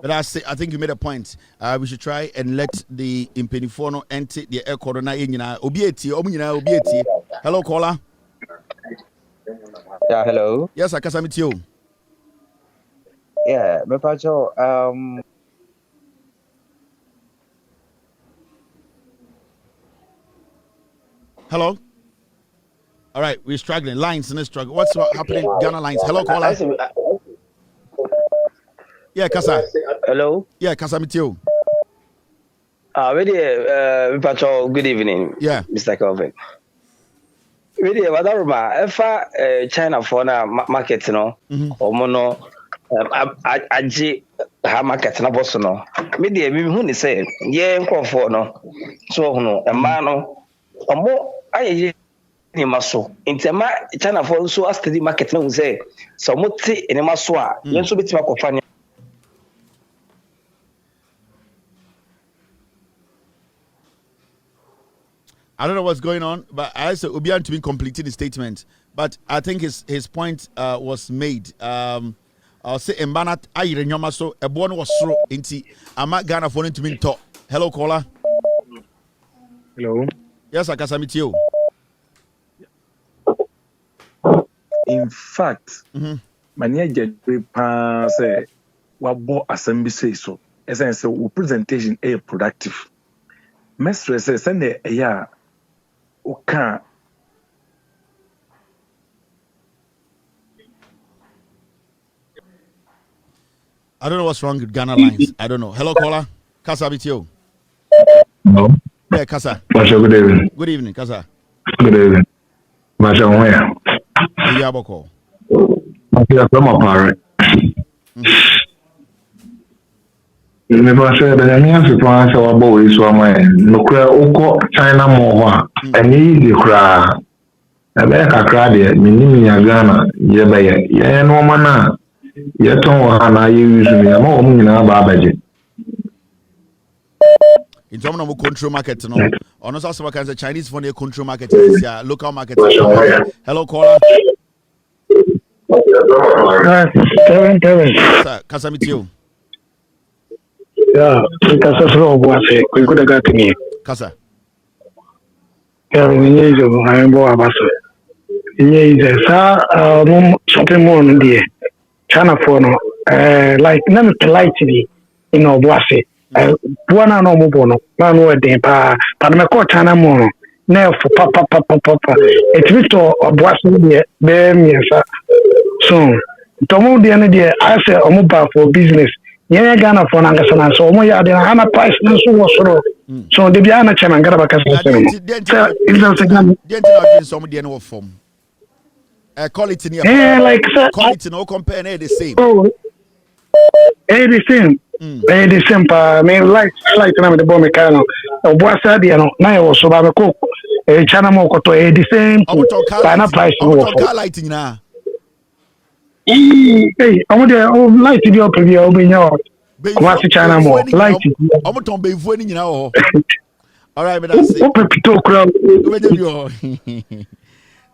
but I think you made a point. We should try and let the impenifono enter the air corona in obieti. Hello, caller. Yeah, hello. Yes, I can submit you. Yeah, me pacho Hello. All right, we're struggling. Lines in the struggle. What's happening? Ghana lines. Hello, caller. Yeah, Kasa. Hello. Yeah, Kasa Mitio. Good evening. Yeah, Mr. Kelvin. Really, Wadaruma, if China for na market, no, or mono, aji ha market na boss no. Media, we who say, yeah, for no, so no, a man no, or more, I maso. In China for so as the market no say, so muti in a maswa, you so bit of I don't know what's going on, but I said Obian to be completing the statement. But I think his point was made. I'll say Mbanat Ayre Nyomaso, a born was through into Ama Ghana for to mean talk. Hello, caller. Hello. Yes, I can submit you. In fact, many get say what assembly say so. essence so presentation a productive. Mestre says send a okay. I don't know what's wrong with Ghana lines. I don't know. Hello, caller. Kasa Bitio. No. Yeah, Kasa. Good evening. Good evening, Kasa. Good evening. Masha where? Iyaboko. Masha from a parent. Me say that me have to answer our boys so my no cry oko China more and easy cry. Abeka cry there me ni Ghana ye be ye no mana ye ton ha na ye use me ama o nyina ba abaje. In terms of control market, no. On us also can say Chinese for the control market is local market. Hello, caller. Kevin. Sir, Kasa Mitio. Yeah, Kasa from Boase. We could have got me. Kasa. Kevin, you I am Boabasa. Yes, something more on the China for no, like none light in Boase. One no more bono, man word in pa, but me call China more. Now for papa. It's Victor or Boase, bear me, sir. So, Tomo the idea, I say, a mobile for business. Yeah, Ghana for Nangasana, so we are the Hana price, and so was so the Biana Chaman Garabaka. Somebody no form. Quality near. Yeah, like quality no compare the same. Oh, the same. The same. I mean, like the bomb mechanic. Boasa, now I was so bad. Cook. China Moko to the same. China price. Car lighting now. Hey, I'm going light to your preview. I'll be your China more light. I'm going to be winning now. All right, but that's it.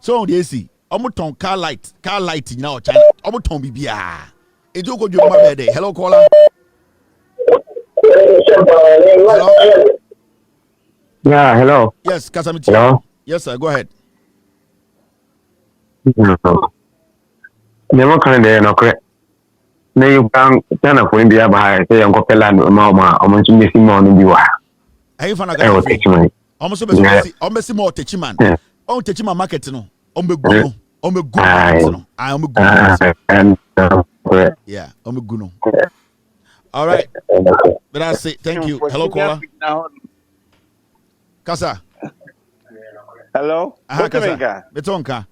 So, you see, I'm going to car lighting now. China. I'm going to be it do go to my bed. Hello, caller. Hello. Yeah, hello. Yes, Kasamiti. Hello. Yes, sir. Go ahead. Never can they no correct. Now you can turn up for India by say Uncle Pelan Mama, or Monsieur Simon in Biwa. I found a guy. Almost a more Techiman. Oh, Techima market, no. I'm a good. I'm a good. Yeah, I'm a good. All right. But I say thank you. Hello, caller. Kasa. Hello. Kasa. Betonka.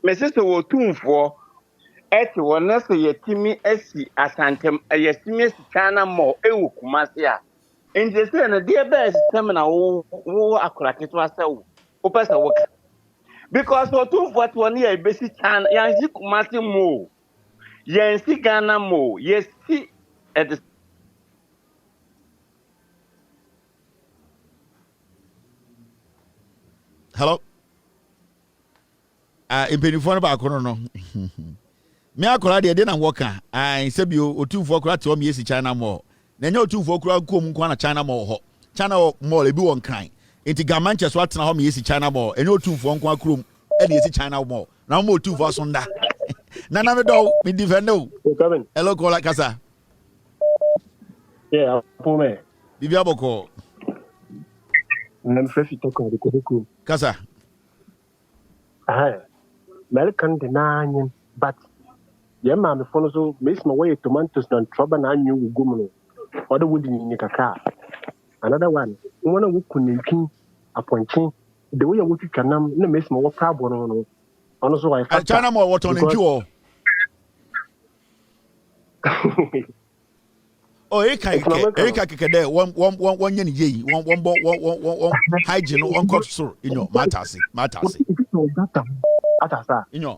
My sister will tune for at one nurse, a Timmy Essie, Asantem, a Yestimis China more, Ewu Kumasia. In the same, a dear best seminar, who are cracking to ourselves, Opus a work. Because for 2 for 1 year, basic China, Yansi Kumasi more. Yansi Ghana more. Yes, see at the hello. In Penifone back no. Me akola de na worker. Say bi o 2 for kura to me yesi China more. Na nya o 2 for kura kom kwa na China more ho. China more e bi won kan. Enti ga Manchester what na ho me yesi China more. Enya o 2 for kwa krom e na yesi China more. Na mo 2 for sonda. Na me do me defend no. Hello caller Kasa. Yeah, Pome. Bibi aboko. I'm fresh to talk about the Kasa. American denying, but yeah, man, follow so miss my way tomatoes and trouble and you gummo. Other wood in your car. Another one who couldn't appointing the way I would you can miss my problem. Also, I China more what on you. Oh, Erika kekede one yen one hygiene one court store in your matasi. In your.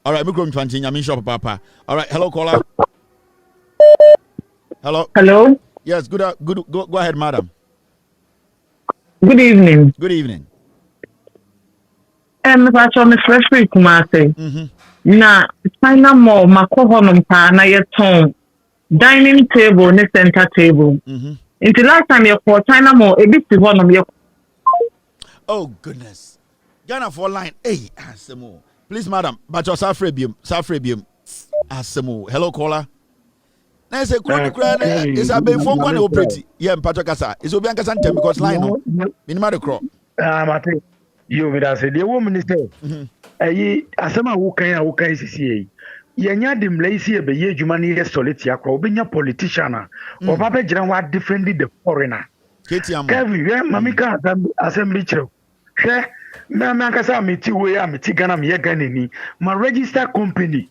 All right, we're going to continue. I'm shop papa. All right, hello caller. Hello. Yes, good. Go ahead, madam. Good evening. Good evening. That's on the freshly Kumase. Na China more makohonum pa na yeton dining table ne center table. Until last time you called China more a bit honum you. Oh goodness. Ghana for line. Hey, Asemo. Please, madam, but your Safrebium. Asemo. Hello, caller. Na say chronic is a be phone one operate. Yeah, Mpacho Kasa. Is obi ankasa ntem because line no. Minima the crop. Mate. You me that say the woman is there. Asema wo kan sisi yenya dem lazy e be ye adwuma ne ye solid ya kwa obenya politician a oba be gyina wa defend the foreigner. Kevin, mami ka assembly chiro. Hwe na ankasa meti we a meti Ghana me ye Ghana ni. Ma register company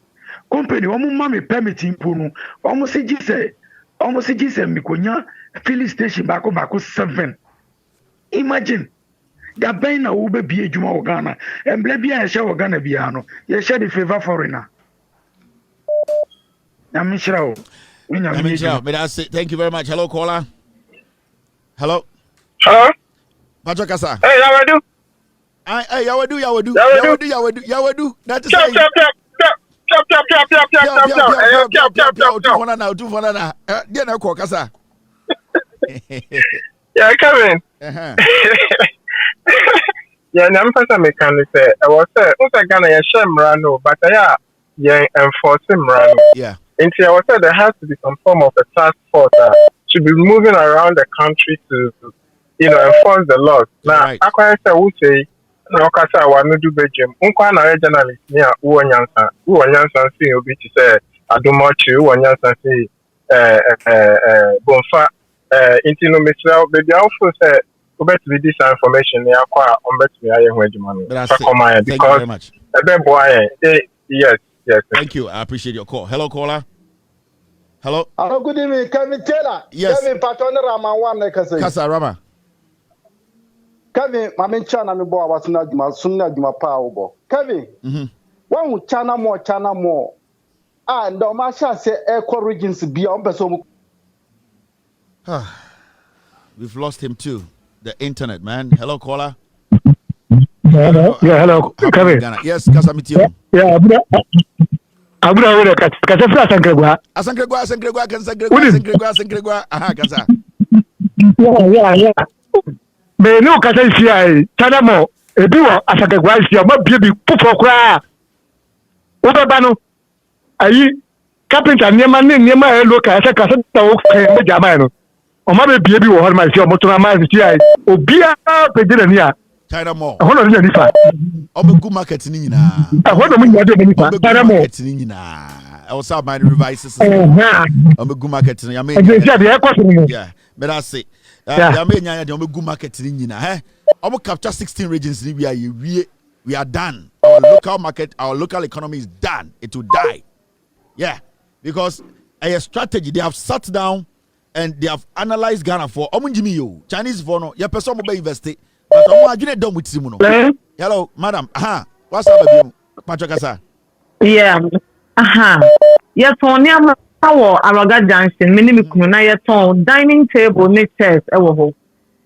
omo ma me permit impo no. Omo se gise mikonya filling station bako 7. Imagine da ben na wo be bi adwuma wo Ghana. Emble bia ye hye wo Ghana bia no. Ye hye the favor foreigner. Thank you very much. Hello, caller. Hello. Patrick Kasa. Hey, Yawadu. Hey, Yawadu. That is Kasa. Yeah, Kevin. Yeah, I'm first American. I was Ghana Shemrano, but enforce Mrano. Yeah. Until I was said there has to be some form of a task force to be moving around the country to, enforce the laws. Now, I quite say, we say, no, Kasa, I want to do Belgium. Unkwana journalist near Uwanyansa, see you be to say, I do much, Uwanyansa see, Bonfa, Intino Mr. Baby, I also say, bet with this information, they are quite on bet me. I am where you because very much. Yes. Thank you. I appreciate your call. Hello, caller. Hello. Hello, good evening. Kevin Taylor. Yes. Kevin Patona Rama one Kasa Rama. Kevin, Mamin Chana mi bo awasuna juma sunna juma pa obo. Kevin. One chana more. And the Masha say eco regions be on person. We've lost him too. The internet, man. Hello, caller. Hello, Kevin. Yes, Kasamitio. Yeah, Abura Kasa Asankregwa. Aha, Kasa. Yeah. Me no Kasa sia Tanamo. Ebiwa Asankregwa sia ma biebi pufo kra. Oba no. Ayi carpenter niema loka asa Kasa tawo me jama no. O ma be biebi wo horma sia motona ma sia obia pejira ni a China Mall. Hold on, Jennifer. Obe market ni nyina. Hold on, Jennifer. China Mall. Market ni nyina. I was out my revises. Obe market ni. Yeah, but I say. Yame nyanya de obe market ni nyina. Obe capture 16 regions ni we are done. Our local market, our local economy is done. It will die. Yeah, because a strategy they have sat down and they have analyzed Ghana for omunjimi Chinese for no. Ya person mo be invest. But I'm going to do with Simono. Hello, madam. What's up, baby? Patrick Kasa. Yeah. Yes, on your power, Araga Junction, minimum dining table, next chairs,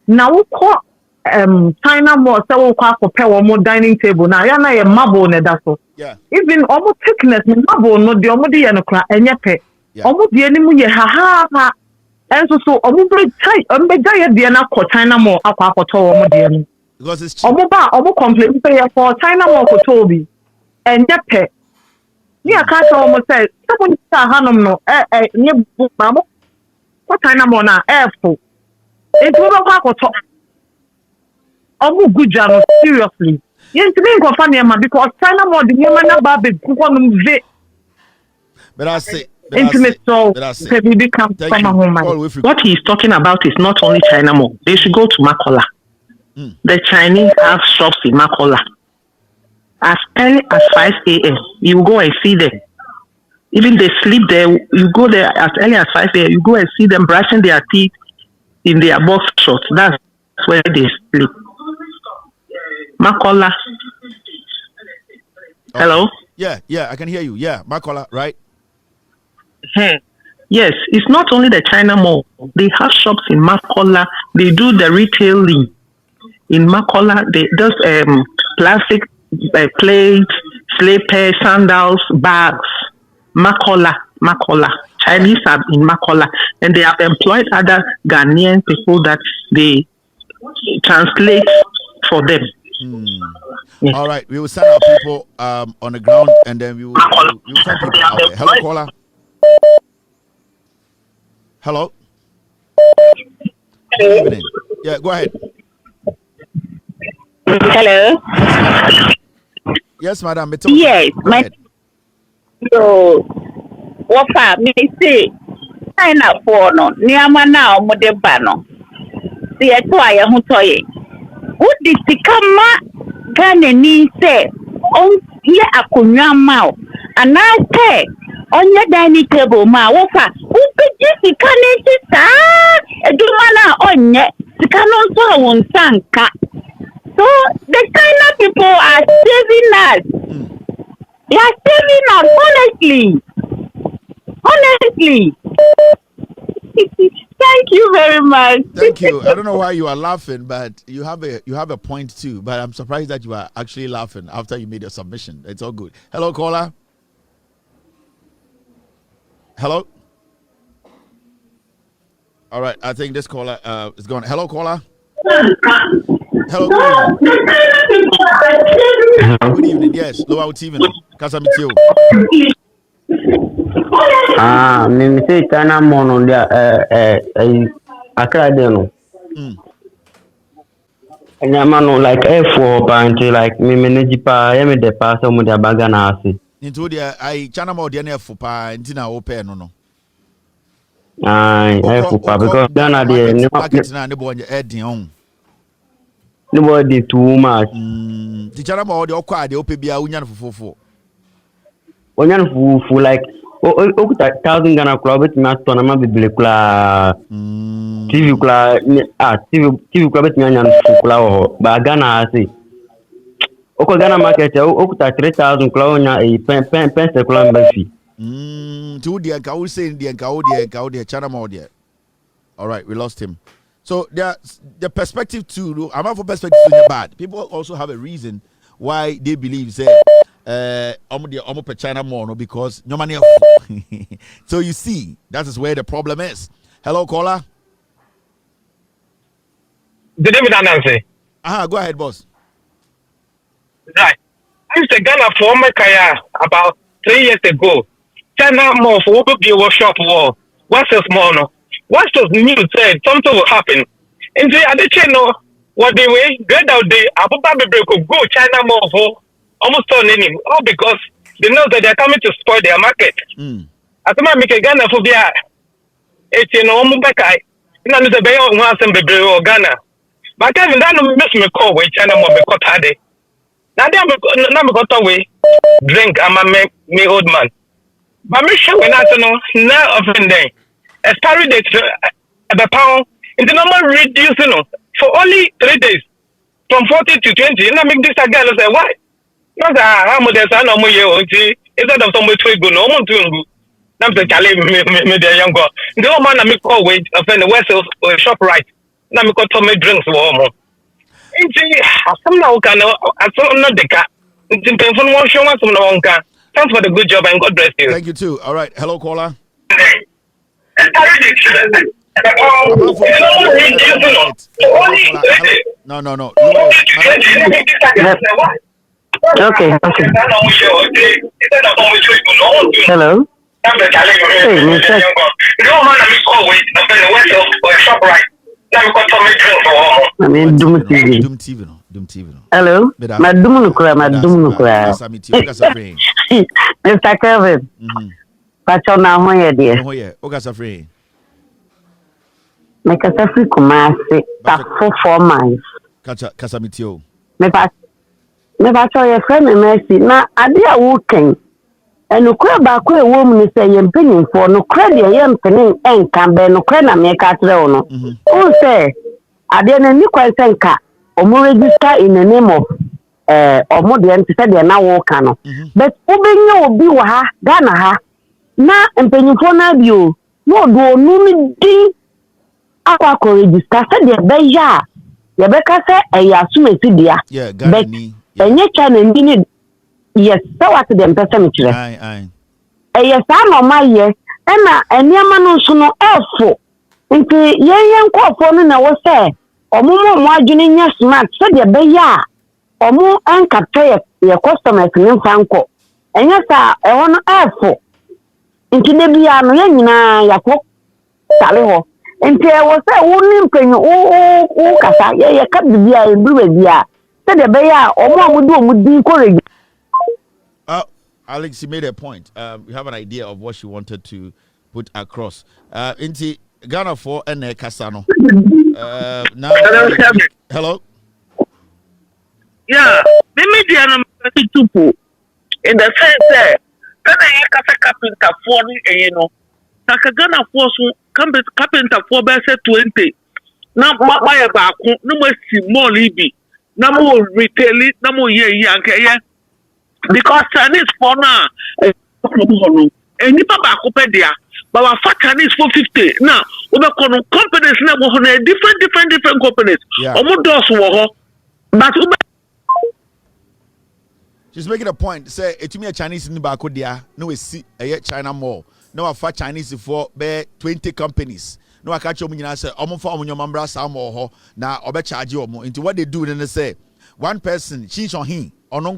now, China more, so for more dining table. Now, you're not a marble, Nedaso. Yeah. Even almost thickness, marble, no, the Omodi and a crack, and yet, almost the enemy, ha. And so very tight. Diana for China more aqua for Omodian. Because it's cheap. Omo complain for China more for Toby. And that pet. Yeah, can't almost say, someone Hanum no, near book, mamma. What China more now, airful. It's over for top. Omo good job, seriously. Yes, to me, go funny, because China more the human about the coupon. But I say, intimate soul. What he's talking about is not only China Mall. They should go to Makola. The Chinese have shops in Makola. As early as 5 a.m., you go and see them. Even they sleep there, you go there as early as 5 a.m., you go and see them brushing their teeth in their box shorts. That's where they sleep. Makola. Hello? Yeah, I can hear you. Yeah, Makola, right? Yes, it's not only the China Mall. They have shops in Makola. They do the retailing in Makola. They does plastic plates, slippers, sandals, bags. Makola. Chinese are in Makola, and they have employed other Ghanaian people that they translate for them. Yes. All right, we will send our people on the ground, and then we will send people out there. Hello, caller. Hello. Good evening. Yeah, go ahead. Hello. Yes, madam. Yes, so what me say? Sign up for no. Niama na omode ba no. See eto aye ho toye. Who did sikama Ghana ni say on ye akonwa ma o. And I say on your dining table ma wofa. Who be sikane ti sa? Eduma na onye sikano so won sanka. So the China people are saving us. They are saving us, honestly. Thank you very much. Thank you. I don't know why you are laughing, but you have a point too. But I'm surprised that you are actually laughing after you made your submission. It's all good. Hello, caller. Hello. All right. I think this caller is gone. Hello, caller. Hello, good evening. Good evening. Yes, Low TV. Kasamitio. Me say China mono dia Accra de no. Nyama no like F4 panty like me manage pa me de pa so mo dia baga na ase. Into dia I China mo dia na F4 pa ntina open no. F4 pa because Ghana de market na ne bo edin on. Nobody too much. The China mo de okwa de opebia unya no fofofo. Onya no fufu like okuta 1000 Ghana club bet ma tona ma bibile kula. TV kula TV kula bet nya no fufu kula ho ba Ghana ase. Oko Ghana market okuta 3000 kula onya e pen kula mbafi. To the ka we say the ka China mo de. All right, we lost him. So the perspective too, I'm not for perspective to bad. People also have a reason why they believe say almost China more because no money. So you see, that is where the problem is. Hello, caller. Good evening, Nancy. Go ahead, boss. Right. I'm the Ghana for Mekaya about 3 years ago. China more for open the workshop war. What's a small no? What's the news said something will happen? And the other channel, what they way, get out there, Abu Dhabi could go China more for almost on any, all because they know that they're coming to spoil their market. As a man, make a Ghana for the it's in Omubekai, none of the Bay of Wassam or Ghana. But I haven't miss me call with China more because I had it. Now they have got away, drink, I'm a me old man. But me sure when I don't know, now offending. Expiry date the pound in the normal reducing for only 3 days from 40 to 20. And I make this again say why? Not how much there's no more year instead of somebody to go no more to go. I'm saying me the young girl. The old man I make call wait offend the West or shop right. Now me got me drinks warm. Some now can I'm not the car. It's in painful one show us some no car. Thanks for the good job and God bless you. Thank you too. All right. Hello, caller. No. Okay. Hello. Hey, Mr. I mean, Doom TV. Hello. Madum Nukura. Mr. Kevin. Pachona hoye dear. Hoye, Ogasa free. Make a free Kumasi for 4 months. Casamitio. Me pacho your friend and mercy. Na adia working. And no crab back a woman say you're penning for no credit, young penning and can be no credit make at no. Who say I didn't need quite senka or more register in the name of or more than to say they're now working. But Ubin will be wa Ghana ha. Na mpenyifo na bio no do onumi din akwa ko register se de be ya ye be ka se eya sumesi dia Ghana ni enye chana ndini yes so what them person kire ai eya sa no ma ye na eniama no so no efo nti yen nkofo no na wo se omumo mo adwene nya smart se de be ya omu ankapta ye customers ni mfanko enye sa ewo no efo Inti nebia no ya nyina yakọ Saleho. And there was a woman paying oh, Cassa, yeah, cut the beer and brew a beer. Said the bear or more would be encouraged. Alex, you made a point. We have an idea of what she wanted to put across. Into Ghana for and Cassano. Now, hello. Yeah, the media number in the sense that can I kasa carpenter for you know. Ghana force carpenter for best 20. Now buy a back no more small libi. No more retail, no more yeah. Because Chinese for now and nipa back up there. But our fat Chinese 450. Now we companies now different companies. Almost those but she's making a point. Say it to me a Chinese in the back there. No, we see a China mall. No, I fat Chinese for 20 companies. No, I catch you when I say, I'm for your mambra some or now or bet charge you more into what they do. Then they say one person, she's on him. On no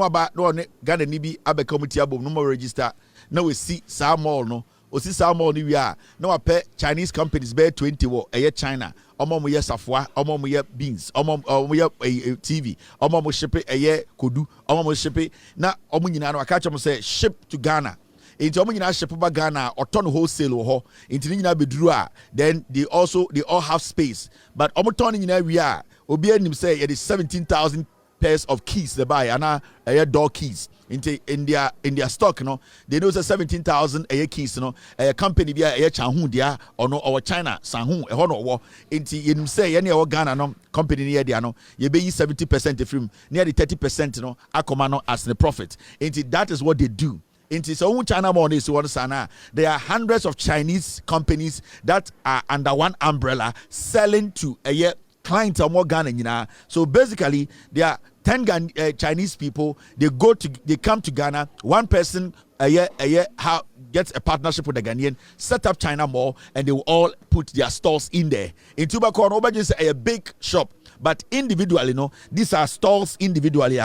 about no Ghana Nibi Abe Committee album, no more register. No, we see some more no. O see some more we are. No, I pay Chinese companies bear 20 war a year China. Omo mo ye safwa, omo mo ye beans, omo mo ye TV, omo mo ship a year kodu, omo mo ship na omo nyina no aka chom say ship to Ghana. Into omo nyina ship ba Ghana or turn wholesale ho. Into nyina beduru a then they all have space. But omo turn nyina we are obi anim say it is 17,000 pairs of keys they buy and a door keys in their stock no they know say 17,000 a keys no a company be a chanhu dia or no or China sanhu e ho no wo into you say any or Ghana no company near dia no you be 70% from near the 30% no akoma no as the profit into that is what they do. Into so China money is one sana. There are hundreds of Chinese companies that are under one umbrella selling to a year clients are more Ghana, you know. So basically, there are 10 Chinese people. They come to Ghana. One person a year gets a partnership with the Ghanaian, set up China Mall, and they will all put their stores in there. In Tubacon, Oba is a big shop, but individually, these are stores individually.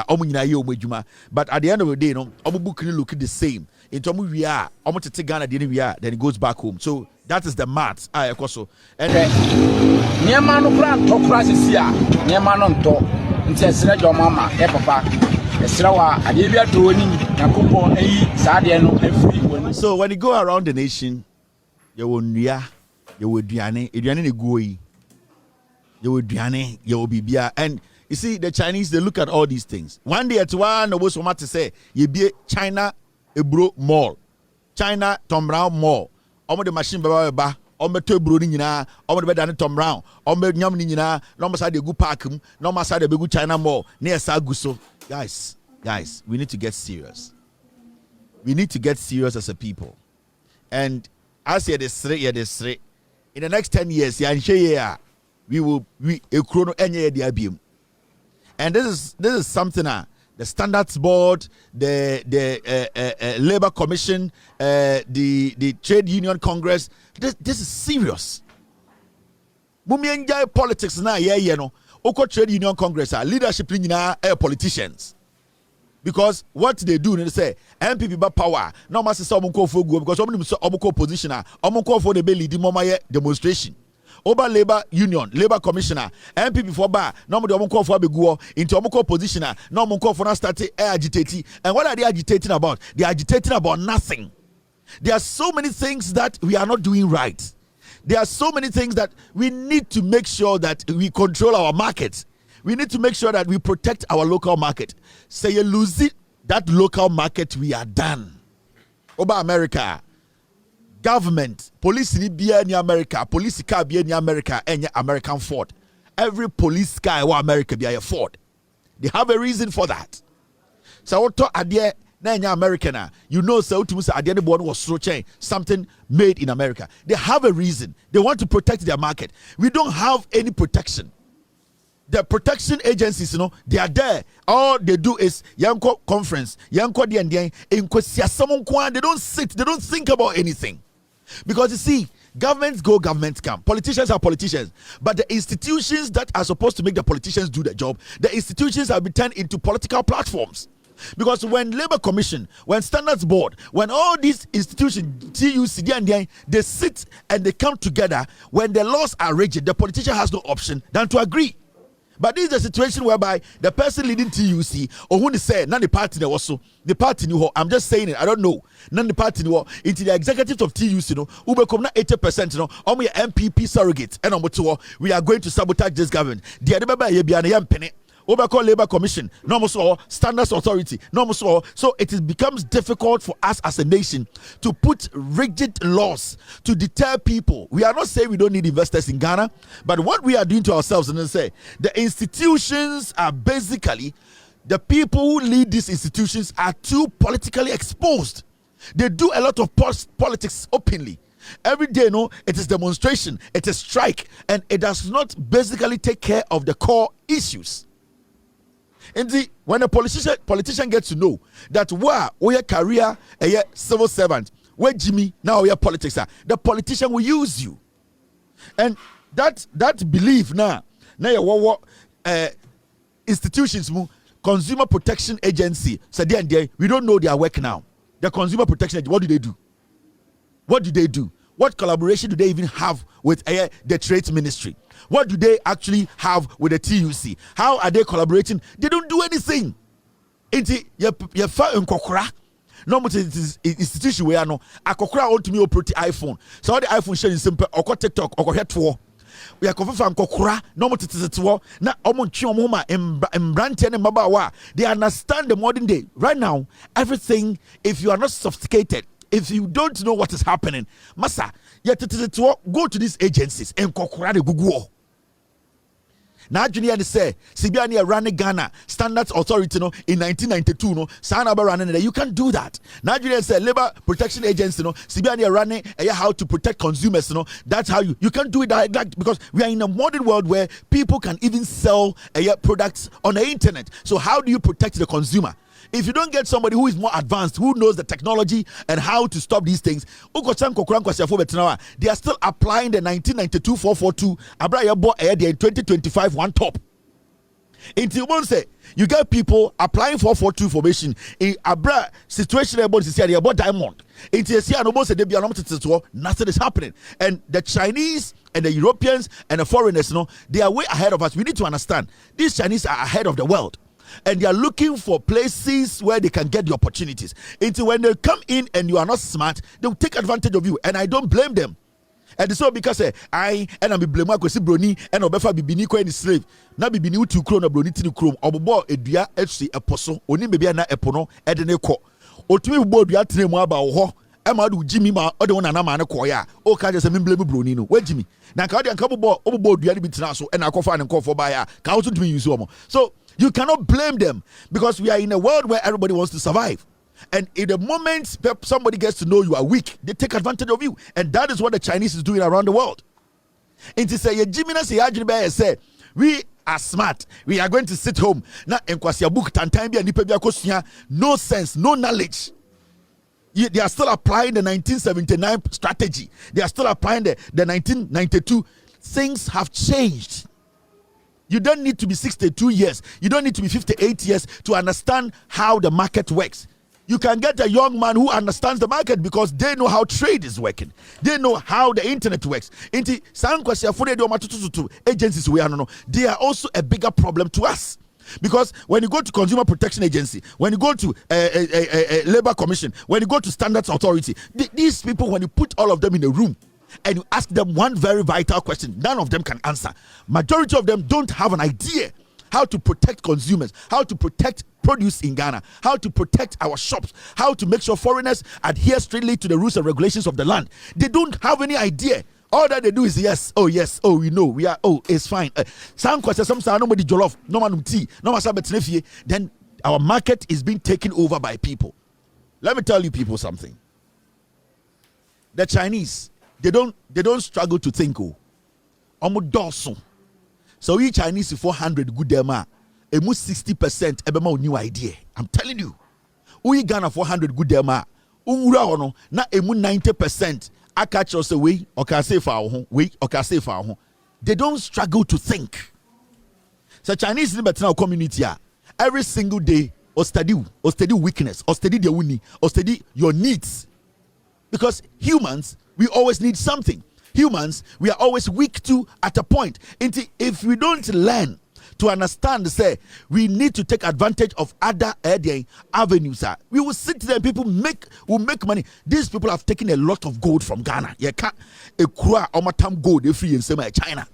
But at the end of the day, book look the same. In Tomu we are, almost to Ghana, then it goes back home. So that is the maths. And Niema no plan to crisis here. Niema no nto. Nti esira jo mama e papa. Esira wa ade bia to ni Yakobon eyi saade no afiri woni. So when you go around the nation, you will nua, you will aduane ne go yi. You will aduane, you will bibia. And you see the Chinese, they look at all these things. One day at one was so much to say, you be China Ebro Mall. China Tom Brown Mall. Omo the machine ba omo to ebro ni nyina omo the be Tom Brown omo nyam ni nyina no mo sa de gu park mu no mo sa de be gu China Mall na esa gu so. Guys, we need to get serious. We need to get serious as a people. And as you this in the next 10 years we ekro enye de abiem. And this is something the Standards Board, the Labor Commission, the Trade Union Congress. This is serious. Mumienja politics na no. Oko Trade Union Congress leadership na politicians. Because what they do, they say NPP ba power. No matter say omo for go because omo position omo for the be lead demonstration. Oba Labor Union, Labor Commissioner, NPP for bar, no more the call for Beguo, into Omoko positioner, no more call for not starting agitating. And what are they agitating about? They are agitating about nothing. There are so many things that we are not doing right. There are so many things that we need to make sure that we control our market. We need to make sure that we protect our local market. Say you lose it, that local market, we are done. Oba America. Government, police in America, police car be in America, and American Ford. Every police car in America be a Ford. They have a reason for that. So what idea na American, you know, so to say the one was something made in America. They have a reason. They want to protect their market. We don't have any protection. The protection agencies, they are there. All they do is Yanko conference, Yanko dian, they don't sit, they don't think about anything. Because you see, governments go, governments come. Politicians are politicians. But the institutions that are supposed to make the politicians do their job, the institutions have been turned into political platforms. Because when Labor Commission, when Standards Board, when all these institutions, TUC, and they sit and they come together, when the laws are rigid, the politician has no option than to agree. But this is a situation whereby the person leading TUC, or who say, none the party also, the party knew. I'm just saying it, I don't know. None the party knew. Into the executive of TUC, who become 80%, on my NPP surrogate, and on we are going to sabotage this government. The other penny. Overcall Labor Commission, no so Standards Authority, no so it becomes difficult for us as a nation to put rigid laws to deter people. We are not saying we don't need investors in Ghana, but what we are doing to ourselves, and say the institutions are basically the people who lead these institutions are too politically exposed. They do a lot of politics openly. Every day, it is demonstration, it is strike, and it does not basically take care of the core issues. And when a politician gets to know that we are career a civil servant, where Jimmy now we are politics, the politician will use you, and that belief now institutions, Consumer Protection Agency, so we don't know their work now. The Consumer Protection Agency, what do they do? What do they do? What collaboration do they even have with the Trade Ministry? What do they actually have with the TUC? How are they collaborating? They don't do anything. It's your phone kokora. No more institution where no akokora want to me operate iPhone. So all the iPhone sharing simple or TikTok or head to. We are confirmed kokora. No more to na omonchiomoma embrante and mabawa. They understand the modern day. Right now, everything, if you are not sophisticated, if you don't know what is happening, massa, go to these agencies and kokora the Google. Now, Junior say, Sibiania ran Ghana Standards Authority in 1992. Sanaba running there. You can't do that. Now, Junior say, Labor Protection Agency, Sibiania running how to protect consumers. That's how you can't do it like that, because we are in a modern world where people can even sell products on the internet. So, how do you protect the consumer? If you don't get somebody who is more advanced, who knows the technology and how to stop these things, they are still applying the 1992 442 in 2025 one top. Until one say you get people applying for 442 formation in Abra situation about to say about diamond. Nothing is happening, and the Chinese and the Europeans and the foreigners, they are way ahead of us. We need to understand these Chinese are ahead of the world. And they are looking for places where they can get the opportunities. Until when they come in and you are not smart, they will take advantage of you. And I don't blame them. And so because I be blame because broni and obefa bibini ko any slave. Na bibini utu kro na broni tini kro. Obobo edua etsi eposo. Oni bebia na epono edene ko. Otumi bo dua tene mu aba wo ho. Ema do Jimmy ma ode wona na ma ne ko ya. O ka je se me blame broni no. Wa Jimmy. Na ka ode anka bobo obobo dua ni bitina so e na akofa ne nkofo ba ya. Ka wo tumi use omo. So you cannot blame them, because we are in a world where everybody wants to survive. And in the moment somebody gets to know you are weak, they take advantage of you. And that is what the Chinese is doing around the world. And to say, we are smart. We are going to sit home. Now, no sense, no knowledge. They are still applying the 1979 strategy. They are still applying the 1992. Things have changed. You don't need to be 62 years. You don't need to be 58 years to understand how the market works. You can get a young man who understands the market because they know how trade is working. They know how the internet works. Agencies, they are also a bigger problem to us. Because when you go to Consumer Protection Agency, when you go to Labor Commission, when you go to Standards Authority, these people, when you put all of them in a room, and you ask them one very vital question, none of them can answer. Majority of them don't have an idea how to protect consumers, how to protect produce in Ghana, how to protect our shops, how to make sure foreigners adhere strictly to the rules and regulations of the land. They don't have any idea. All that they do is yes, oh, we know, we are, oh, it's fine. Some questions, some say nobody jollof, no man tea, no man sabet. Then our market is being taken over by people. Let me tell you people something. The Chinese, they don't struggle to think. So each Chinese 400 good them are emu 60% ebema new idea. I'm telling you. We Ghana 400 good them are unura ono na emu 90% I catch us away or can say for we or can say for. They don't struggle to think. So Chinese in the community every single day or study weakness, or study the winning, or study your needs. Because humans, we always need something. Humans, we are always weak to at a point. If we don't learn to understand, say, we need to take advantage of other avenues. We will sit there and people will make money. These people have taken a lot of gold from Ghana. You can't gold free in China.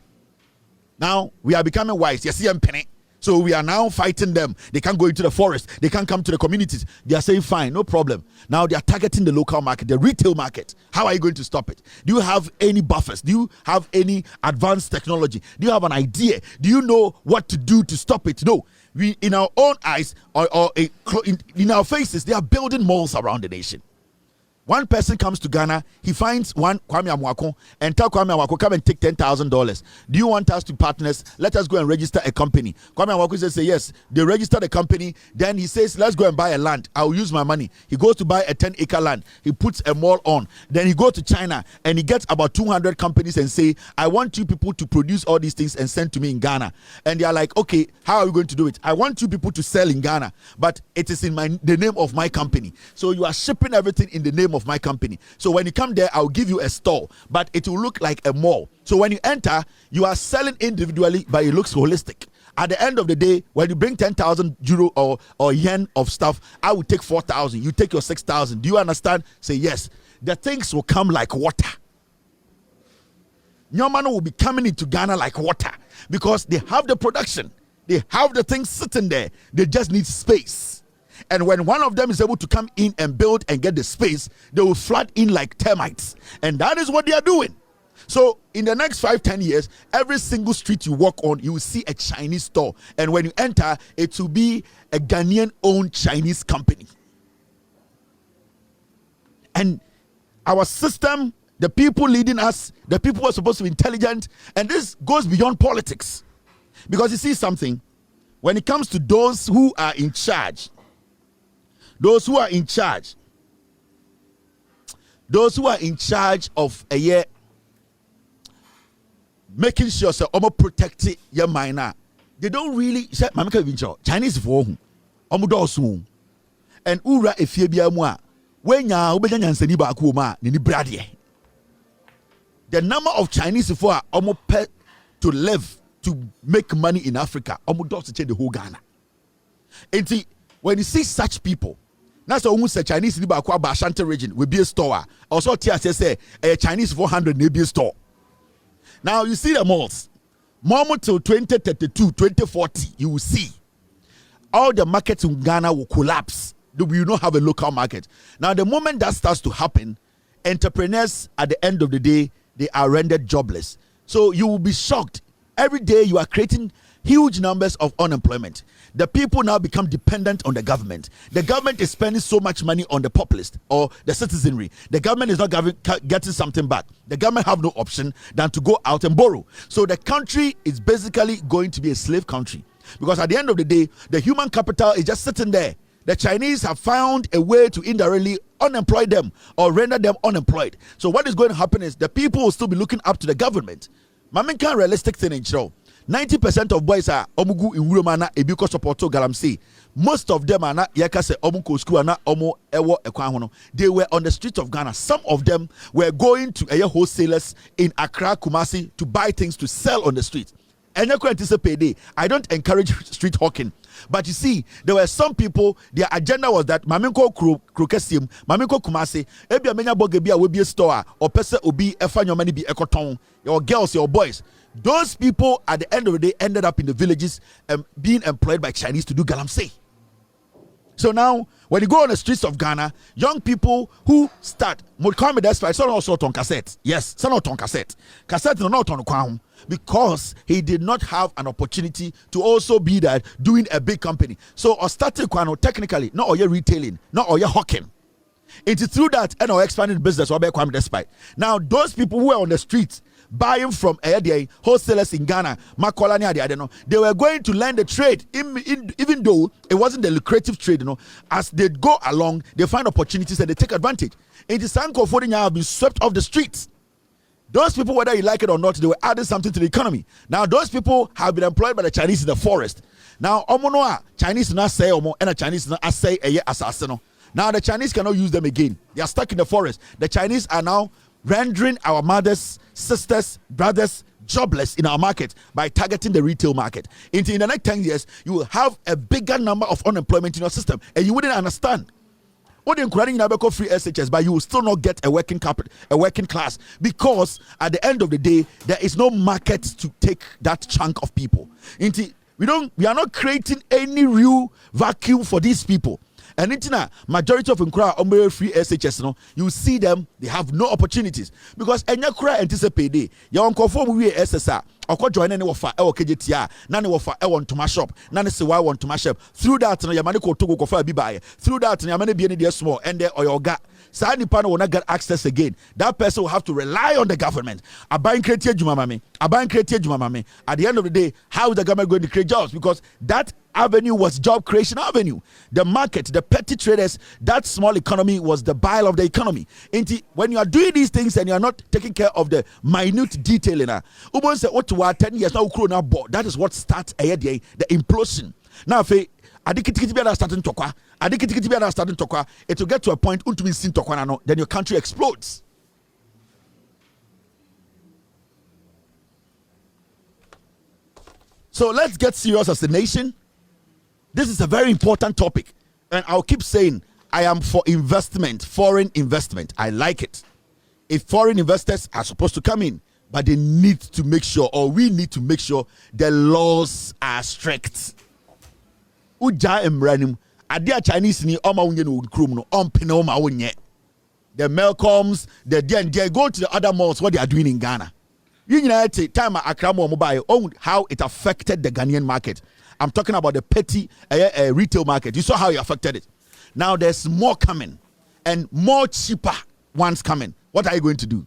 Now we are becoming wise. You see, I'm penny. So we are now fighting them. They can't go into the forest. They can't come to the communities. They are saying, fine, no problem. Now they are targeting the local market, the retail market. How are you going to stop it? Do you have any buffers? Do you have any advanced technology? Do you have an idea? Do you know what to do to stop it? No. We, in our own eyes or in our faces, they are building malls around the nation. One person comes to Ghana, he finds one Kwame Amwako and tell Kwame Amwako, come and take $10,000. Do you want us to partners? Let us go and register a company. Kwame Amwako says, yes. They register the company. Then he says, let's go and buy a land. I'll use my money. He goes to buy a 10-acre land. He puts a mall on. Then he goes to China and he gets about 200 companies and say, I want you people to produce all these things and send to me in Ghana. And they are like, okay, how are we going to do it? I want you people to sell in Ghana, but it is in the name of my company. So you are shipping everything in the name of my company. So when you come there, I'll give you a store, but it will look like a mall. So when you enter, you are selling individually, but it looks holistic. At the end of the day, when you bring 10,000 euro or yen of stuff, I will take 4,000. You take your 6,000. Do you understand? Say yes. The things will come like water. Nyomano will be coming into Ghana like water because they have the production. They have the things sitting there. They just need space. And when one of them is able to come in and build and get the space, they will flood in like termites. And that is what they are doing. So in the next 5-10 years, every single street you walk on, you will see a Chinese store. And when you enter, it will be a Ghanaian-owned Chinese company. And our system, the people leading us, the people who are supposed to be intelligent, and this goes beyond politics. Because you see something, when it comes to those who are in charge, those who are in charge of a year, making sure so protect your minor, they don't really Chinese for whom and ura if you be a moi when ya obedient ba kuma ni bradie. The number of Chinese for to live to make money in Africa almost change the whole Ghana. And when you see such people, that's almost a Chinese liba kwa Ashanti region will be a store. Also, say a Chinese 400 will be a store. Now you see the malls. More till 2032, 2040, you will see all the markets in Ghana will collapse. We will not have a local market. Now, the moment that starts to happen, entrepreneurs at the end of the day, they are rendered jobless. So you will be shocked. Every day you are creating huge numbers of unemployment. The people now become dependent on the government. The government is spending so much money on the populace or the citizenry. The government is not getting something back. The government have no option than to go out and borrow. So the country is basically going to be a slave country. Because at the end of the day, the human capital is just sitting there. The Chinese have found a way to indirectly unemploy them or render them unemployed. So what is going to happen is the people will still be looking up to the government. Maminka realistic thing in show. 90% of boys are omugu in Urumana ebiko supporto galamsi. Most of them are not yakase omuko school na omo ewo ekwahono. They were on the streets of Ghana. Some of them were going to wholesalers in Accra, Kumasi to buy things to sell on the street. And you can anticipate. I don't encourage street hawking. But you see, there were some people, their agenda was that Maminko Krokesium, Maminko Kumasi, Ebia Menya Bogebia will be a store, or Pesa Obi, Efan your money be Ekoton, your girls, your boys. Those people at the end of the day ended up in the villages being employed by Chinese to do galamsey. So now, when you go on the streets of Ghana, young people who start, Mulkame Despite, some also on cassette. Yes, some not on cassette. Cassette no not on Kwahum. Because he did not have an opportunity to also be that doing a big company. So or starting Kwano technically, not all your retailing, not all your hawking. It is through that and our expanded business or Kwame Despite. Now those people who are on the streets buying from wholesalers in Ghana, they were going to learn the trade, even though it wasn't the lucrative trade. As they go along, they find opportunities and they take advantage. It is Sanko Fodinya have been swept off the streets. Those people, whether you like it or not, they were adding something to the economy. Now, those people have been employed by the Chinese in the forest. Now, omono Chinese na say omo, and a Chinese na say a assassin. Now the Chinese cannot use them again. They are stuck in the forest. The Chinese are now rendering our mothers, sisters, brothers jobless in our market by targeting the retail market. In the next 10 years, you will have a bigger number of unemployment in your system, and you wouldn't understand. What encouraging Nabeko free SHS, but you will still not get a working class, because at the end of the day, there is no market to take that chunk of people. We are not creating any real vacuum for these people. And in majority of Nkra free SHS, no, you see them, they have no opportunities because enya kura anticipate ya onkofo we SSR oko join any wofa e KJTA na ne wofa e won toma shop na ne se why won toma shop through that no yamane ko togo kofa bi bae through that no yamane bi ne small and there oyoga sa nipa no will not get access again. That person will have to rely on the government. Aban create jumamame at the end of the day, how is the government going to create jobs? Because that avenue was job creation avenue. The market, the petty traders, that small economy was the bile of the economy. When you are doing these things and you are not taking care of the minute detailing, Ubon say what to 10 years now that is what starts the implosion. Now it will get to a point then your country explodes. So let's get serious as a nation. This is a very important topic, and I'll keep saying I am for investment, foreign investment. I like it. If foreign investors are supposed to come in, but they need to make sure, or we need to make sure, the laws are strict. Uja emranim adia Chinese ni oma unye no krum no ompene oma unye. The Malcolms, the they go to the other malls what they are doing in Ghana. You know time Accra mobile own how it affected the Ghanaian market. I'm talking about the petty retail market. You saw how it affected it. Now there's more coming and more cheaper ones coming. What are you going to do?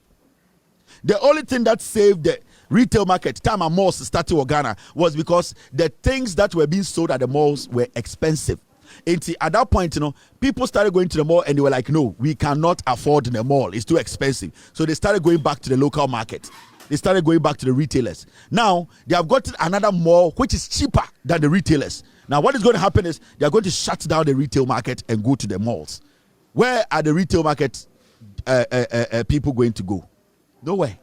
The only thing that saved the retail market time and malls started in Ghana was because the things that were being sold at the malls were expensive. At that point, people started going to the mall and they were like, no, we cannot afford the mall. It's too expensive. So they started going back to the local market. They started going back to the retailers. Now, they have gotten another mall which is cheaper than the retailers. Now, what is going to happen is they are going to shut down the retail market and go to the malls. Where are the retail market people going to go? Nowhere.